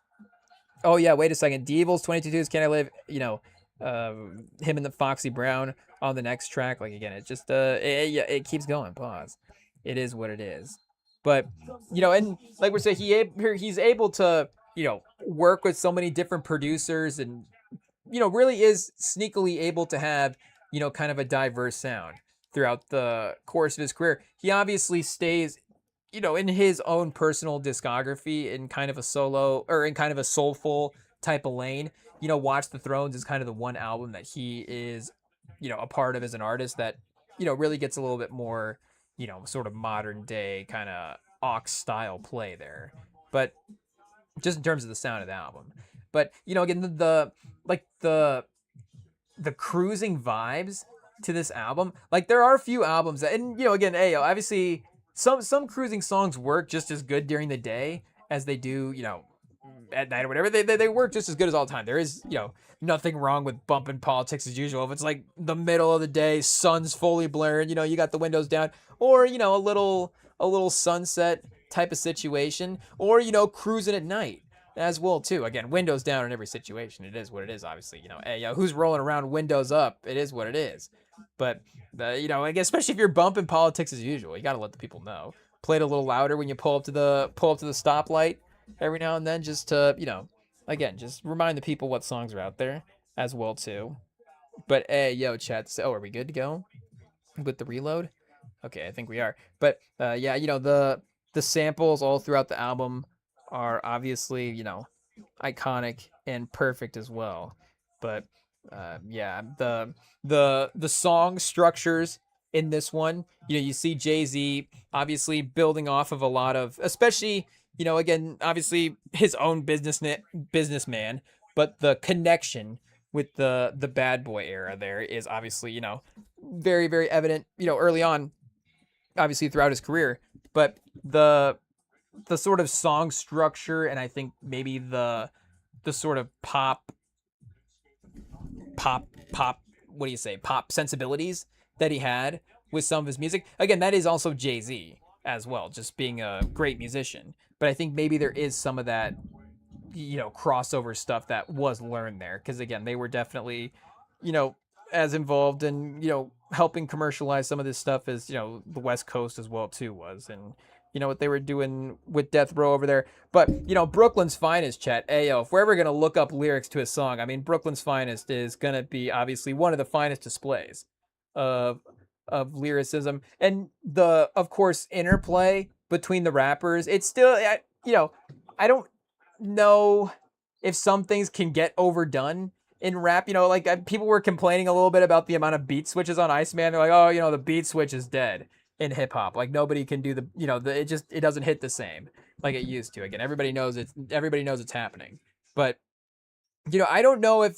Oh, yeah, wait a second. Devils, 22 Twos, Can I Live? Him and the Foxy Brown on the next track. Like, again, it just, it keeps going. Pause. It is what it is. But, and like we're saying, he's able to, work with so many different producers and, really is sneakily able to have, kind of a diverse sound throughout the course of his career. He obviously stays, in his own personal discography in kind of a solo or in kind of a soulful type of lane. Watch the Thrones is kind of the one album that he is, a part of as an artist that, really gets a little bit more, sort of modern day kind of aux style play there. But just in terms of the sound of the album. But, again, the cruising vibes to this album, like there are a few albums that, and again, obviously some cruising songs work just as good during the day as they do, at night or whatever. They work just as good as all the time. There is, nothing wrong with bumping Politics as Usual. If it's like the middle of the day, sun's fully blaring, you got the windows down, or, a little sunset type of situation, or, cruising at night as well too. Again, windows down in every situation. It is what it is, obviously. Who's rolling around windows up? It is what it is. But I guess especially if you're bumping Politics as Usual, you got to let the people know. Play it a little louder when you pull up to the stoplight every now and then, just to again, just remind the people what songs are out there as well too. But hey, yo, chat. So, are we good to go with the reload? Okay, I think we are. But yeah, the samples all throughout the album are obviously iconic and perfect as well. But yeah, the song structures in this one, you see Jay-Z obviously building off of a lot of, especially again, obviously his own businessman, but the connection with the bad boy era there is obviously, very, very evident, early on, obviously throughout his career. But the sort of song structure, and I think maybe the sort of pop, what do you say, pop sensibilities that he had with some of his music. Again, that is also Jay-Z as well, just being a great musician. But I think maybe there is some of that, crossover stuff that was learned there. Because again, they were definitely, you know, as involved in, helping commercialize some of this stuff as, the West Coast as well too was. And, what they were doing with Death Row over there. But, Brooklyn's Finest, chat. Ayo, if we're ever going to look up lyrics to a song, I mean, Brooklyn's Finest is going to be obviously one of the finest displays of of lyricism and of course, interplay between the rappers. It's still, I don't know if some things can get overdone in rap. Like people were complaining a little bit about the amount of beat switches on Iceman. They're like, oh, the beat switch is dead in hip hop. Like nobody can do it doesn't hit the same like it used to. Again, everybody knows it's happening. But I don't know if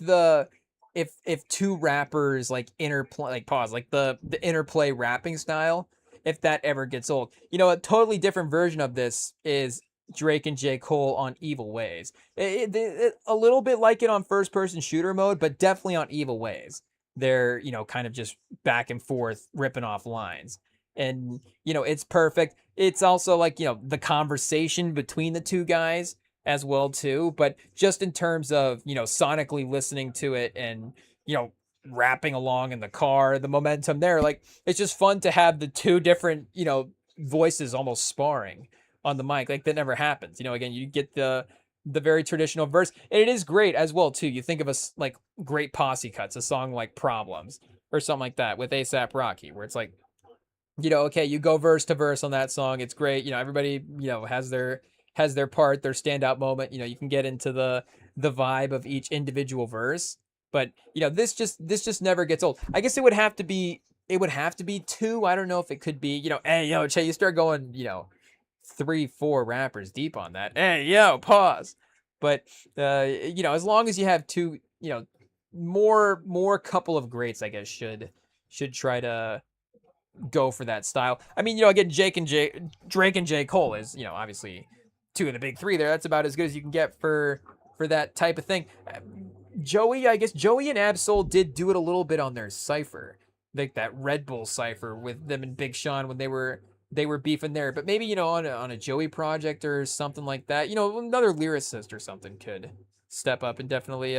if two rappers like interplay, like pause, like the interplay rapping style, if that ever gets old. A totally different version of this is Drake and J. Cole on Evil Ways. A little bit like it on first person shooter mode, but definitely on Evil Ways. They're, kind of just back and forth ripping off lines. And, it's perfect. It's also like, the conversation between the two guys as well too, but just in terms of, sonically listening to it and, rapping along in the car, the momentum there, like it's just fun to have the two different, voices almost sparring on the mic. Like that never happens. Again, you get the very traditional verse, and it is great as well too. You think of us like great posse cuts, a song like Problems or something like that with ASAP Rocky, where it's like, okay, you go verse to verse on that song. It's great. Everybody, has their part, their standout moment. You can get into the vibe of each individual verse. But, this just never gets old. I guess it would have to be two. I don't know if it could be, hey, Che, you start going, 3-4 rappers deep on that. Hey, pause. But as long as you have two, more couple of greats, I guess should try to go for that style. I mean, again, Drake and J. Cole is, obviously two of the big three there. That's about as good as you can get for that type of thing. I guess Joey and Absol did do it a little bit on their cipher, like that Red Bull cipher with them and Big Sean when they were beefing there. But maybe on a Joey project or something like that, another lyricist or something could step up and definitely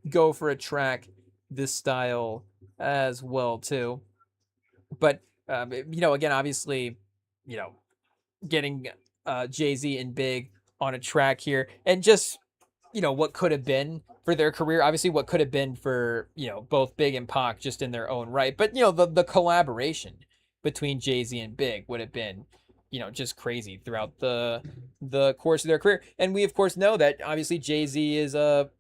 go for a track this style as well too. But again, obviously, getting Jay-Z and Big on a track here, and just what could have been for their career. Obviously, what could have been for both Big and Pac just in their own right. But the collaboration between Jay-Z and Big would have been just crazy throughout the course of their career. And we of course know that obviously Jay-Z is a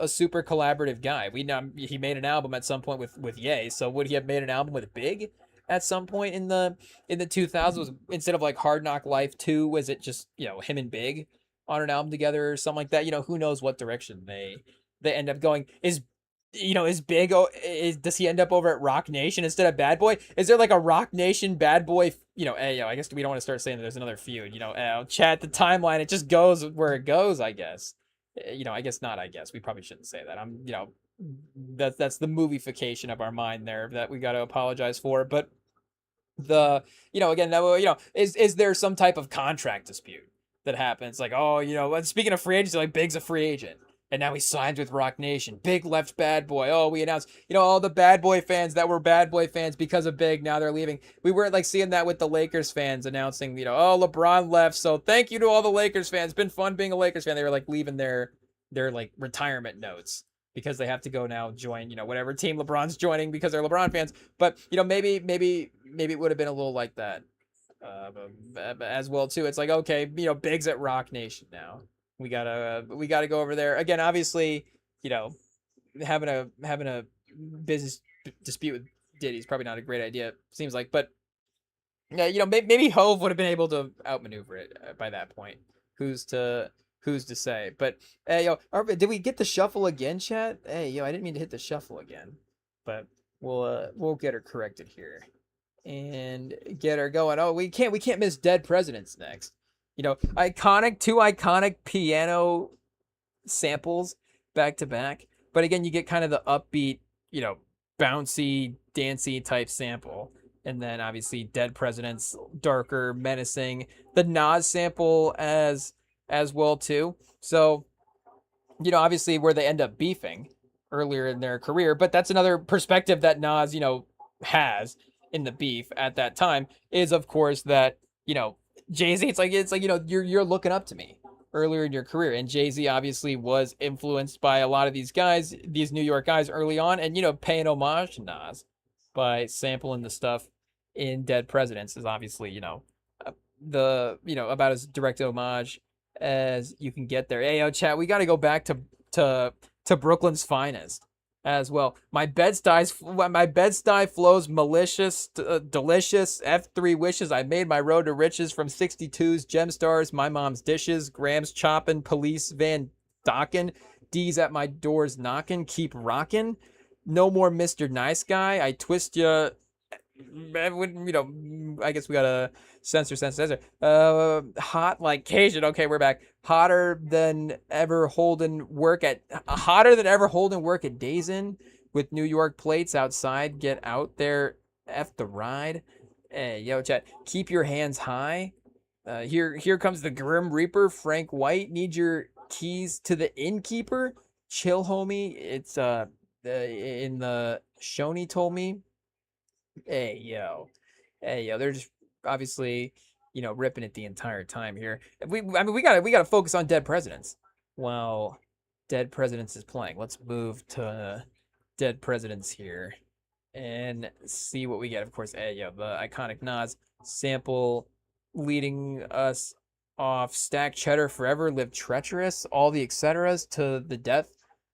super collaborative guy. We know he made an album at some point with Ye. So would he have made an album with Big at some point in the 2000s, instead of like Hard Knock Life 2? Was it just him and Big on an album together or something like that? Who knows what direction they end up going. Is Big, does he end up over at Rock Nation instead of Bad Boy? Is there like a Rock Nation Bad Boy, I guess we don't want to start saying that there's another feud, chat the timeline, it just goes where it goes, I guess. I guess not, I guess. We probably shouldn't say that. That's the moviefication of our mind there that we got to apologize for. But again, is there some type of contract dispute that happens? Like, speaking of free agency, like Big's a free agent, and now he signs with Rock Nation. Big left Bad Boy. Oh, we announced, all the Bad Boy fans that were Bad Boy fans because of Big, now they're leaving. We weren't like seeing that with the Lakers fans announcing, oh, LeBron left, so thank you to all the Lakers fans. It's been fun being a Lakers fan. They were like leaving their like retirement notes because they have to go now join, whatever team LeBron's joining because they're LeBron fans. But, maybe it would have been a little like that as well too. It's like, okay, Big's at Rock Nation now. We gotta go over there again. Obviously, having a business dispute with Diddy's probably not a great idea. Seems like, but Yeah, maybe Hove would have been able to outmaneuver it by that point. Who's to who's to say? But hey, did we get the shuffle again, chat? Hey, I didn't mean to hit the shuffle again, but we'll get her corrected here and get her going. Oh, we can't miss Dead Presidents next. Two iconic piano samples back to back. But again, you get kind of the upbeat, bouncy, dancey type sample. And then obviously Dead Presidents, darker, menacing. The Nas sample as well too. So, obviously where they end up beefing earlier in their career, but that's another perspective that Nas, has in the beef at that time is of course that, Jay-Z, it's like, you're looking up to me earlier in your career. And Jay-Z obviously was influenced by a lot of these guys, these New York guys early on, and paying homage to Nas by sampling the stuff in Dead Presidents is obviously, about as direct homage as you can get there. Hey, chat, we got to go back to Brooklyn's finest as well. My Bed-Stuy flows malicious, delicious. F3 wishes I made my road to riches from 62's Gem Stars, my mom's dishes, Grams chopping, police van docking, D's at my doors knocking, keep rocking. No more Mr. Nice Guy. I twist ya. I guess we gotta censor. Hot like Cajun. Okay, we're back. Hotter than ever holding work at Days Inn with New York plates outside. Get out there, F the ride. Hey, chat. Keep your hands high. Here comes the Grim Reaper. Frank White. Need your keys to the innkeeper. Chill, homie. It's in the Shoney told me. Hey yo, they're just obviously, ripping it the entire time here. We gotta focus on Dead Presidents. Well, Dead Presidents is playing. Let's move to Dead Presidents here and see what we get. Of course, hey yo, the iconic Nas sample leading us off. Stack cheddar forever, live treacherous, all the etceteras to the death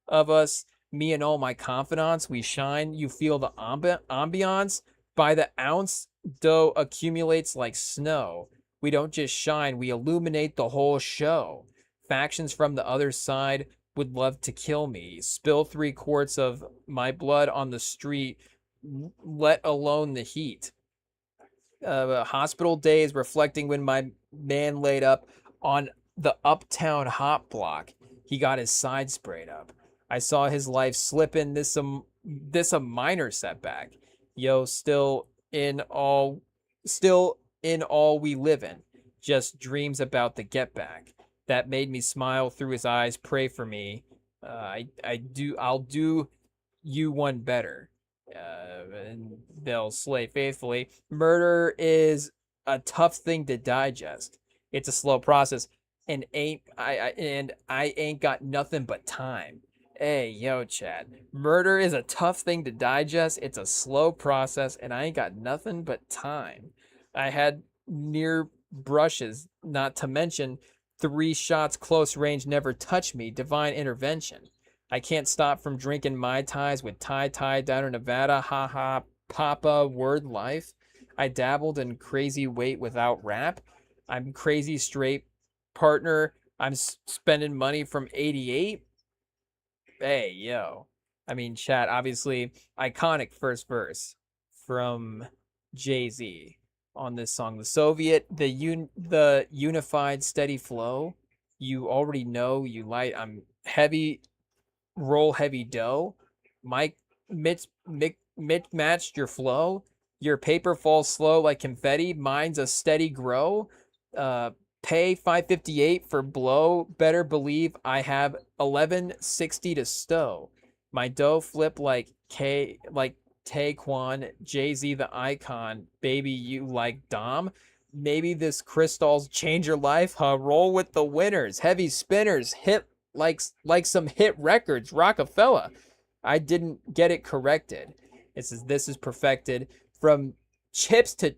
of us. Me and all my confidants, we shine. You feel the ambiance. By the ounce, dough accumulates like snow. We don't just shine, we illuminate the whole show. Factions from the other side would love to kill me. Spill 3 quarts of my blood on the street, let alone the heat. Hospital days reflecting when my man laid up on the uptown hot block. He got his side sprayed up. I saw his life slipping. This a minor setback. Yo, still in all we live in. Just dreams about the get back. That made me smile through his eyes. Pray for me. I'll do you one better. And they'll slay faithfully. Murder is a tough thing to digest. It's a slow process, and I ain't got nothing but time. Hey, yo, Chad. Murder is a tough thing to digest. It's a slow process, and I ain't got nothing but time. I had near brushes, not to mention 3 shots close range never touch me. Divine intervention. I can't stop from drinking Mai Tais with Tai down in Nevada. Ha ha, Papa, word life. I dabbled in crazy weight without rap. I'm crazy straight partner. I'm spending money from 88. Hey, yo. I mean, chat, obviously, iconic first verse from Jay-Z on this song. The Soviet, the unified steady flow. You already know you light. I'm heavy, roll heavy dough. Mike matched your flow. Your paper falls slow like confetti. Mine's a steady grow. Pay 558 for blow. Better believe I have 1160 to stow. My dough flip like Taekwon, Jay-Z the icon. Baby, you like Dom? Maybe this crystal's change your life, huh? Roll with the winners. Heavy spinners. Hit like some hit records. Rockefeller. I didn't get it corrected. This is perfected. From chips to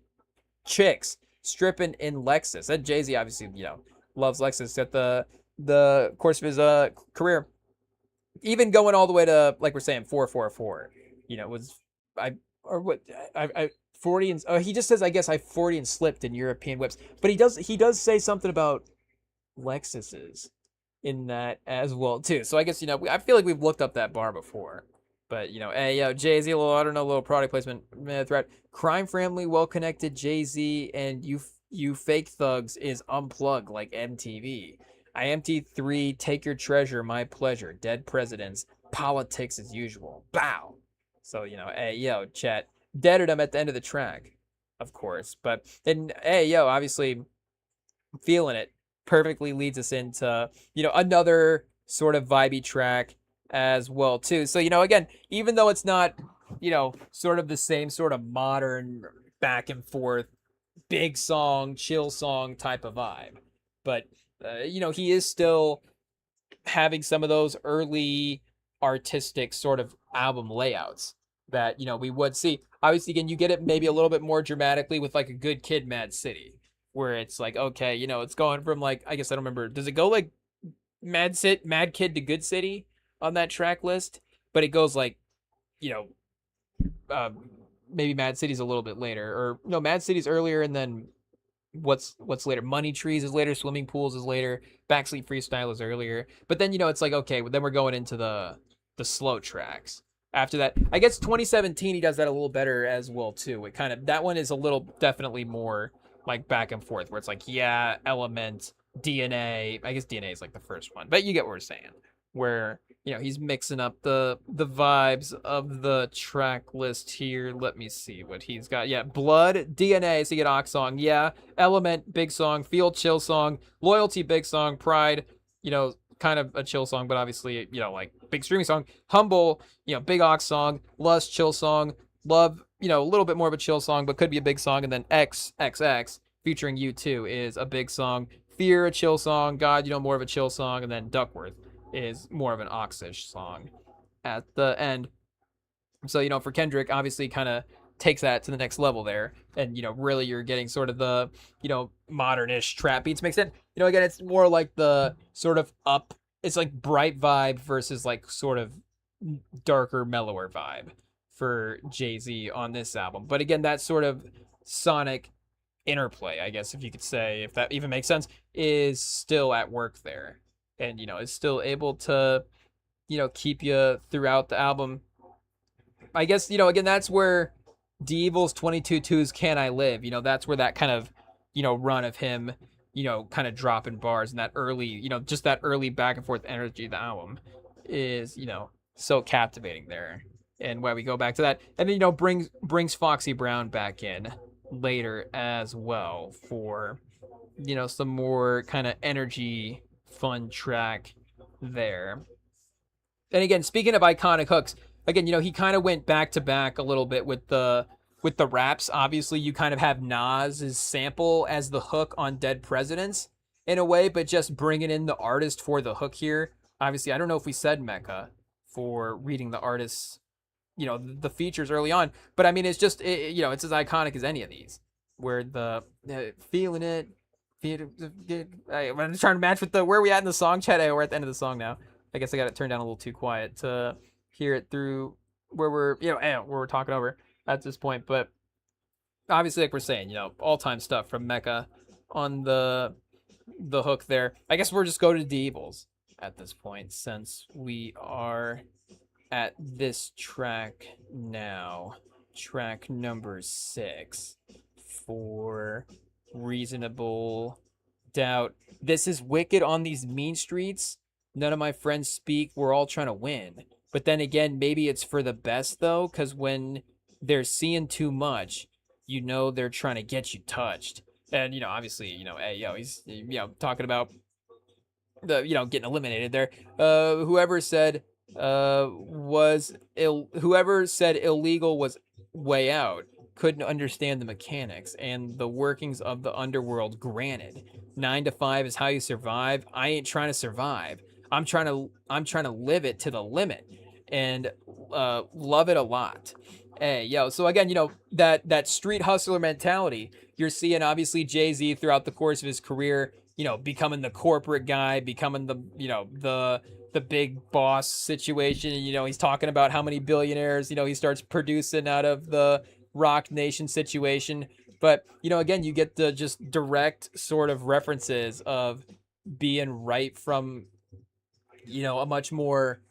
chicks. Stripping in Lexus. And Jay-Z obviously, loves Lexus at the course of his career. Even going all the way to, like we're saying, 444. Was I Freudian. Oh, he just says, I guess I Freudian slipped in European whips, but he does say something about Lexuses in that as well too. So I guess I feel like we've looked up that bar before. But hey yo, Jay Z, I don't know, a little product placement threat. Crime family, well connected. Jay Z and you fake thugs is unplugged like MTV. I MT3, take your treasure, my pleasure. Dead presidents, politics as usual. Bow. So hey yo, chat. Deaded him at the end of the track, of course. But then hey yo, obviously feeling it perfectly leads us into another sort of vibey track as well too. So again, even though it's not sort of the same sort of modern back and forth big song chill song type of vibe, but he is still having some of those early artistic sort of album layouts that we would see. Obviously, again, you get it maybe a little bit more dramatically with like a Good Kid, Mad City, where it's like, okay, it's going from like, I guess I don't remember, does it go like Mad Kid to Good City on that track list? But it goes like, you know, uh, maybe Mad City's a little bit later, or no, Mad City's earlier, and then what's later? Money Trees is later, Swimming Pools is later, Backseat Freestyle is earlier. But then it's like, okay, then we're going into the slow tracks. After that, I guess 2017 he does that a little better as well too. It kind of, that one is a little definitely more like back and forth, where it's like, yeah, Element, DNA. I guess DNA is like the first one, but you get what we're saying. Where he's mixing up the vibes of the track list here. Let me see what he's got. Yeah, Blood, DNA, so you get Ox song. Yeah, Element, big song. Feel, chill song. Loyalty, big song. Pride, kind of a chill song, but obviously, like big streaming song. Humble, big Ox song. Lust, chill song. Love, a little bit more of a chill song, but could be a big song. And then XXX featuring U2 is a big song. Fear, a chill song. God, more of a chill song. And then Duckworth is more of an Oxish song at the end. So, for Kendrick, obviously kind of takes that to the next level there. And, really you're getting sort of the, modern-ish trap beats mixed in. Again, it's more like the sort of up, it's like bright vibe versus like sort of darker, mellower vibe for Jay-Z on this album. But again, that sort of sonic interplay, I guess, if you could say, if that even makes sense, is still at work there. And, is still able to, keep you throughout the album. I guess, again, that's where D-Evil's 22's Can I Live, that's where that kind of, run of him, kind of dropping bars and that early, just that early back and forth energy of the album is, so captivating there. And why we go back to that. And then, brings Foxy Brown back in later as well for, some more kind of energy, fun track there. And again, speaking of iconic hooks, again, he kind of went back to back a little bit with the raps. Obviously, you kind of have Nas's sample as the hook on Dead Presidents in a way, but just bringing in the artist for the hook here. Obviously, I don't know if we said Mecca for reading the artist's, the features early on, but I mean, it's just, it's as iconic as any of these, where the feeling it. I'm trying to match with where we at in the song chat. We're at the end of the song now. I guess I got it turned down a little too quiet to hear it through where we're where we're talking over at this point. But obviously, like we're saying, all-time stuff from Mecca on the hook there. I guess we're just going to D-Evils at this point, since we are at this track now, track number 6 for Reasonable Doubt. This is wicked on these mean streets. None of my friends speak. We're all trying to win. But then again, maybe it's for the best though, because when they're seeing too much, they're trying to get you touched. And obviously, hey yo, he's talking about the getting eliminated there. Whoever said illegal was way out couldn't understand the mechanics and the workings of the underworld. Granted, 9 to 5 is how you survive. I ain't trying to survive. I'm trying to live it to the limit and love it a lot. Hey, yo, so again, that street hustler mentality, you're seeing obviously Jay-Z throughout the course of his career, becoming the corporate guy, becoming the big boss situation. He's talking about how many billionaires, he starts producing out of the Rock Nation situation. But again, you get the just direct sort of references of being right from a much more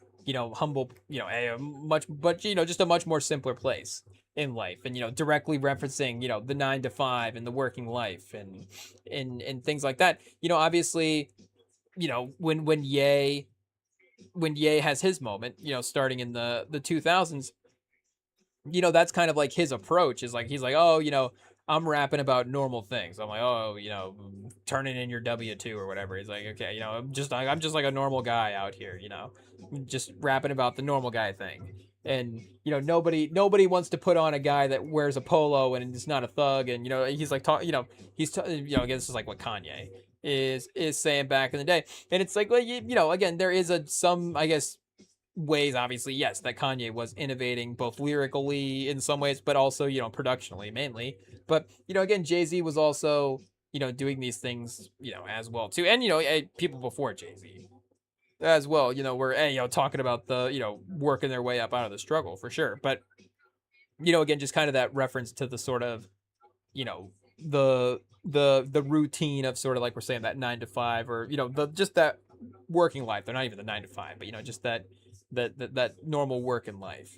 humble a much but just a much more simpler place in life, and directly referencing the 9 to 5 and the working life, and things like that. Obviously, when Ye has his moment, starting in the 2000s, that's kind of like his approach, is like he's like, oh, I'm rapping about normal things. I'm like, oh, turning in your W-2 or whatever. He's like, okay, I'm just like a normal guy out here, just rapping about the normal guy thing. And nobody wants to put on a guy that wears a polo and is not a thug. And he's like again, this is like what Kanye is saying back in the day. And it's like, well, again, there is some, I guess, ways, obviously, yes, that Kanye was innovating both lyrically in some ways, but also productionally mainly. But again, Jay-Z was also doing these things as well too, and people before Jay-Z as well were talking about the working their way up out of the struggle for sure. But again, just kind of that reference to the sort of the routine of sort of like we're saying, that 9 to 5, or the just that working life. They're not even the 9 to 5, but just that normal working life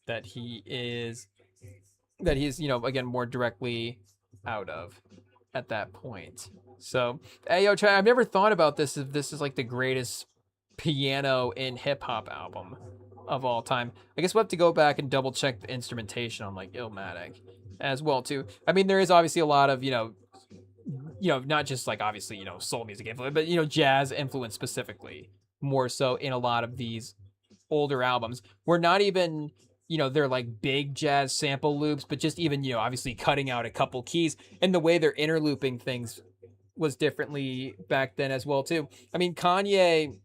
that he's again more directly out of at that point. So hey, yo, I've never thought about this, if this is like the greatest piano in hip hop album of all time. I guess we'll have to go back and double check the instrumentation on like Illmatic as well too. I mean, there is obviously a lot of not just like obviously soul music influence, but jazz influence specifically, more so in a lot of these older albums. We're not even they're like big jazz sample loops, but just even obviously cutting out a couple keys, and the way they're interlooping things was differently back then as well too. I mean, Kanye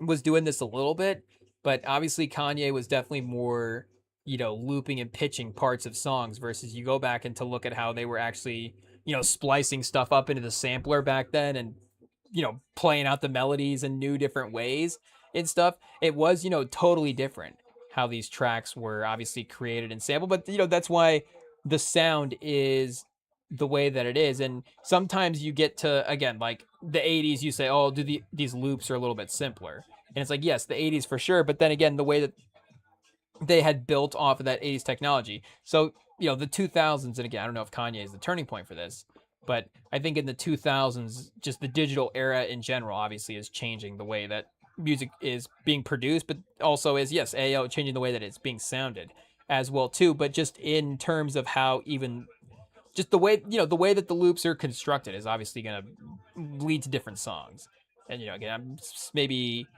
was doing this a little bit, but obviously Kanye was definitely more looping and pitching parts of songs, versus you go back and to look at how they were actually splicing stuff up into the sampler back then, and playing out the melodies in new different ways and stuff. It was totally different how these tracks were obviously created and sampled, but that's why the sound is the way that it is. And sometimes you get to, again, like the 80s, you say, oh, these loops are a little bit simpler, and it's like, yes, the 80s for sure, but then again, the way that they had built off of that 80s technology. So the 2000s, and again, I don't know if Kanye is the turning point for this, but I think in the 2000s, just the digital era in general obviously is changing the way that music is being produced, but also is, yes, AO changing the way that it's being sounded as well too. But just in terms of how, even just the way the way that the loops are constructed is obviously going to lead to different songs. And again, I'm maybe,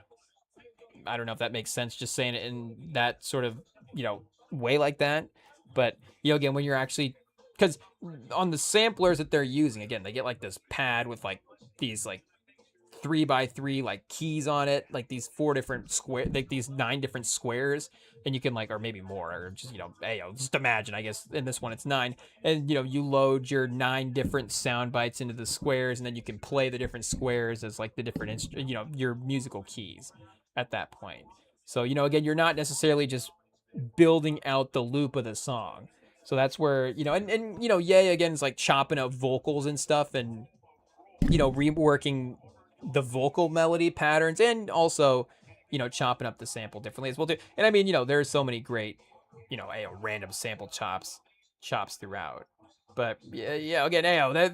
I don't know if that makes sense, just saying it in that sort of way like that. But again, when you're actually, because on the samplers that they're using, again, they get like this pad with like these like 3x3 like keys on it, like these 4 different square, like these 9 different squares, and you can like, or maybe more, or just hey, just imagine, I guess in this one it's 9, and you load your 9 different sound bites into the squares, and then you can play the different squares as like the different your musical keys at that point. So again, you're not necessarily just building out the loop of the song. So that's where and Ye again is like chopping up vocals and stuff, and reworking the vocal melody patterns, and also chopping up the sample differently as well too. And I mean, there's so many great random sample chops throughout. But yeah, again,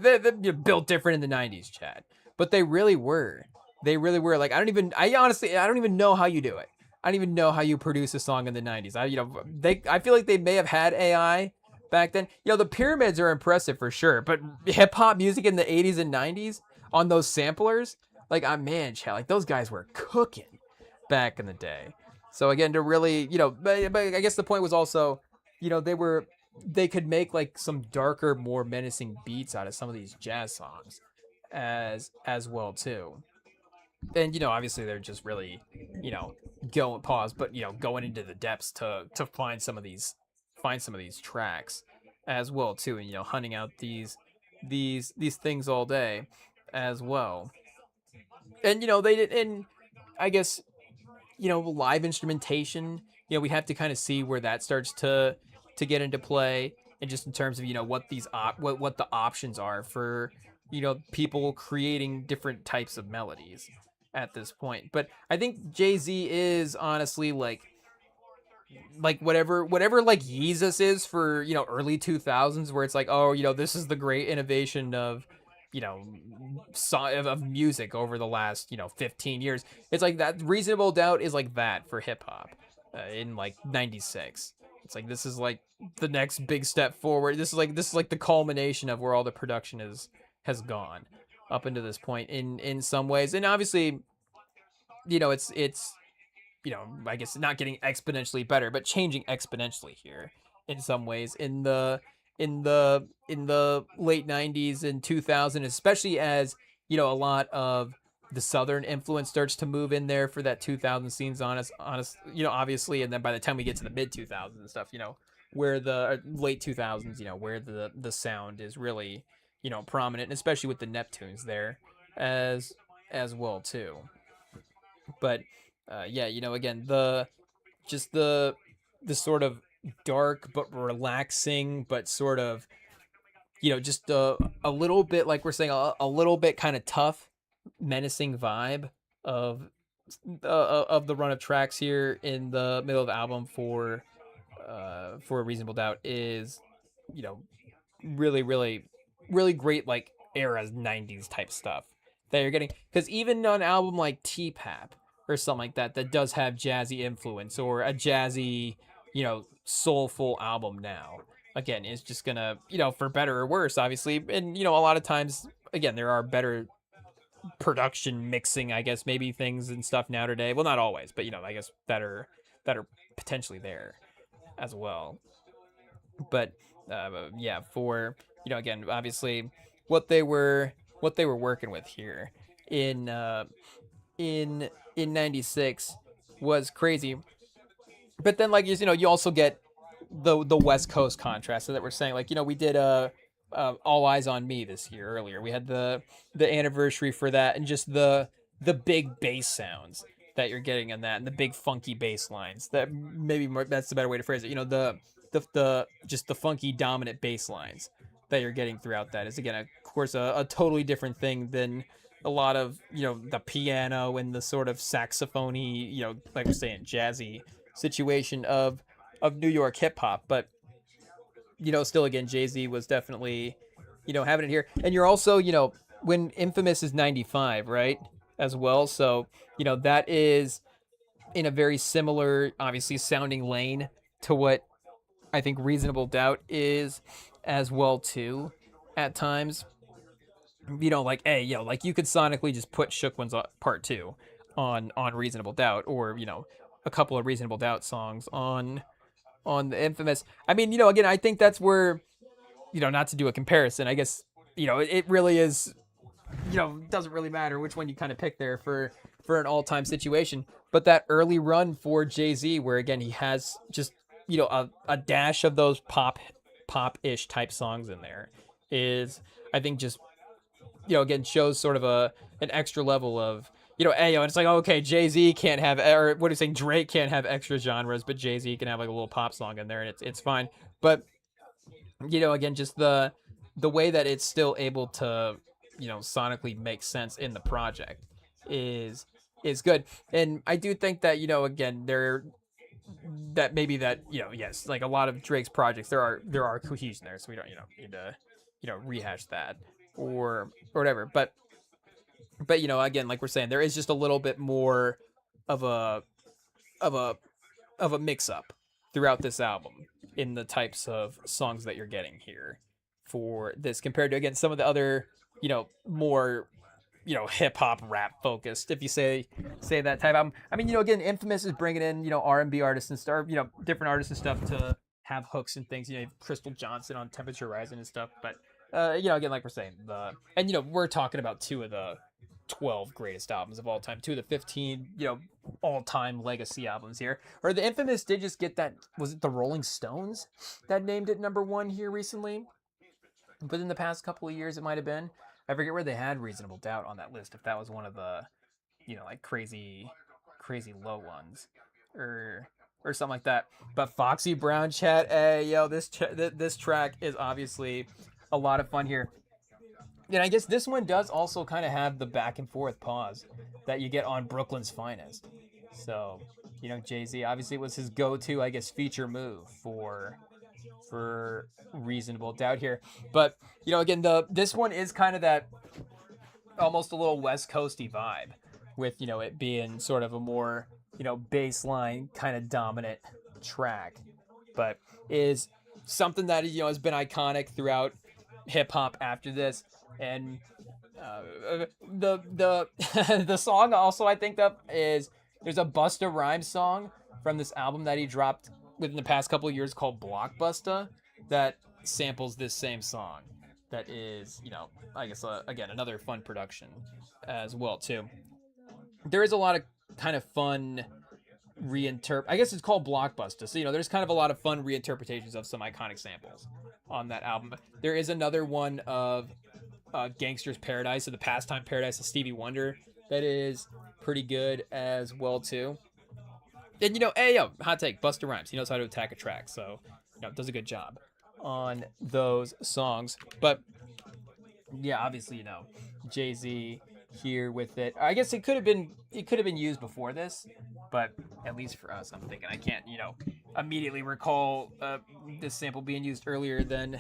they're built different in the 90s, Chad, but they really were like, I honestly, I don't even know how you do it. I don't even know how you produce a song in the 90s. I feel like they may have had AI back then. The pyramids are impressive for sure, but hip hop music in the 80s and 90s on those samplers, like, man, Chad, like those guys were cooking back in the day. So again, to really, but I guess the point was also, they could make like some darker, more menacing beats out of some of these jazz songs as well too. And obviously they're just really, going pause, but going into the depths to find some of these tracks as well too, and hunting out these things all day as well. And they did, and I guess live instrumentation, we have to kind of see where that starts to get into play and just in terms of what what the options are for people creating different types of melodies at this point. But I think Jay-Z is honestly whatever like Yeezus is for early 2000s, where it's like, oh, this is the great innovation of you know of music over the last 15 years. It's like that. Reasonable Doubt is like that for hip hop in like 96. It's like this is like the next big step forward. This is like the culmination of where all the production has gone up into this point in some ways. And obviously it's I guess not getting exponentially better, but changing exponentially here in some ways in the late 90s and 2000, especially as a lot of the southern influence starts to move in there for that 2000 scenes honest obviously. And then by the time we get to the mid 2000s and stuff, where the late 2000s, where the sound is really prominent, and especially with the Neptunes there as well too. But yeah, again, the sort of dark but relaxing, but sort of just a little bit, like we're saying, a little bit kind of tough, menacing vibe of the run of tracks here in the middle of the album for a Reasonable Doubt is you know really, really, really great, like era 90s type stuff that you're getting. Because even on an album like T-Pap or something like that, that does have jazzy influence, or a jazzy, soulful album now, again, is just gonna, for better or worse, obviously. And, a lot of times, again, there are better production mixing, I guess, maybe things and stuff now today. Well, not always, but, I guess that are potentially there as well. But yeah, for again, obviously, what they were working with here in in '96 was crazy. But then, like, you also get the West Coast contrast. So that we're saying, like, we did All Eyes on Me this year earlier. We had the anniversary for that, and just the big bass sounds that you're getting on that, and the big funky bass lines. That maybe more, that's the better way to phrase it. The just the funky dominant bass lines that you're getting throughout that is, again, of course, a totally different thing than a lot of the piano and the sort of saxophony, like we're saying, jazzy situation of New York hip hop. But still, again, Jay-Z was definitely having it here. And you're also, when Infamous is 95, right, as well. So that is in a very similar, obviously, sounding lane to what I think Reasonable Doubt is as well too at times. Like, hey, like, you could sonically just put Shook Ones Part 2 on Reasonable Doubt, or a couple of Reasonable Doubt songs on the Infamous. I mean, again, I think that's where, not to do a comparison, I guess, it really is, doesn't really matter which one you kind of pick there for an all-time situation. But that early run for Jay-Z, where, again, he has just, a dash of those pop-ish type songs in there, is, I think, just, again, shows sort of an extra level of, and it's like, okay, Jay-Z can't have, or what are you saying, Drake can't have extra genres, but Jay-Z can have like a little pop song in there, and it's fine. But again, just the way that it's still able to sonically make sense in the project is good. And I do think that again, that maybe that yes, like a lot of Drake's projects, there are cohesion there, so we don't need to rehash that or whatever. But again, like we're saying, there is just a little bit more of of a a mix up throughout this album in the types of songs that you're getting here for this, compared to, again, some of the other more hip hop rap focused, if you say that type album. I mean, again, Infamous is bringing in R&B artists and stuff, different artists and stuff to have hooks and things. You have Crystal Johnson on Temperature Rising and stuff. But again, like we're saying, we're talking about two of the 12 greatest albums of all time, two of the 15 all-time legacy albums here. Or the Infamous did just get that, was it the Rolling Stones that named it #1 here recently? But in the past couple of years, it might have been. I forget where they had Reasonable Doubt on that list, if that was one of the like crazy low ones, or or something like that. But Foxy Brown, chat, hey, yo, this track is obviously a lot of fun here. And I guess this one does also kind of have the back and forth pause that you get on Brooklyn's Finest. So, Jay-Z obviously was his go-to, I guess, feature move for Reasonable Doubt here. But, again, this one is kind of that almost a little West Coasty vibe with, it being sort of a more, bass line kind of dominant track. But is something that, has been iconic throughout hip hop after this. And the the song also I think of is there's a Busta Rhymes song from this album that he dropped within the past couple of years called Blockbuster that samples this same song. That is, I guess again another fun production as well too. There is a lot of kind of fun I guess it's called Blockbuster. So, there's kind of a lot of fun reinterpretations of some iconic samples on that album. There is another one of Gangster's Paradise, or the Pastime Paradise of Stevie Wonder, that is pretty good as well too. And hey yo, hot take, Busta Rhymes, he knows how to attack a track, so does a good job on those songs. But yeah, obviously Jay-Z here with it. I guess it could have been used before this, but at least for us, I'm thinking I can't immediately recall this sample being used earlier than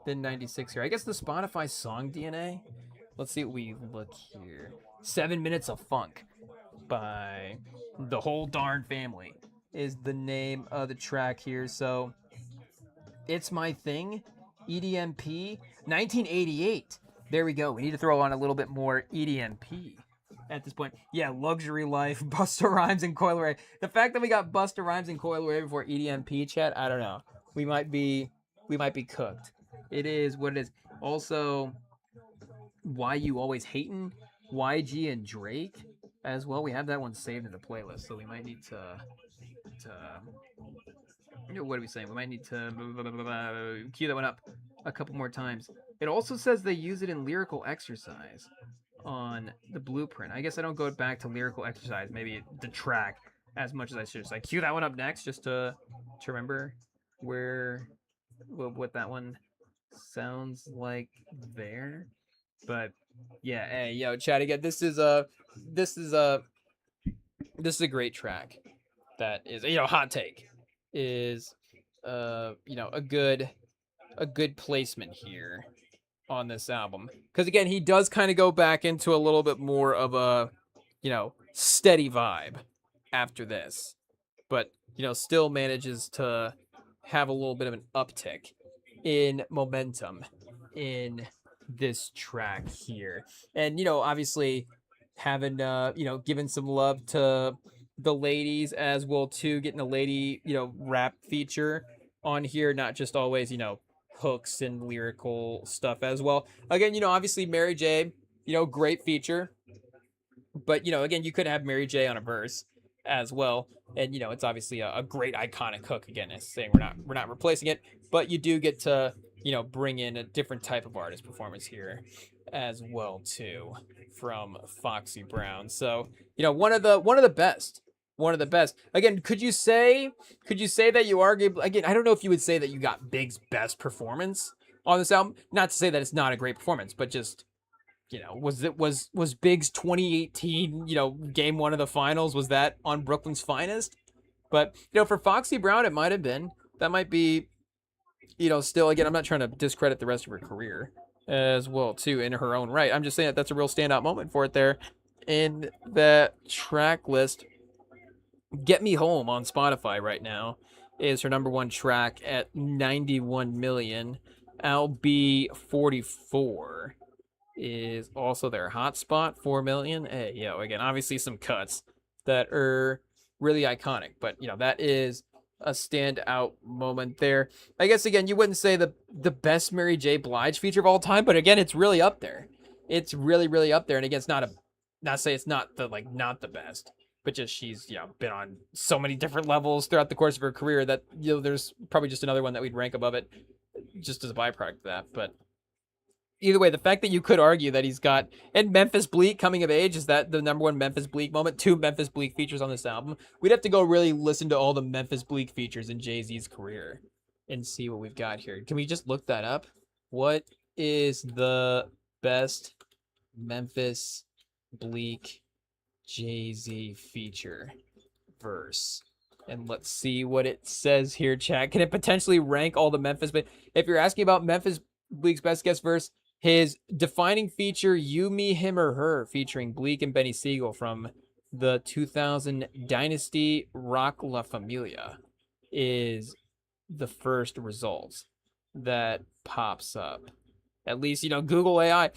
96 here. I guess the Spotify song DNA. Let's see what we look here. 7 Minutes of Funk by The Whole Darn Family is the name of the track here. So It's My Thing, EDMP, 1988. There we go. We need to throw on a little bit more EDMP at this point. Yeah, Luxury Life, Busta Rhymes, and Coil Ray. The fact that we got Busta Rhymes and Coil Ray before EDMP, chat, I don't know. We might be cooked. It is what it is. Also, Why You Always Hatin', YG and Drake as well. We have that one saved in the playlist, so we might need to what are we saying? We might need to cue that one up a couple more times. It also says they use it in Lyrical Exercise on the Blueprint. I guess I don't go back to Lyrical Exercise, maybe the track, as much as I should. So I cue that one up next just to remember what that one sounds like there. But yeah, hey yo, chat again. This is a great track. That is hot take is a good placement here on this album, because again he does kind of go back into a little bit more of a steady vibe after this, but still manages to have a little bit of an uptick in momentum in this track here. And obviously having given some love to the ladies as well too, getting a lady rap feature on here, not just always hooks and lyrical stuff as well. Again, obviously Mary J, great feature, but again, you could have Mary J on a verse as well, and it's obviously a great iconic hook. Again, it's saying we're not replacing it, but you do get to bring in a different type of artist performance here as well too from Foxy Brown. So one of the best. Again, could you say that you arguably, again, I don't know if you would say that you got Big's best performance on this album. Not to say that it's not a great performance, but just was Big's 2018 game one of the finals, was that on Brooklyn's Finest? But for Foxy Brown, it might have been. That might be still, again, I'm not trying to discredit the rest of her career as well too in her own right. I'm just saying that's a real standout moment for it there in that track list. Get Me Home on Spotify right now is her number one track at 91 million. LB44 is also their hotspot, 4 million. Hey, again, obviously some cuts that are really iconic, but that is a standout moment there. I guess again, you wouldn't say the best Mary J. Blige feature of all time, but again, it's really up there. It's really, really up there. And again, it's not say it's not the best, but just she's been on so many different levels throughout the course of her career that there's probably just another one that we'd rank above it just as a byproduct of that. But either way, the fact that you could argue that he's got, and Memphis Bleak coming of age, is that the number one Memphis Bleak moment? Two Memphis Bleak features on this album. We'd have to go really listen to all the Memphis Bleak features in Jay-Z's career and see what we've got here. Can we just look that up? What is the best Memphis Bleak Jay-Z feature verse? And let's see what it says here, chat. Can it potentially rank all the Memphis? But if you're asking about Memphis Bleak's best guest verse, his defining feature, You, Me, Him, or Her, featuring Bleak and Benny Siegel from the 2000 Dynasty Rock La Familia, is the first result that pops up. At least, Google AI.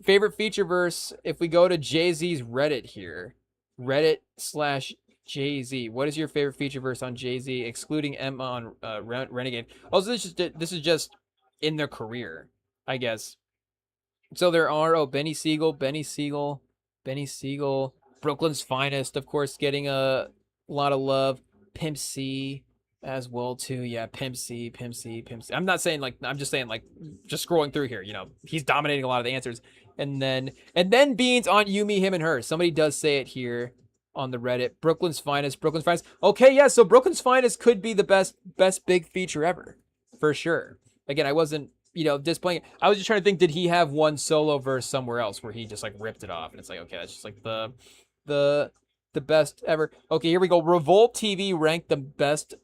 Favorite feature verse, if we go to Jay-Z's Reddit here, Reddit/Jay-Z. What is your favorite feature verse on Jay-Z, excluding Emma on Renegade? Also, this is just in their career, I guess. So there are, Benny Siegel, Brooklyn's Finest, of course, getting a lot of love. Pimp C as well too. Yeah, Pimp C. I'm not saying I'm just saying just scrolling through here, he's dominating a lot of the answers. And then Beans on You, Me, Him, and Her. Somebody does say it here on the Reddit. Brooklyn's Finest. Okay, yeah, so Brooklyn's Finest could be the best big feature ever, for sure. Again, I wasn't displaying. I was just trying to think, did he have one solo verse somewhere else where he just ripped it off? And it's okay, that's just the best ever. Okay, here we go. Revolt TV ranked the best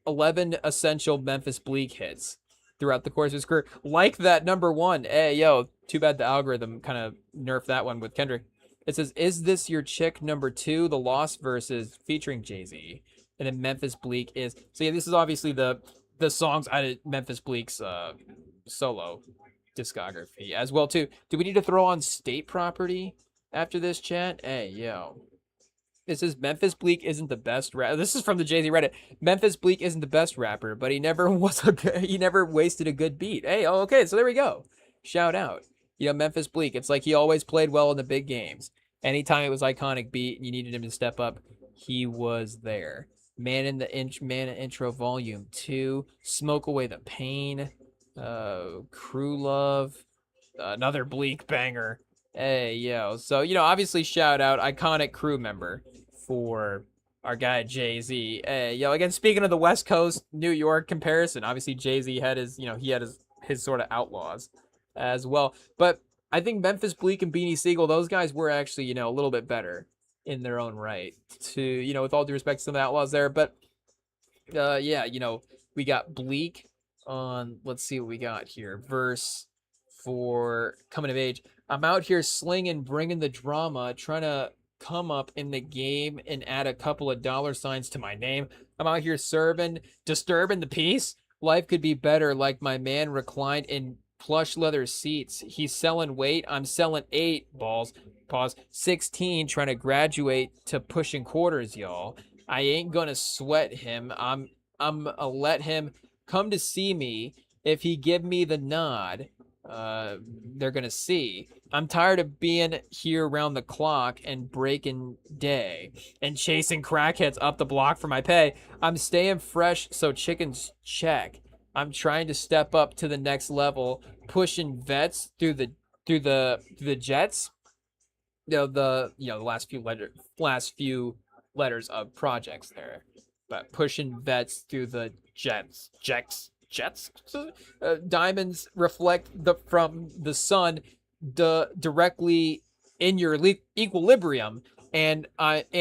11 essential Memphis Bleak hits throughout the course of his career. Like that number one. Hey, too bad the algorithm kind of nerfed that one with Kendrick. It says, is this your chick number 2? The Lost verses featuring Jay-Z. And then Memphis Bleak is. So yeah, this is obviously the songs out of Memphis Bleak's solo discography as well too. Do we need to throw on State Property after this, chat? Hey, This is Memphis Bleak isn't the best rapper. This is from the Jay-Z Reddit. Memphis Bleak isn't the best rapper, but he never wasted a good beat. Hey, okay, so there we go. Shout out. Memphis Bleak. It's like he always played well in the big games. Anytime it was iconic beat and you needed him to step up, he was there. Man in Intro Volume 2. Smoke Away the Pain. Crew Love. Another Bleak banger. Hey, So, obviously shout out iconic crew member for our guy Jay-Z. Hey, again, speaking of the West Coast, New York comparison, obviously Jay-Z had his, he had his sort of outlaws as well. But I think Memphis Bleak and Beanie Siegel, those guys were actually, a little bit better in their own right, to, with all due respect to some of the outlaws there. But, we got Bleak on, let's see what we got here. Verse for Coming of Age. I'm out here slinging, bringing the drama, trying to come up in the game and add a couple of dollar signs to my name. I'm out here serving, disturbing the peace. Life could be better, like my man reclined in plush leather seats. He's selling weight. I'm selling 8 balls. Pause. 16, trying to graduate to pushing quarters, y'all. I ain't gonna sweat him. I'm let him come to see me. If he give me the nod, they're gonna see. I'm tired of being here around the clock and breaking day and chasing crackheads up the block for my pay. I'm staying fresh, so chickens check. I'm trying to step up to the next level, pushing vets through the jets. The last few letters of projects there, but pushing vets through the jets. Diamonds reflect from the sun directly in your equilibrium, and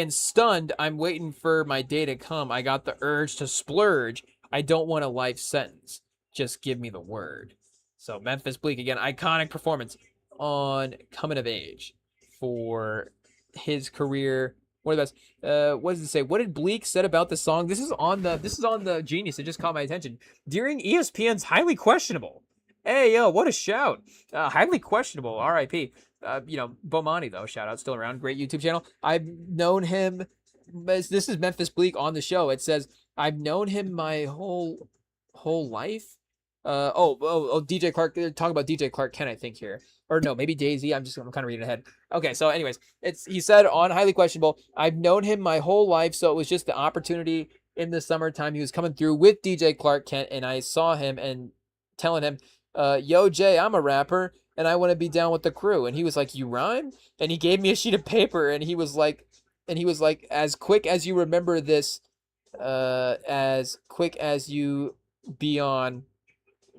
stunned, I'm waiting for my day to come. I got the urge to splurge. I don't want a life sentence. Just give me the word. So Memphis Bleak, again, iconic performance on Coming of Age for his career. One of the best. What does it say? What did Bleak said about the song? This is on the Genius. It just caught my attention. During ESPN's Highly Questionable. Hey, what a shout. Highly Questionable, R.I.P. Bomani, though, shout out, still around. Great YouTube channel. I've known him. This is Memphis Bleak on the show. It says, I've known him my whole life. DJ Clark. Talk about DJ Clark Kent, I think, here. Or no, maybe Jay-Z. I'm kind of reading ahead. Okay, so anyways, he said on Highly Questionable, I've known him my whole life, so it was just the opportunity in the summertime. He was coming through with DJ Clark Kent, and I saw him and telling him, yo, Jay, I'm a rapper and I want to be down with the crew. And he was like, you rhyme? And he gave me a sheet of paper and he was like, as quick as you remember this, as quick as you be on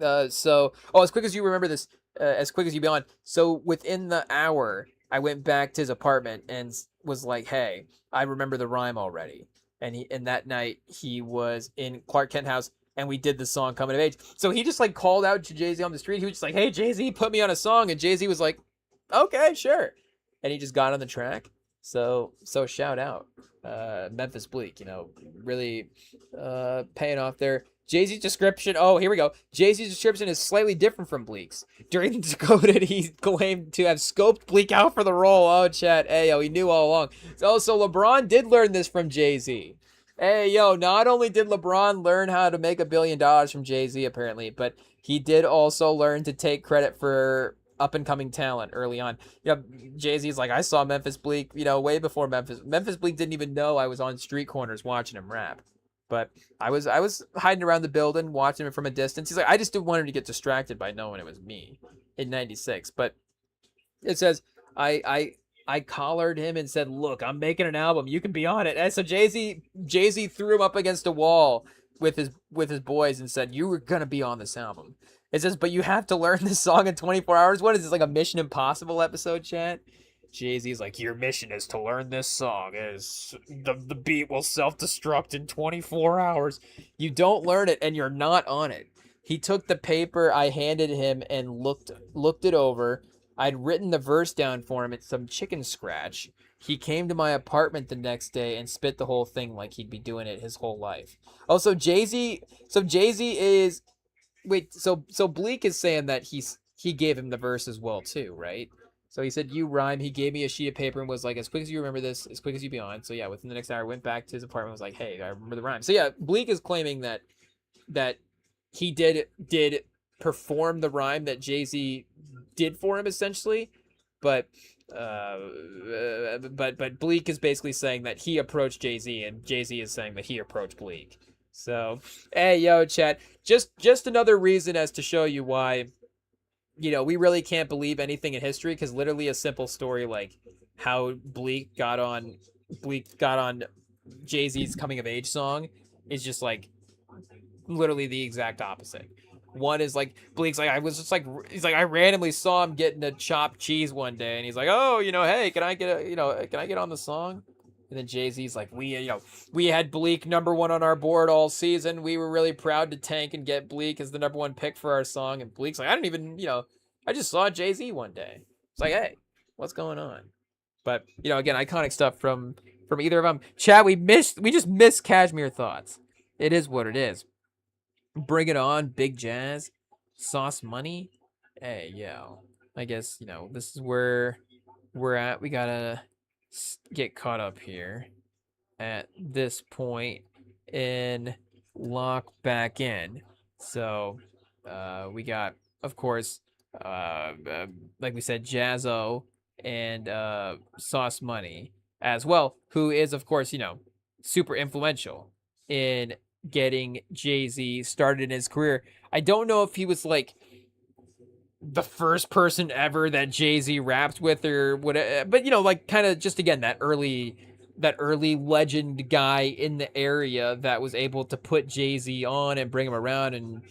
as quick as you remember this, as quick as you be on. So within the hour, I went back to his apartment and was like, "Hey, I remember the rhyme already." And that night he was in Clark Kent House, and we did the song "Coming of Age." So he just like called out to Jay Z on the street. He was just like, "Hey, Jay Z, put me on a song," and Jay Z was like, "Okay, sure," and he just got on the track. So shout out, Memphis Bleak. Really paying off there. Jay-Z's description. Oh, here we go. Jay-Z's description is slightly different from Bleak's. During the Dakota, he claimed to have scoped Bleak out for the role. Oh, chat. Hey, yo, he knew all along. So LeBron did learn this from Jay-Z. Hey, yo, not only did LeBron learn how to make $1 billion from Jay-Z, apparently, but he did also learn to take credit for up-and-coming talent early on. Jay-Z's like, I saw Memphis Bleak, way before Memphis. Memphis Bleak didn't even know I was on street corners watching him rap. But I was hiding around the building, watching him from a distance. He's like, I just didn't want him to get distracted by knowing it was me in '96. But it says, I collared him and said, look, I'm making an album. You can be on it. And so Jay-Z threw him up against a wall with his boys and said, you were going to be on this album. It says, but you have to learn this song in 24 hours. What is this, like a Mission Impossible episode, chat? Jay-Z's like, your mission is to learn this song. As the beat will self-destruct in 24 hours. You don't learn it, and you're not on it. He took the paper I handed him and looked it over. I'd written the verse down for him at some chicken scratch. He came to my apartment the next day and spit the whole thing like he'd be doing it his whole life. Oh, so Jay-Z is... Wait, so Bleak is saying that he gave him the verse as well, too, right? So he said, you rhyme. He gave me a sheet of paper and was like, as quick as you remember this, as quick as you be on. So yeah, within the next hour, I went back to his apartment and was like, hey, I remember the rhyme. So yeah, Bleak is claiming that he did perform the rhyme that Jay-Z did for him, essentially. But Bleak is basically saying that he approached Jay-Z, and Jay-Z is saying that he approached Bleak. So, hey, yo, chat. Just another reason as to show you why... we really can't believe anything in history, because literally a simple story like how Bleak got on Jay-Z's coming of age song is just like literally the exact opposite. One is like Bleak's like, he's like, I randomly saw him getting a chopped cheese one day, and he's like, oh, hey, can I get on the song? And then Jay-Z's like, we had Bleak #1 on our board all season. We were really proud to tank and get Bleak as the #1 pick for our song. And Bleak's like, I don't even, I just saw Jay-Z one day. It's like, hey, what's going on? But, again, iconic stuff from either of them. Chad, we just missed Cashmere Thoughts. It is what it is. Bring It On, Big Jazz, Sauce Money. Hey, yo. I guess, this is where we're at. We gotta get caught up here at this point and lock back in. So we got, of course, like we said, Jazzo and Sauce Money as well, who is, of course, super influential in getting Jay-Z started in his career. I don't know if he was like the first person ever that Jay-Z rapped with or whatever, but like kind of just again that early legend guy in the area that was able to put Jay-Z on and bring him around and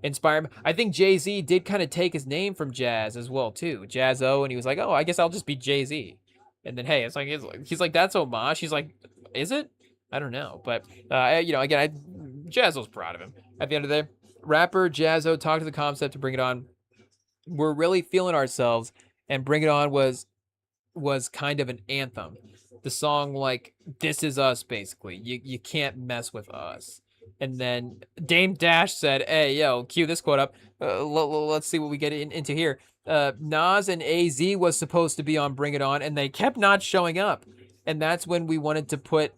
inspire him. I think Jay-Z did kind of take his name from Jazz as well too, Jazzo, and he was like, oh, I guess I'll just be Jay-Z. And then hey, he's like, that's homage. He's like, is it? I don't know, but again, Jazzo's proud of him. At the end of the day, rapper Jazzo talked to the concept to Bring It On. We're really feeling ourselves, and Bring It On was kind of an anthem. The song, like, this is us, basically. You can't mess with us. And then Dame Dash said, hey, yo, cue this quote up. Let's see what we get into here. Nas and AZ was supposed to be on Bring It On, and they kept not showing up. And that's when we wanted to put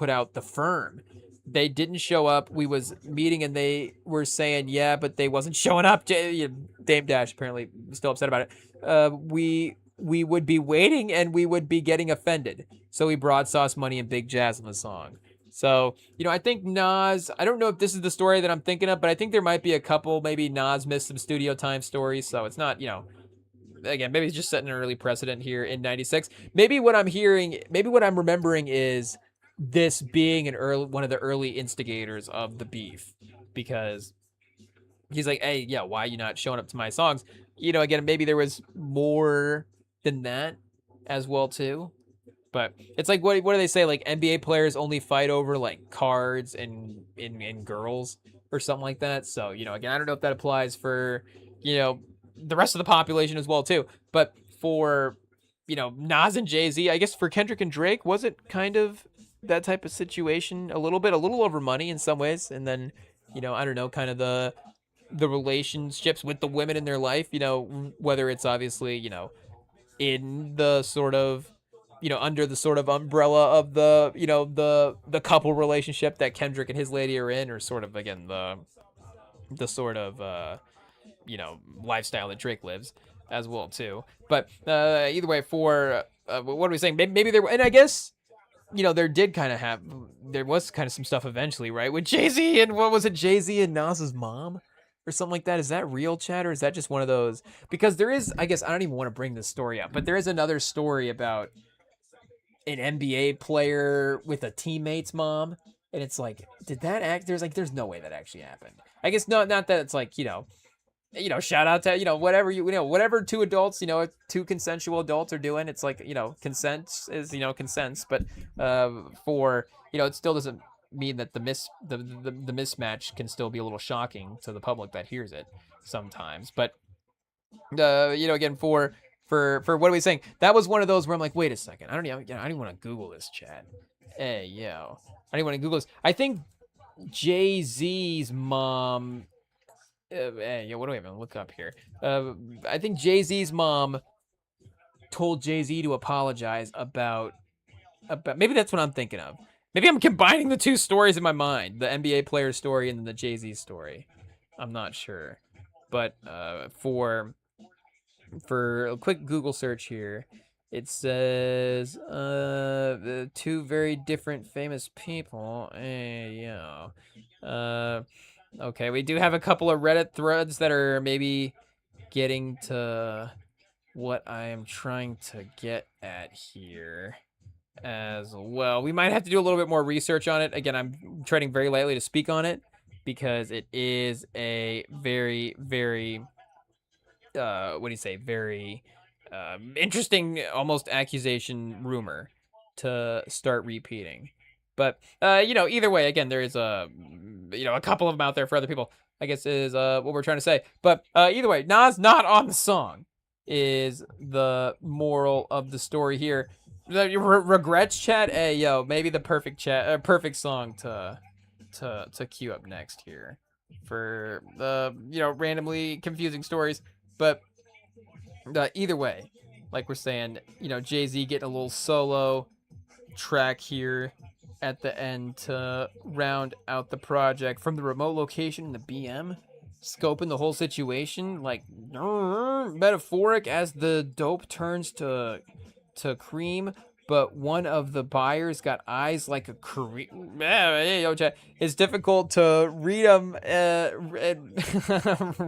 out The Firm. They didn't show up. We was meeting and they were saying, yeah, but they wasn't showing up. Dame Dash apparently still upset about it. We would be waiting and we would be getting offended. So we brought Sauce Money and Big Jazz on the song. So, I think Nas, I don't know if this is the story that I'm thinking of, but I think there might be a couple. Maybe Nas missed some studio time stories. So it's not, again, maybe he's just setting an early precedent here in 96. Maybe what I'm hearing, maybe what I'm remembering is this being one of the early instigators of the beef, because he's like, hey, yeah, why are you not showing up to my songs? Again, maybe there was more than that as well too. But it's like, what do they say? Like, NBA players only fight over like cards and girls or something like that. So, again, I don't know if that applies for, the rest of the population as well too. But for, Nas and Jay-Z, I guess for Kendrick and Drake, was it kind of that type of situation a little over money in some ways, and then, I don't know, kind of the relationships with the women in their life, whether it's obviously, in the sort of, under the sort of umbrella of the, the couple relationship that Kendrick and his lady are in, or sort of, again, the sort of, lifestyle that Drake lives as well too. But either way, for what are we saying? Maybe there, and I guess, there was kind of some stuff eventually, right? With Jay-Z and what was it, Jay-Z and Nas's mom? Or something like that. Is that real, Chad, or is that just one of those? Because there is, I guess, I don't even want to bring this story up, but there is another story about an NBA player with a teammate's mom, and it's like, did that act? There's no way that actually happened. I guess not that it's like, shout out to, whatever whatever two adults, two consensual adults are doing. It's like, consent is, consents, but for, it still doesn't mean that the mismatch can still be a little shocking to the public that hears it sometimes. But again, for what are we saying? That was one of those where I'm like, wait a second, I don't even want to Google this, Chad. Hey, yo, I don't even want to Google this. I think Jay-Z's mom. What do I even look up here? I think Jay-Z's mom told Jay-Z to apologize about maybe that's what I'm thinking of. Maybe I'm combining the two stories in my mind, the NBA player story and then the Jay-Z story. I'm not sure. But for a quick Google search here, it says two very different famous people. Okay, we do have a couple of Reddit threads that are maybe getting to what I am trying to get at here as well. We might have to do a little bit more research on it. Again, I'm treading very lightly to speak on it because it is a very, very, very interesting, almost accusation rumor to start repeating. But, either way, again, there is a couple of them out there for other people, I guess is what we're trying to say. But either way, Nas not on the song is the moral of the story here. Regrets, Chad? Hey, yo, maybe the perfect song to queue up next here for randomly confusing stories. But either way, like we're saying, Jay-Z getting a little solo track here at the end to round out the project from the remote location in the BM, scoping the whole situation, like metaphoric as the dope turns to cream, but one of the buyers got eyes like a Korean. It's difficult to read them,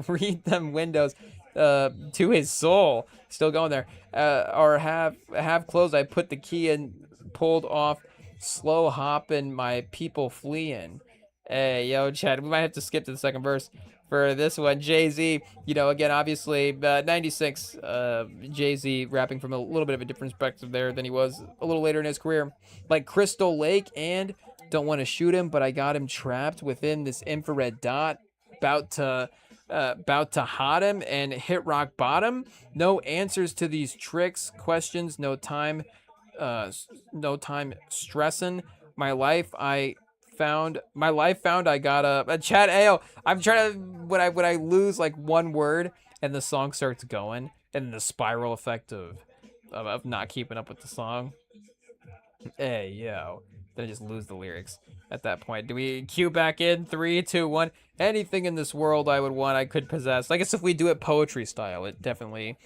read them windows to his soul. Still going there. Or have closed. I put the key in, pulled off, slow hopping, my people fleeing. Hey, yo, Chad, we might have to skip to the second verse for this one. Jay-Z, again, obviously, 96, Jay-Z rapping from a little bit of a different perspective there than he was a little later in his career. Like Crystal Lake and don't want to shoot him, but I got him trapped within this infrared dot, about to hot him and hit rock bottom. No answers to these tricks, questions, no time stressing. My life found I got a chat. Ayo, I'm trying to, when I lose like one word and the song starts going and the spiral effect of not keeping up with the song. Hey, yo. Then I just lose the lyrics at that point. Do we cue back in? 3, 2, 1. Anything in this world I would want, I could possess. I guess if we do it poetry style, it definitely,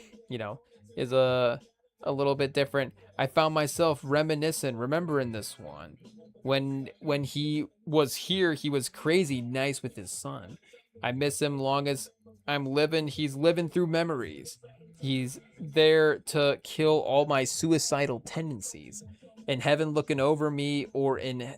is a little bit different. I found myself reminiscing, remembering this one. When he was here, he was crazy nice with his son. I miss him long as I'm living. He's living through memories. He's there to kill all my suicidal tendencies. In heaven looking over me, or in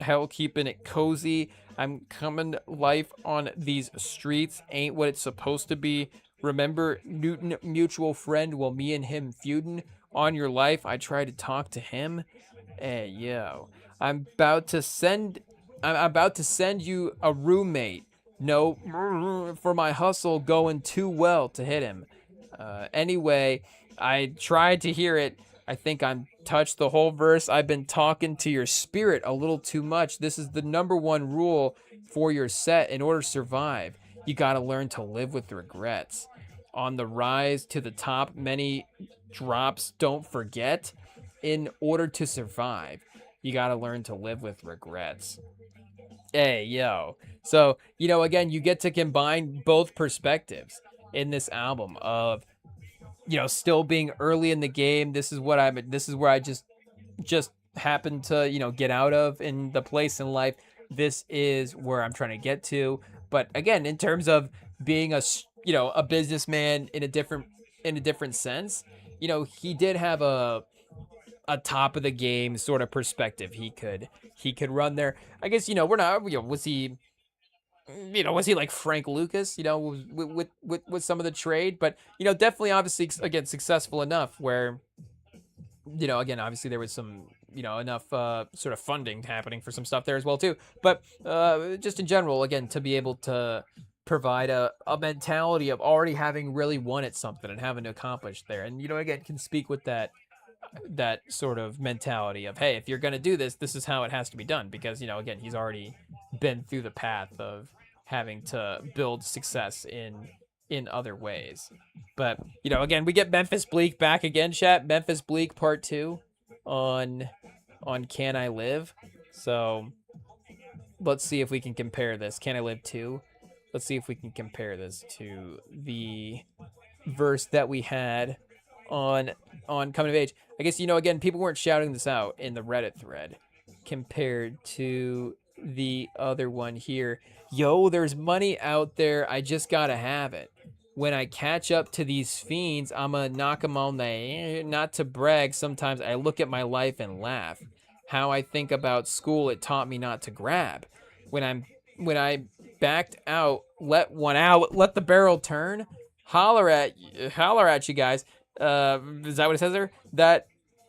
hell keeping it cozy. I'm coming to life on these streets. Ain't what it's supposed to be. Remember Newton, mutual friend, while me and him feuding on your life. I try to talk to him. Hey, yo. I'm about to send I'm about to send you a roommate. No, for my hustle going too well to hit him. Anyway, I tried to hear it. I think I'm touched the whole verse. I've been talking to your spirit a little too much. This is the number one rule for your set. In order to survive, you gotta learn to live with regrets. On the rise to the top, many drops, don't forget. In order to survive, you gotta learn to live with regrets. Hey, yo. So, again, you get to combine both perspectives in this album of, still being early in the game. This is where I just happened to, get out of in the place in life. This is where I'm trying to get to. But again, in terms of being a businessman in a different sense, he did have a top of the game sort of perspective. He could run there. I guess, we're not, was he like Frank Lucas, with some of the trade, but definitely, obviously, again, successful enough where, again, obviously there was some, enough sort of funding happening for some stuff there as well too. But just in general, again, to be able to provide a mentality of already having really won at something and having to accomplish there, and again, can speak with that sort of mentality of, hey, if you're going to do this, this is how it has to be done, because again, he's already been through the path of having to build success in other ways. But again, we get Memphis Bleak back again, chat. Memphis Bleak part 2 on Can I Live. So let's see if we can compare this. Can I Live 2? Let's see if we can compare this to the verse that we had on Coming of Age. I guess, again, people weren't shouting this out in the Reddit thread compared to the other one here. Yo, there's money out there. I just gotta have it. When I catch up to these fiends, I'ma knock them on the... Not to brag, sometimes I look at my life and laugh. How I think about school, it taught me not to grab. When I backed out, let one out, let the barrel turn. Holler at you guys. Is that what it says there? That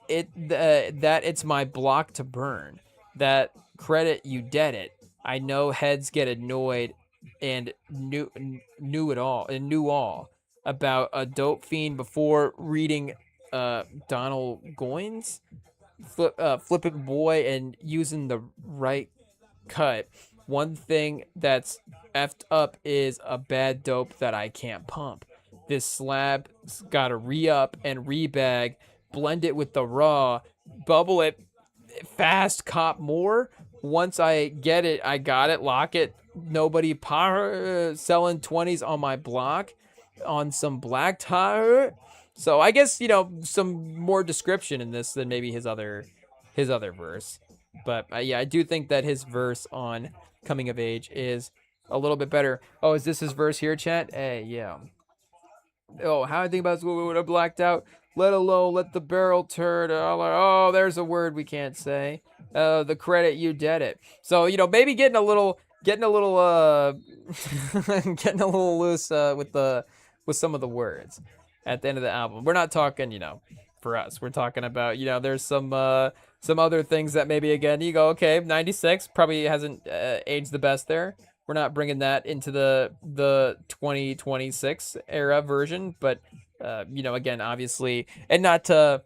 it's my block to burn. That credit you dead it. I know heads get annoyed and knew all about a dope fiend before reading Donald Goines, flippant boy, and using the right cut. One thing that's effed up is a bad dope that I can't pump. This slab's gotta re-up and rebag, blend it with the raw, bubble it fast, cop more. Once I get it, I got it, lock it. Nobody selling 20s on my block on some black tire. So I guess, some more description in this than maybe his other verse. But yeah, I do think that his verse on Coming of Age is a little bit better. Oh, is this his verse here, chat? Hey, yeah. Oh, how I think about school would have blacked out. Let alone let the barrel turn. Oh, there's a word we can't say. The credit you did it. So maybe getting a little getting a little loose with some of the words at the end of the album. We're not talking for us. We're talking about there's some other things that maybe, again, you go, okay, 96 probably hasn't aged the best there. We're not bringing that into the 2026 era version, but again, obviously, and not to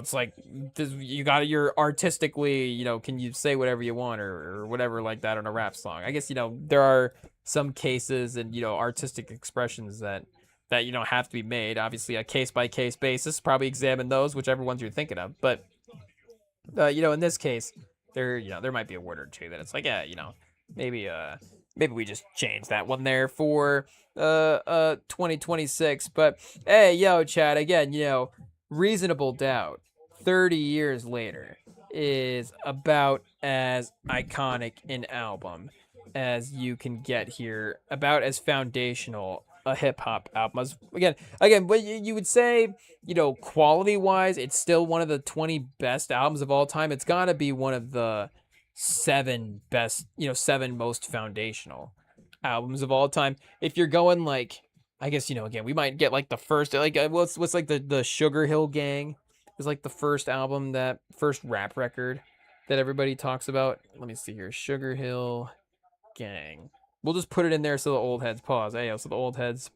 it's like this, you're artistically, can you say whatever you want or whatever like that on a rap song. I guess there are some cases and artistic expressions that have to be made. Obviously, a case by case basis. Probably examine those, whichever ones you're thinking of. But in this case, there might be a word or two that it's like, yeah, maybe we just change that one there for 2026. But hey, yo, Chad, again, reasonable doubt 30 years later is about as iconic an album as you can get here, about as foundational a hip hop album as again, what you would say, quality wise, it's still one of the 20 best albums of all time. It's got to be one of the seven best, seven most foundational albums of all time. If you're going like, I guess, again, we might get like the first, like, what's like the Sugar Hill Gang is like the first album, that first rap record that everybody talks about. Let me see here. Sugar Hill Gang. We'll just put it in there so the old heads pause. Hey, so the old heads,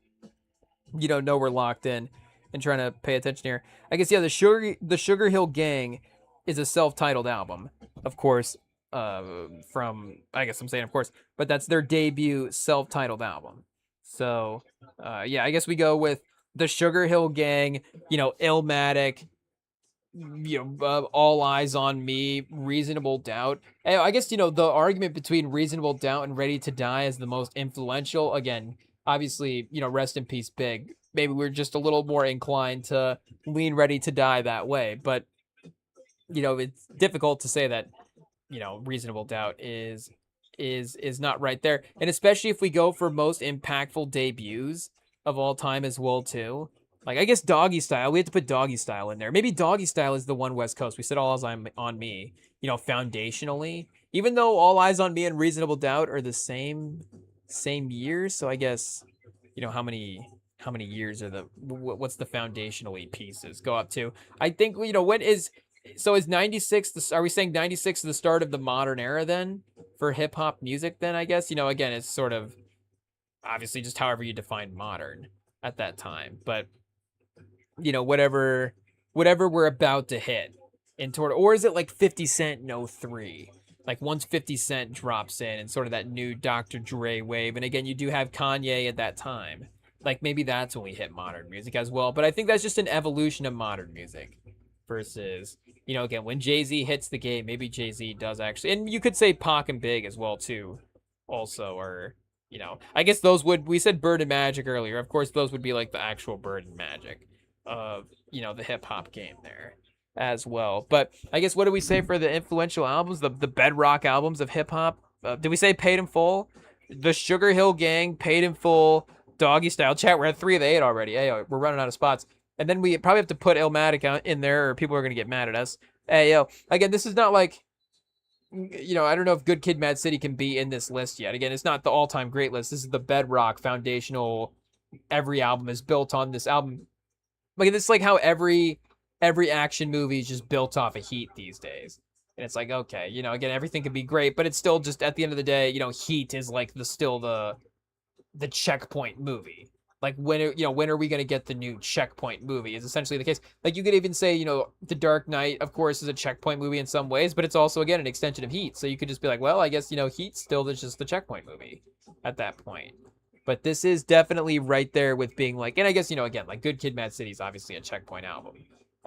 know we're locked in and trying to pay attention here. I guess, yeah, the Sugar Hill Gang is a self-titled album, of course. From, I guess I'm saying of course, but that's their debut self-titled album. So, yeah, I guess we go with the Sugar Hill Gang, Illmatic, All Eyes on Me, Reasonable Doubt. And I guess, the argument between Reasonable Doubt and Ready to Die is the most influential. Again, obviously, rest in peace, Big. Maybe we're just a little more inclined to lean Ready to Die that way, but it's difficult to say that Reasonable Doubt is not right there. And especially if we go for most impactful debuts of all time as well too. Like, I guess Doggy Style, we have to put Doggy Style in there. Maybe Doggy Style is the one West Coast. We said All Eyes on Me, foundationally. Even though All Eyes on Me and Reasonable Doubt are the same year, so I guess, how many years are what's the foundationally pieces go up to? I think, when is so is 96, are we saying 96 is the start of the modern era then for hip hop music then, I guess? Again, it's sort of obviously just however you define modern at that time. But, whatever we're about to hit in toward, or is it like 50 Cent in 03? Like once 50 Cent drops in and sort of that new Dr. Dre wave. And again, you do have Kanye at that time. Like maybe that's when we hit modern music as well. But I think that's just an evolution of modern music versus, again, when Jay-Z hits the game, maybe Jay-Z does actually, and you could say Pac and Big as well too, also, or, I guess we said Bird and Magic earlier. Of course, those would be like the actual Bird and Magic of, the hip hop game there as well. But I guess, what do we say for the influential albums, the bedrock albums of hip hop? Did we say Paid in Full? The Sugar Hill Gang, Paid in Full, Doggy Style. Chat, we're at 3 of the 8 already. Hey, we're running out of spots. And then we probably have to put Illmatic out in there, or people are going to get mad at us. Hey, again, this is not like, I don't know if Good Kid, Mad City can be in this list yet. Again, it's not the all-time great list. This is the bedrock, foundational. Every album is built on this album. Like, this is like how every action movie is just built off of Heat these days. And it's like, okay, again, everything could be great, but it's still just, at the end of the day, Heat is like the checkpoint movie. Like, when are we going to get the new checkpoint movie is essentially the case. Like, you could even say, The Dark Knight, of course, is a checkpoint movie in some ways, but it's also, again, an extension of Heat. So you could just be like, well, I guess, Heat's still just the checkpoint movie at that point. But this is definitely right there with being like, and I guess, again, like Good Kid, Mad City is obviously a checkpoint album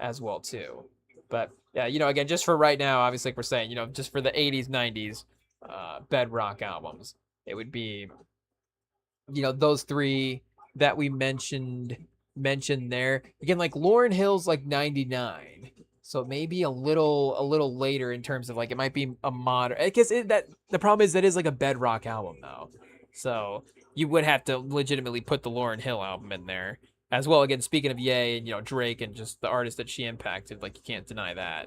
as well, too. But, yeah, again, just for right now, obviously, like we're saying, just for the 80s, 90s bedrock albums, it would be, those three that we mentioned there. Again, like Lauryn Hill's like 99, so maybe a little later in terms of like, it might be a modern. I guess that the problem is that is like a bedrock album though, so you would have to legitimately put the Lauryn Hill album in there as well. Again, speaking of Ye and Drake and just the artists that she impacted, like you can't deny that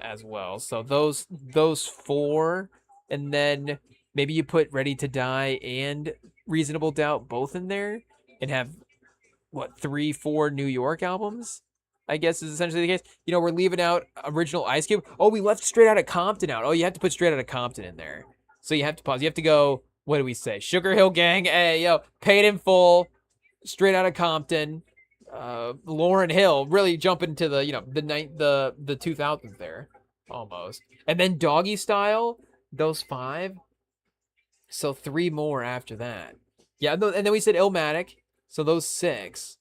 as well. So those four, and then maybe you put Ready to Die and Reasonable Doubt both in there, and have, 3-4 New York albums, I guess is essentially the case. We're leaving out original Ice Cube. Oh, we left Straight Outta Compton out. Oh, you have to put Straight Outta Compton in there. So you have to pause. You have to go, what do we say? Sugar Hill Gang, Paid in Full, Straight Outta Compton, Lauryn Hill, really jumping to the, the 2000s there, almost. And then Doggy Style, those 5. So 3 more after that. Yeah, and then we said Illmatic. So those 6.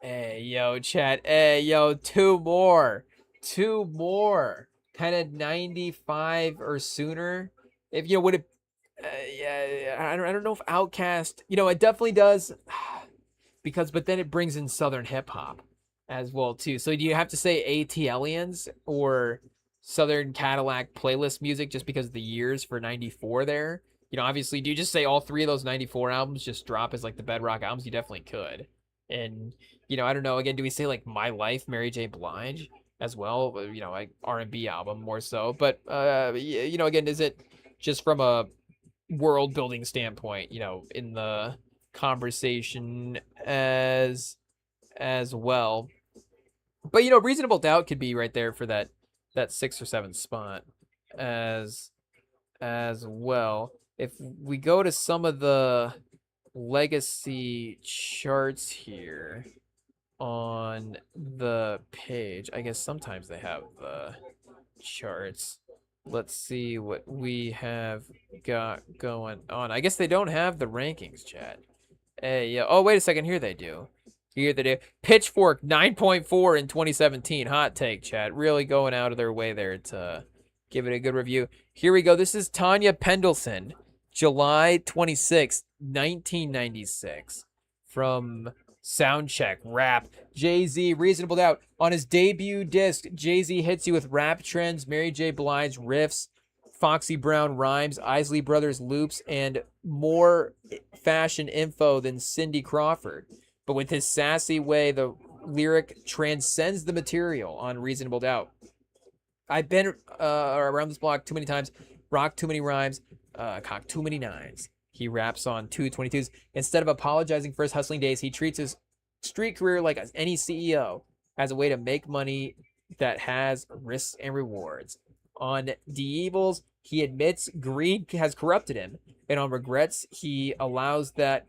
Hey, chat. Hey, 2 more. 2 more. Kind of 95 or sooner. If, would it... yeah, I don't know if Outkast... it definitely does. But then it brings in Southern hip-hop as well too. So do you have to say ATLians or Southern Cadillac playlist music just because of the years for 94 there? Obviously, do you just say all three of those 94 albums just drop as like the bedrock albums? You definitely could. And, I don't know, again, do we say like My Life, Mary J. Blige as well? Like R&B album more so. But, again, is it just from a world building standpoint, in the conversation as well? But Reasonable Doubt could be right there for that 6 or 7 spot as well. If we go to some of the legacy charts here on the page, I guess sometimes they have the charts. Let's see what we have got going on. I guess they don't have the rankings, chat. Hey, yeah. Oh, wait a second. Here they do. Here they do. Pitchfork 9.4 in 2017. Hot take, chat. Really going out of their way there to give it a good review. Here we go. This is Tanya Pendleton, July 26, 1996, from Soundcheck Rap. Jay-Z, Reasonable Doubt. On his debut disc, Jay-Z hits you with rap trends, Mary J. Blige riffs, Foxy Brown rhymes, Isley Brothers loops, and more fashion info than Cindy Crawford. But with his sassy way, the lyric transcends the material on Reasonable Doubt. I've been around this block too many times, rocked too many rhymes, cocked too many nines. He raps on 222s. Instead of apologizing for his hustling days, he treats his street career like any CEO, as a way to make money that has risks and rewards. On The Evils, he admits greed has corrupted him, and on Regrets, he allows that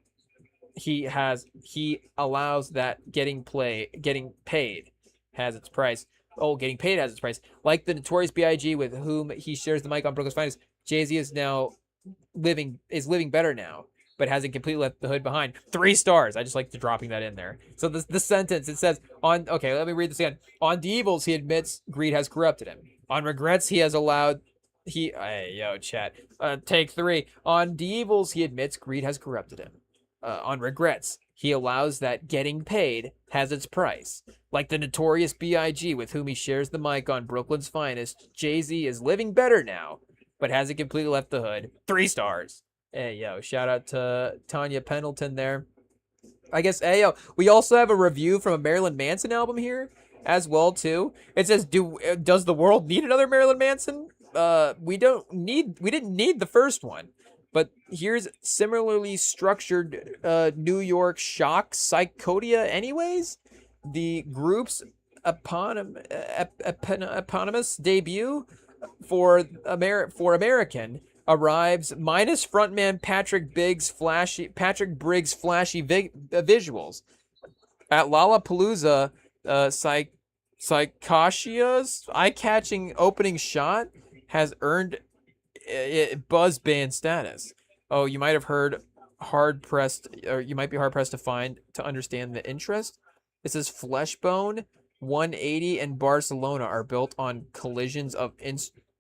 getting paid has its price. Oh, getting paid has its price. Like the Notorious B.I.G. with whom he shares the mic on Brooklyn's Finest, Jay-Z is living better now, but hasn't completely left the hood behind. 3 stars. I just like dropping that in there. So the sentence, it says okay, let me read this again. On The Evils, he admits greed has corrupted him. On Regrets, take 3. On The Evils, he admits greed has corrupted him. On Regrets, he allows that getting paid has its price. Like the Notorious B.I.G. with whom he shares the mic on Brooklyn's Finest, Jay-Z is living better now, but hasn't completely left the hood. 3 stars. Hey, yo, shout out to Tanya Pendleton there. I guess, hey, yo, we also have a review from a Marilyn Manson album here as well, too. It says, does the world need another Marilyn Manson? We didn't need the first one. But here's similarly structured New York shock psychodia anyways. The group's eponymous debut for American arrives minus frontman Patrick Briggs' flashy visuals. At Lollapalooza, Psychosia's eye-catching opening shot has earned buzz band status. Oh, you might be hard pressed to understand the interest. It says Fleshbone, 180, and Barcelona are built on collisions of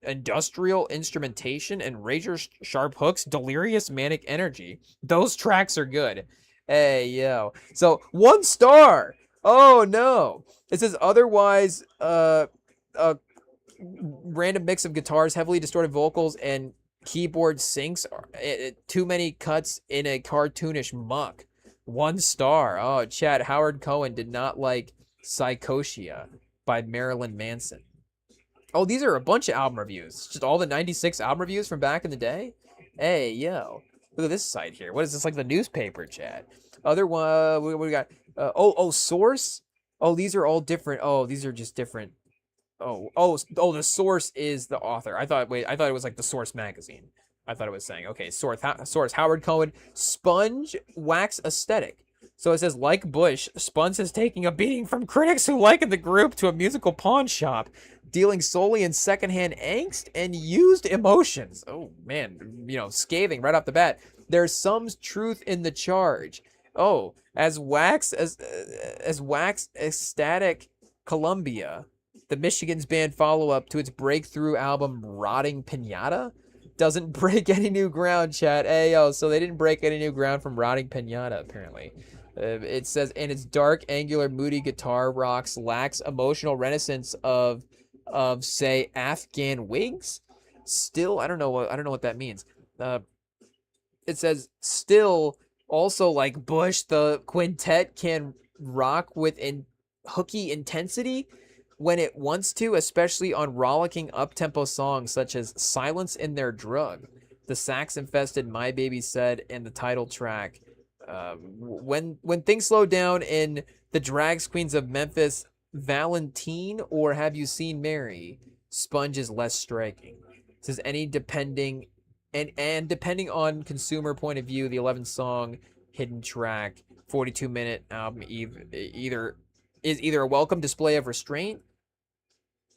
industrial instrumentation and razor sharp hooks, delirious manic energy. Those tracks are good. Hey, yo. So 1 star. Oh no. It says otherwise random mix of guitars, heavily distorted vocals, and keyboard syncs. Too many cuts in a cartoonish muck. 1 star. Oh, Chad, Howard Cohen did not like Psychosia by Marilyn Manson. Oh, these are a bunch of album reviews. Just all the 96 album reviews from back in the day. Hey, yo. Look at this site here. What is this, like the newspaper, Chad? Other one, what we got? Source? Oh, these are all different. Oh, these are just different. The Source is the author. I thought it was like the Source magazine. I thought it was saying, okay, Source, Howard Cohen, Sponge Wax Aesthetic. So it says, like Bush, Spuns is taking a beating from critics who liken the group to a musical pawn shop, dealing solely in secondhand angst and used emotions. Oh, man, scathing right off the bat. There's some truth in the charge. Oh, as Wax Ecstatic Columbia, the Michigan's band follow-up to its breakthrough album Rotting Pinata, doesn't break any new ground, chat. Hey, yo, so they didn't break any new ground from Rotting Pinata, apparently. It says, and its dark, angular, moody guitar rocks lacks emotional renaissance of say Afghan wigs. Still, I don't know what that means. Uh, it says still also like Bush, the quintet can rock with hooky intensity when it wants to, especially on rollicking up-tempo songs such as Silence in Their Drug, the sax-infested My Baby Said, and the title track. When things slow down in the Drags Queens of Memphis, Valentine, or Have You Seen Mary, Sponge is less striking. It says any depending and depending on consumer point of view, the 11 song hidden track 42-minute album either a welcome display of restraint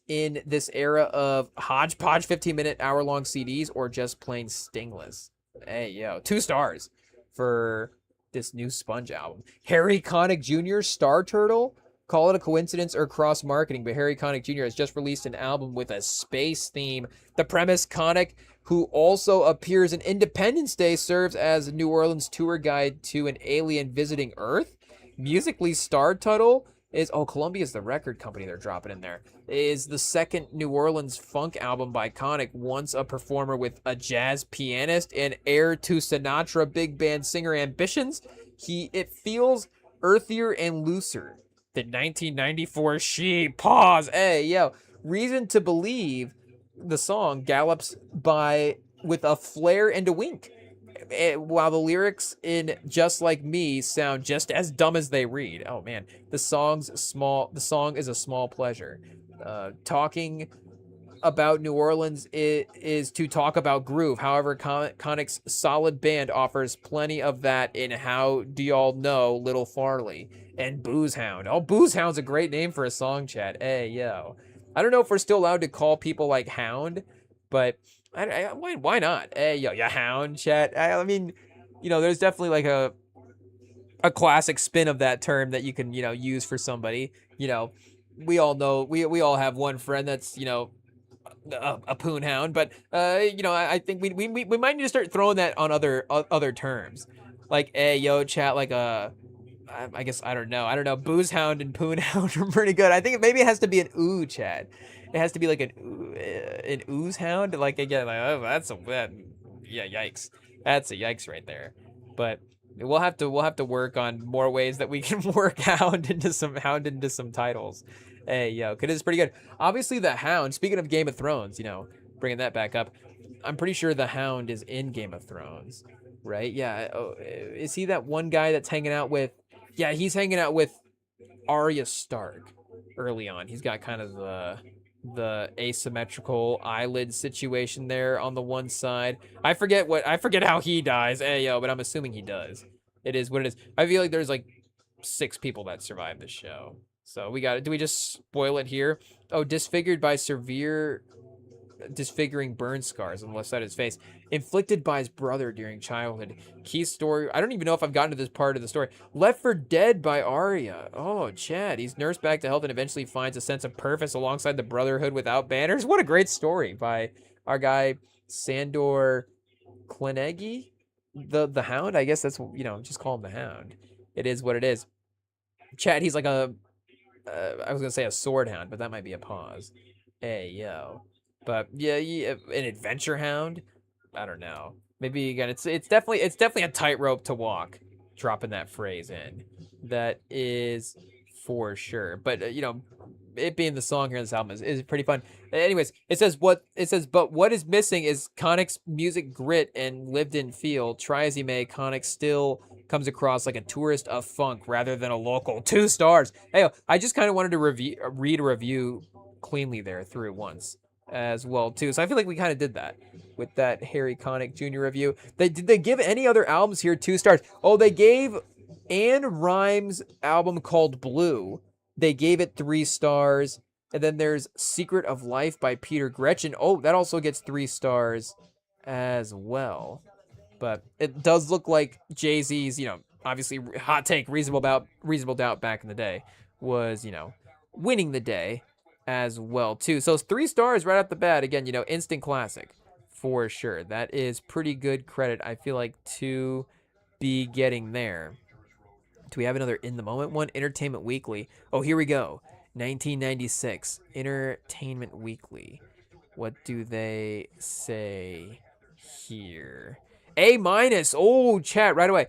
in this era of hodgepodge 15-minute hour-long CDs or just plain stingless. Hey, yo, 2 stars for this new Sponge album. Harry Connick Jr., Star Turtle. Call it a coincidence or cross-marketing, but Harry Connick Jr. has just released an album with a space theme. The premise, Connick, who also appears in Independence Day, serves as New Orleans tour guide to an alien visiting Earth. Musically, Star Turtle is, Columbia's the record company they're dropping in there, is the second New Orleans funk album by Connick, once a performer with a jazz pianist and heir to Sinatra big band singer ambitions. It feels earthier and looser than 1994 She. Pause. Hey, yo. Reason to Believe, the song, gallops by with a flair and a wink, while the lyrics in Just Like Me sound just as dumb as they read. Oh man, the song is a small pleasure. Talking about New Orleans is to talk about groove. However, Connick's solid band offers plenty of that in How Do Y'all Know Little Farley and Booze Hound. Oh, Booze Hound's a great name for a song, chat. Hey, yo. I don't know if we're still allowed to call people like Hound, but why not? Hey, yo, ya Hound, chat. I mean, there's definitely like a classic spin of that term that you can, use for somebody. We all know, we all have one friend that's, a poon hound, but I think we might need to start throwing that on other terms, like hey yo chat, like I guess I don't know, booze hound and poon hound are pretty good. I think maybe it has to be an ooh chat. It has to be like an ooze hound, like again, like oh, yeah, yikes, that's a yikes right there. But we'll have to work on more ways that we can work hound into some titles. Hey, yo, cause it's pretty good. Obviously, the Hound. Speaking of Game of Thrones, bringing that back up, I'm pretty sure the Hound is in Game of Thrones, right? Yeah. Oh, is he that one guy that's hanging out with? Yeah, he's hanging out with Arya Stark early on. He's got kind of the asymmetrical eyelid situation there on the one side. I forget how he dies. Hey, yo, but I'm assuming he does. It is what it is. I feel like there's like 6 people that survived the show. So do we just spoil it here? Oh, disfigured by severe disfiguring burn scars on the left side of his face, inflicted by his brother during childhood. Key story, I don't even know if I've gotten to this part of the story. Left for dead by Arya. Oh, Chad, he's nursed back to health and eventually finds a sense of purpose alongside the Brotherhood without banners. What a great story by our guy, Sandor Cloneggy, the Hound. I guess that's, just call him the Hound. It is what it is. Chad, he's like I was gonna say a sword hound, but that might be a pause. Hey, yo. But yeah, an adventure hound. I don't know. Maybe again, it's definitely a tightrope to walk. Dropping that phrase in, that is for sure. But it being the song here in this album is pretty fun. Anyways, it says, but what is missing is Connick's music grit and lived-in feel. Try as he may, Connick still comes across like a tourist of funk rather than a local. 2 stars. Hey, I just kind of wanted to read a review cleanly there through once as well too. So I feel like we kind of did that with that Harry Connick Jr. review. Did they give any other albums here 2 stars? Oh, they gave Anne Rimes' album called Blue. They gave it 3 stars. And then there's Secret of Life by Peter Gretchen. Oh, that also gets 3 stars as well. But it does look like Jay-Z's, obviously hot take, Reasonable Doubt back in the day was, winning the day as well too. So it's 3 stars right off the bat. Again, instant classic for sure. That is pretty good credit, I feel like, to be getting there. Do we have another in the moment one? Entertainment Weekly. Oh, here we go. 1996. Entertainment Weekly. What do they say here? A minus. Oh, chat right away.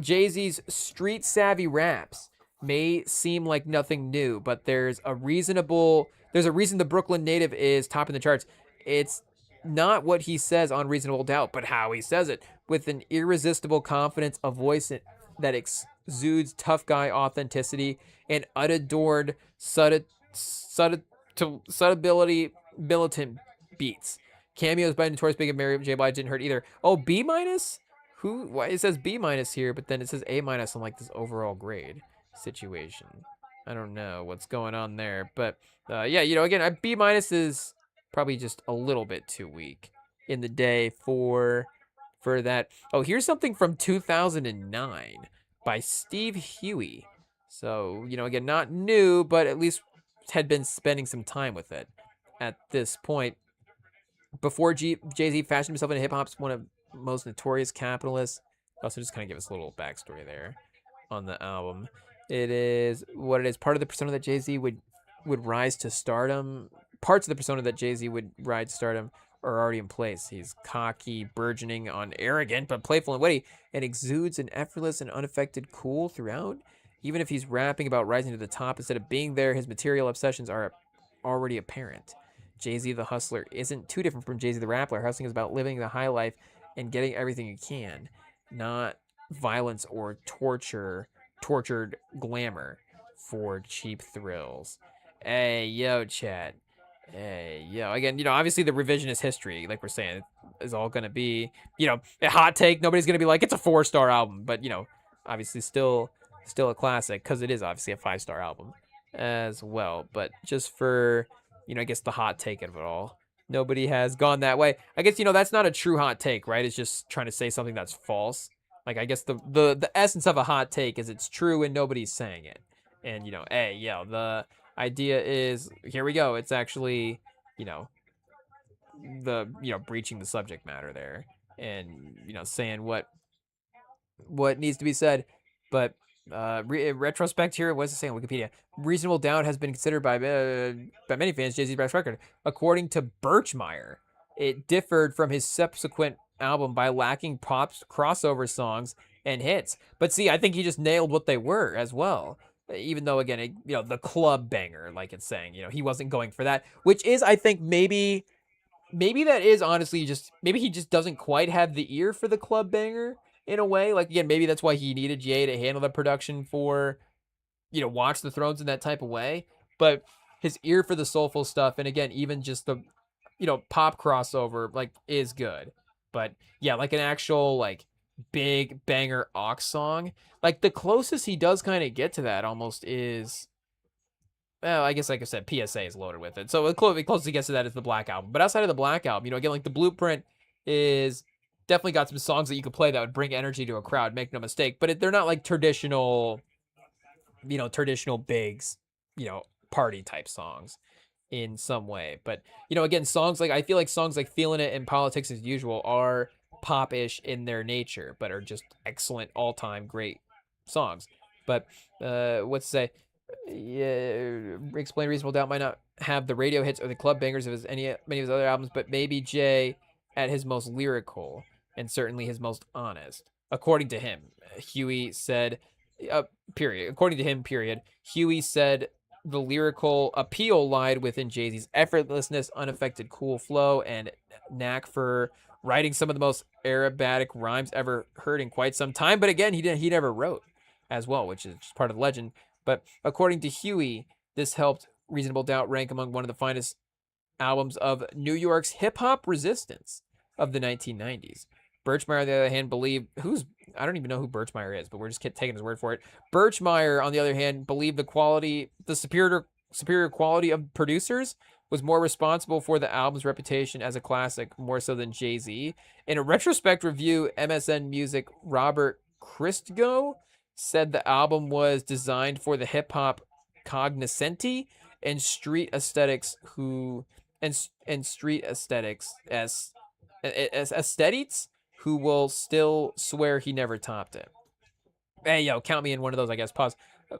Jay-Z's street savvy raps may seem like nothing new, but there's a reason the Brooklyn native is topping the charts. It's not what he says on Reasonable Doubt, but how he says it, with an irresistible confidence, a voice that exudes tough guy authenticity, and unadored subtlety militant beats. Cameos by Notorious Big and Mary J. Blige didn't hurt either. Oh, B minus? Who? Why it says B minus here, but then it says A minus on like this overall grade situation. I don't know what's going on there, but yeah, again, B minus is probably just a little bit too weak in the day for that. Oh, here's something from 2009 by Steve Huey. So, again, not new, but at least had been spending some time with it at this point. Before Jay-Z fashioned himself into hip-hop's one of the most notorious capitalists. Also, just kind of give us a little backstory there on the album. It is what it is. Part of the persona that Jay-Z would rise to stardom. Parts of the persona that Jay-Z would rise to stardom are already in place. He's cocky, burgeoning on arrogant, but playful and witty, and exudes an effortless and unaffected cool throughout. Even if he's rapping about rising to the top instead of being there, his material obsessions are already apparent. Jay-Z the hustler isn't too different from Jay-Z the rapper. Hustling is about living the high life and getting everything you can, not violence or tortured glamour for cheap thrills. Hey, yo, chat. Hey, yo. Again, obviously the revisionist history, like we're saying, is all going to be, a hot take. Nobody's going to be like, it's a 4-star album. But, obviously still a classic because it is obviously a 5-star album as well. But just for, I guess the hot take of it all, nobody has gone that way. I guess, that's not a true hot take, right? It's just trying to say something that's false. Like, I guess the essence of a hot take is it's true and nobody's saying it. And, hey, the idea is, here we go. It's actually, breaching the subject matter there and, saying what needs to be said. But in retrospect here, what's it saying on Wikipedia? Reasonable Doubt has been considered by many fans Jay-Z's best record. According to Birchmeier, it differed from his subsequent album by lacking pop's crossover songs and hits. But see, I think he just nailed what they were as well. Even though, again, the club banger, like it's saying, he wasn't going for that, which is, I think, maybe that is honestly just, maybe he just doesn't quite have the ear for the club banger in a way. Like, again, maybe that's why he needed Jay to handle the production for, Watch the Thrones in that type of way. But his ear for the soulful stuff, and again, even just the, pop crossover, like, is good. But yeah, like an actual, like, big banger aux song, like the closest he does kind of get to that almost is, well, I guess like I said, PSA is loaded with it. So the closest he gets to that is the Black Album. But outside of the Black Album, again, like the Blueprint is definitely got some songs that you could play that would bring energy to a crowd, make no mistake. But they're not like traditional bigs, party type songs in some way. But, again, I feel like songs like Feeling It and Politics as Usual are pop-ish in their nature, but are just excellent, all-time great songs. But what's to say? Yeah, Explain Reasonable Doubt might not have the radio hits or the club bangers of many of his other albums, but maybe Jay at his most lyrical and certainly his most honest, according to him. Huey said, period. According to him, period. Huey said the lyrical appeal lied within Jay-Z's effortlessness, unaffected cool flow, and knack for writing some of the most aerobatic rhymes ever heard in quite some time. But again, he never wrote as well, which is just part of the legend. But according to Huey, this helped Reasonable Doubt rank among one of the finest albums of New York's hip-hop resistance of the 1990s. Birchmeier, on the other hand, I don't even know who Birchmeier is, but we're just taking his word for it. Birchmeier, on the other hand, believed the superior quality of producers was more responsible for the album's reputation as a classic, more so than Jay-Z. In a retrospect review, MSN Music Robert Christgau said the album was designed for the hip-hop cognoscenti and street aesthetics who will still swear he never topped it. Hey, yo, count me in one of those, I guess. Pause.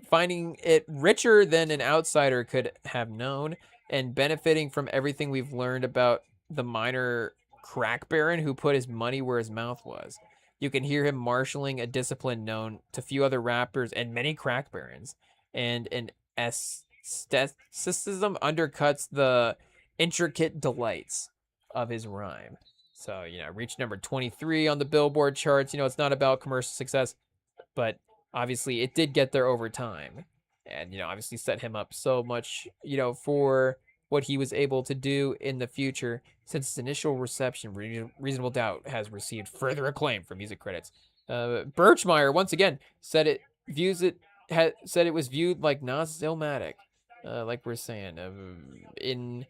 Finding it richer than an outsider could have known, and benefiting from everything we've learned about the minor crack baron who put his money where his mouth was. You can hear him marshaling a discipline known to few other rappers and many crack barons, and an aestheticism undercuts the intricate delights of his rhyme. So, reached number 23 on the Billboard charts. It's not about commercial success, but obviously it did get there over time, and obviously set him up so much, for what he was able to do in the future. Since its initial reception, Reasonable Doubt has received further acclaim from music critics. Birchmeyer once again said it was viewed like Nas-Illmatic, like we're saying. In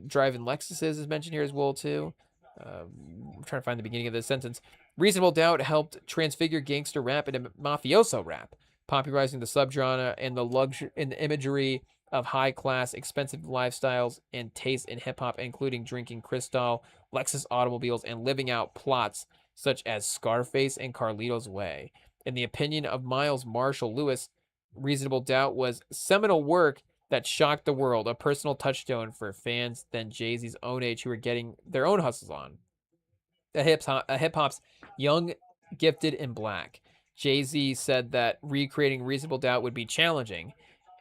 Driving Lexuses is mentioned here as well too. I'm trying to find the beginning of this sentence. Reasonable Doubt helped transfigure gangster rap into mafioso rap, popularizing the subgenre and the imagery of high-class, expensive lifestyles and tastes in hip-hop, including drinking Cristal, Lexus automobiles, and living out plots such as Scarface and Carlito's Way. In the opinion of Miles Marshall Lewis, Reasonable Doubt was seminal work that shocked the world, a personal touchstone for fans than Jay-Z's own age who were getting their own hustles on. Hip hop's young, gifted, and black. Jay-Z said that recreating Reasonable Doubt would be challenging,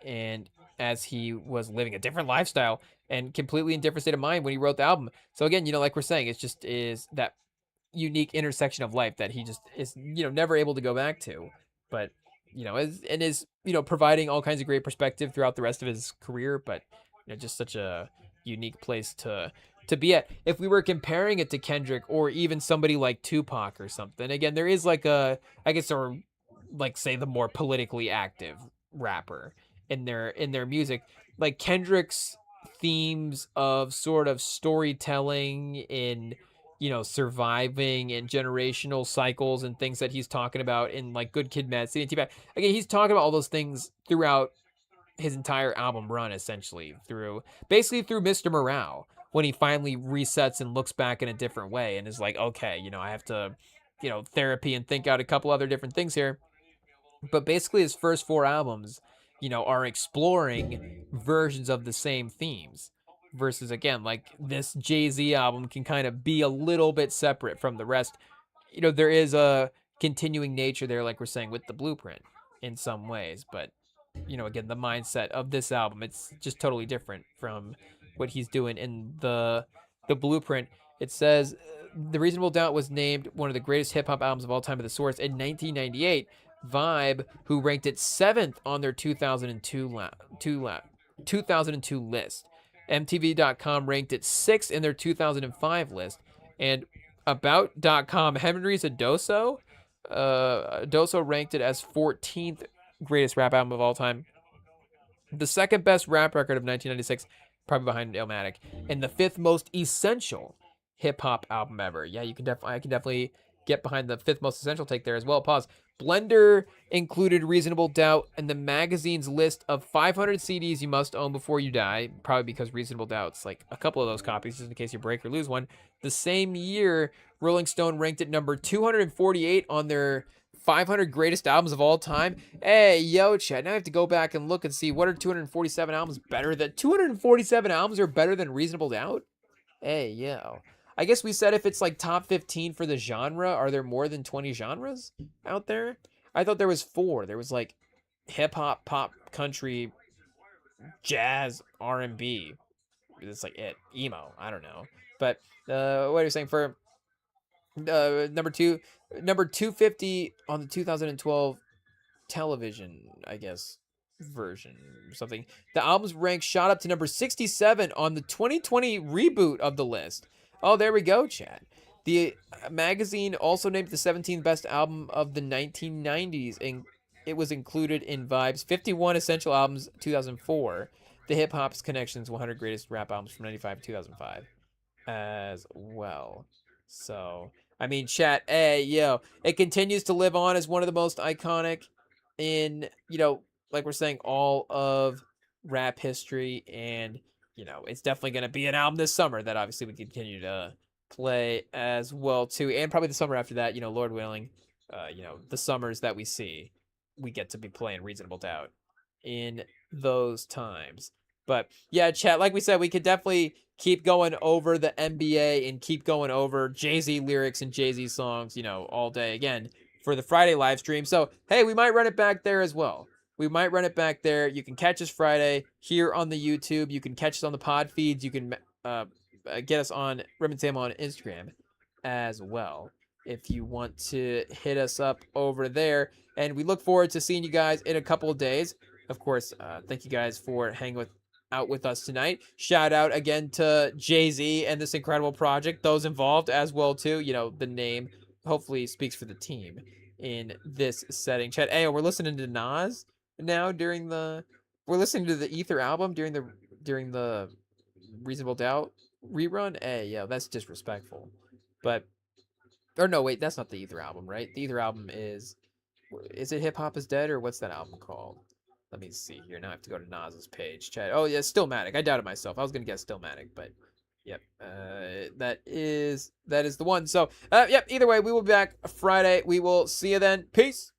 and as he was living a different lifestyle and completely in different state of mind when he wrote the album. So again, like we're saying, it's just is that unique intersection of life that he just is, never able to go back to. But, is providing all kinds of great perspective throughout the rest of his career. But, just such a unique place to be at. If we were comparing it to Kendrick or even somebody like Tupac or something, again, there is like I guess, or like say the more politically active rapper in their music, like Kendrick's themes of sort of storytelling in surviving and generational cycles and things that he's talking about in like Good Kid, Mad City and T-Pac. Again, he's talking about all those things throughout his entire album run, essentially basically through Mr. Morale, when he finally resets and looks back in a different way and is like, okay, I have to, therapy and think out a couple other different things here. But basically his first four albums, are exploring versions of the same themes. Versus again, like this Jay-Z album can kind of be a little bit separate from the rest. There is a continuing nature there, like we're saying, with the Blueprint in some ways. But, again, the mindset of this album, it's just totally different from what he's doing in the Blueprint. It says The Reasonable Doubt was named one of the greatest hip hop albums of all time by The Source in 1998. Vibe, who ranked it 7th on their 2002 list. MTV.com ranked it 6th in their 2005 list. And About.com, Henry Doso ranked it as 14th greatest rap album of all time. The second best rap record of 1996, probably behind Illmatic, and the 5th most essential hip hop album ever. Yeah, I can definitely get behind the 5th most essential take there as well. Pause. Blender included Reasonable Doubt in the magazine's list of 500 CDs you must own before you die, probably because Reasonable Doubt's like a couple of those copies just in case you break or lose one. The same year, Rolling Stone ranked it number 248 on their 500 greatest albums of all time. Hey, yo, chat. Now I have to go back and look and see what are 247 albums better than 247 albums are better than Reasonable Doubt. Hey, yo. I guess we said if it's like top 15 for the genre, are there more than 20 genres out there? I thought there was 4. There was like hip hop, pop, country, jazz, R&B. It's like it. Emo. I don't know. But what are you saying for number 250 on the 2012 television, I guess, version or something. The album's rank shot up to number 67 on the 2020 reboot of the list. Oh, there we go, Chad. The magazine also named it the 17th best album of the 1990s, and it was included in Vibe's 51 Essential Albums 2004, the Hip Hop's Connections 100 Greatest Rap Albums from 95 to 2005 as well. So, I mean, chat, hey, yo, it continues to live on as one of the most iconic in, like we're saying, all of rap history. And, it's definitely going to be an album this summer that obviously we continue to play as well, too. And probably the summer after that, Lord willing. the summers that we see, we get to be playing Reasonable Doubt in those times. But yeah, chat, like we said, we could definitely keep going over the NBA and keep going over Jay-Z lyrics and Jay-Z songs, all day again for the Friday live stream. So, hey, we might run it back there as well. We might run it back there. You can catch us Friday here on the YouTube. You can catch us on the pod feeds. You can get us on Remington on Instagram as well if you want to hit us up over there. And we look forward to seeing you guys in a couple of days. Of course, thank you guys for hanging out with us tonight. Shout out again to Jay-Z and this incredible project, those involved as well too. The name hopefully speaks for the team in this setting. Chat, hey, we're listening to Nas now we're listening to the Ether album during the Reasonable Doubt rerun. Hey, yeah, that's disrespectful. But or no, wait, that's not the Ether album, right? The Ether album is it Hip Hop Is Dead, or what's that album called? Let me see here. Now I have to go to Nas's page. Chat. Oh yeah, Stillmatic. I doubted myself. I was gonna guess Stillmatic, but yep, that is the one. So yep. Either way, we will be back Friday. We will see you then. Peace.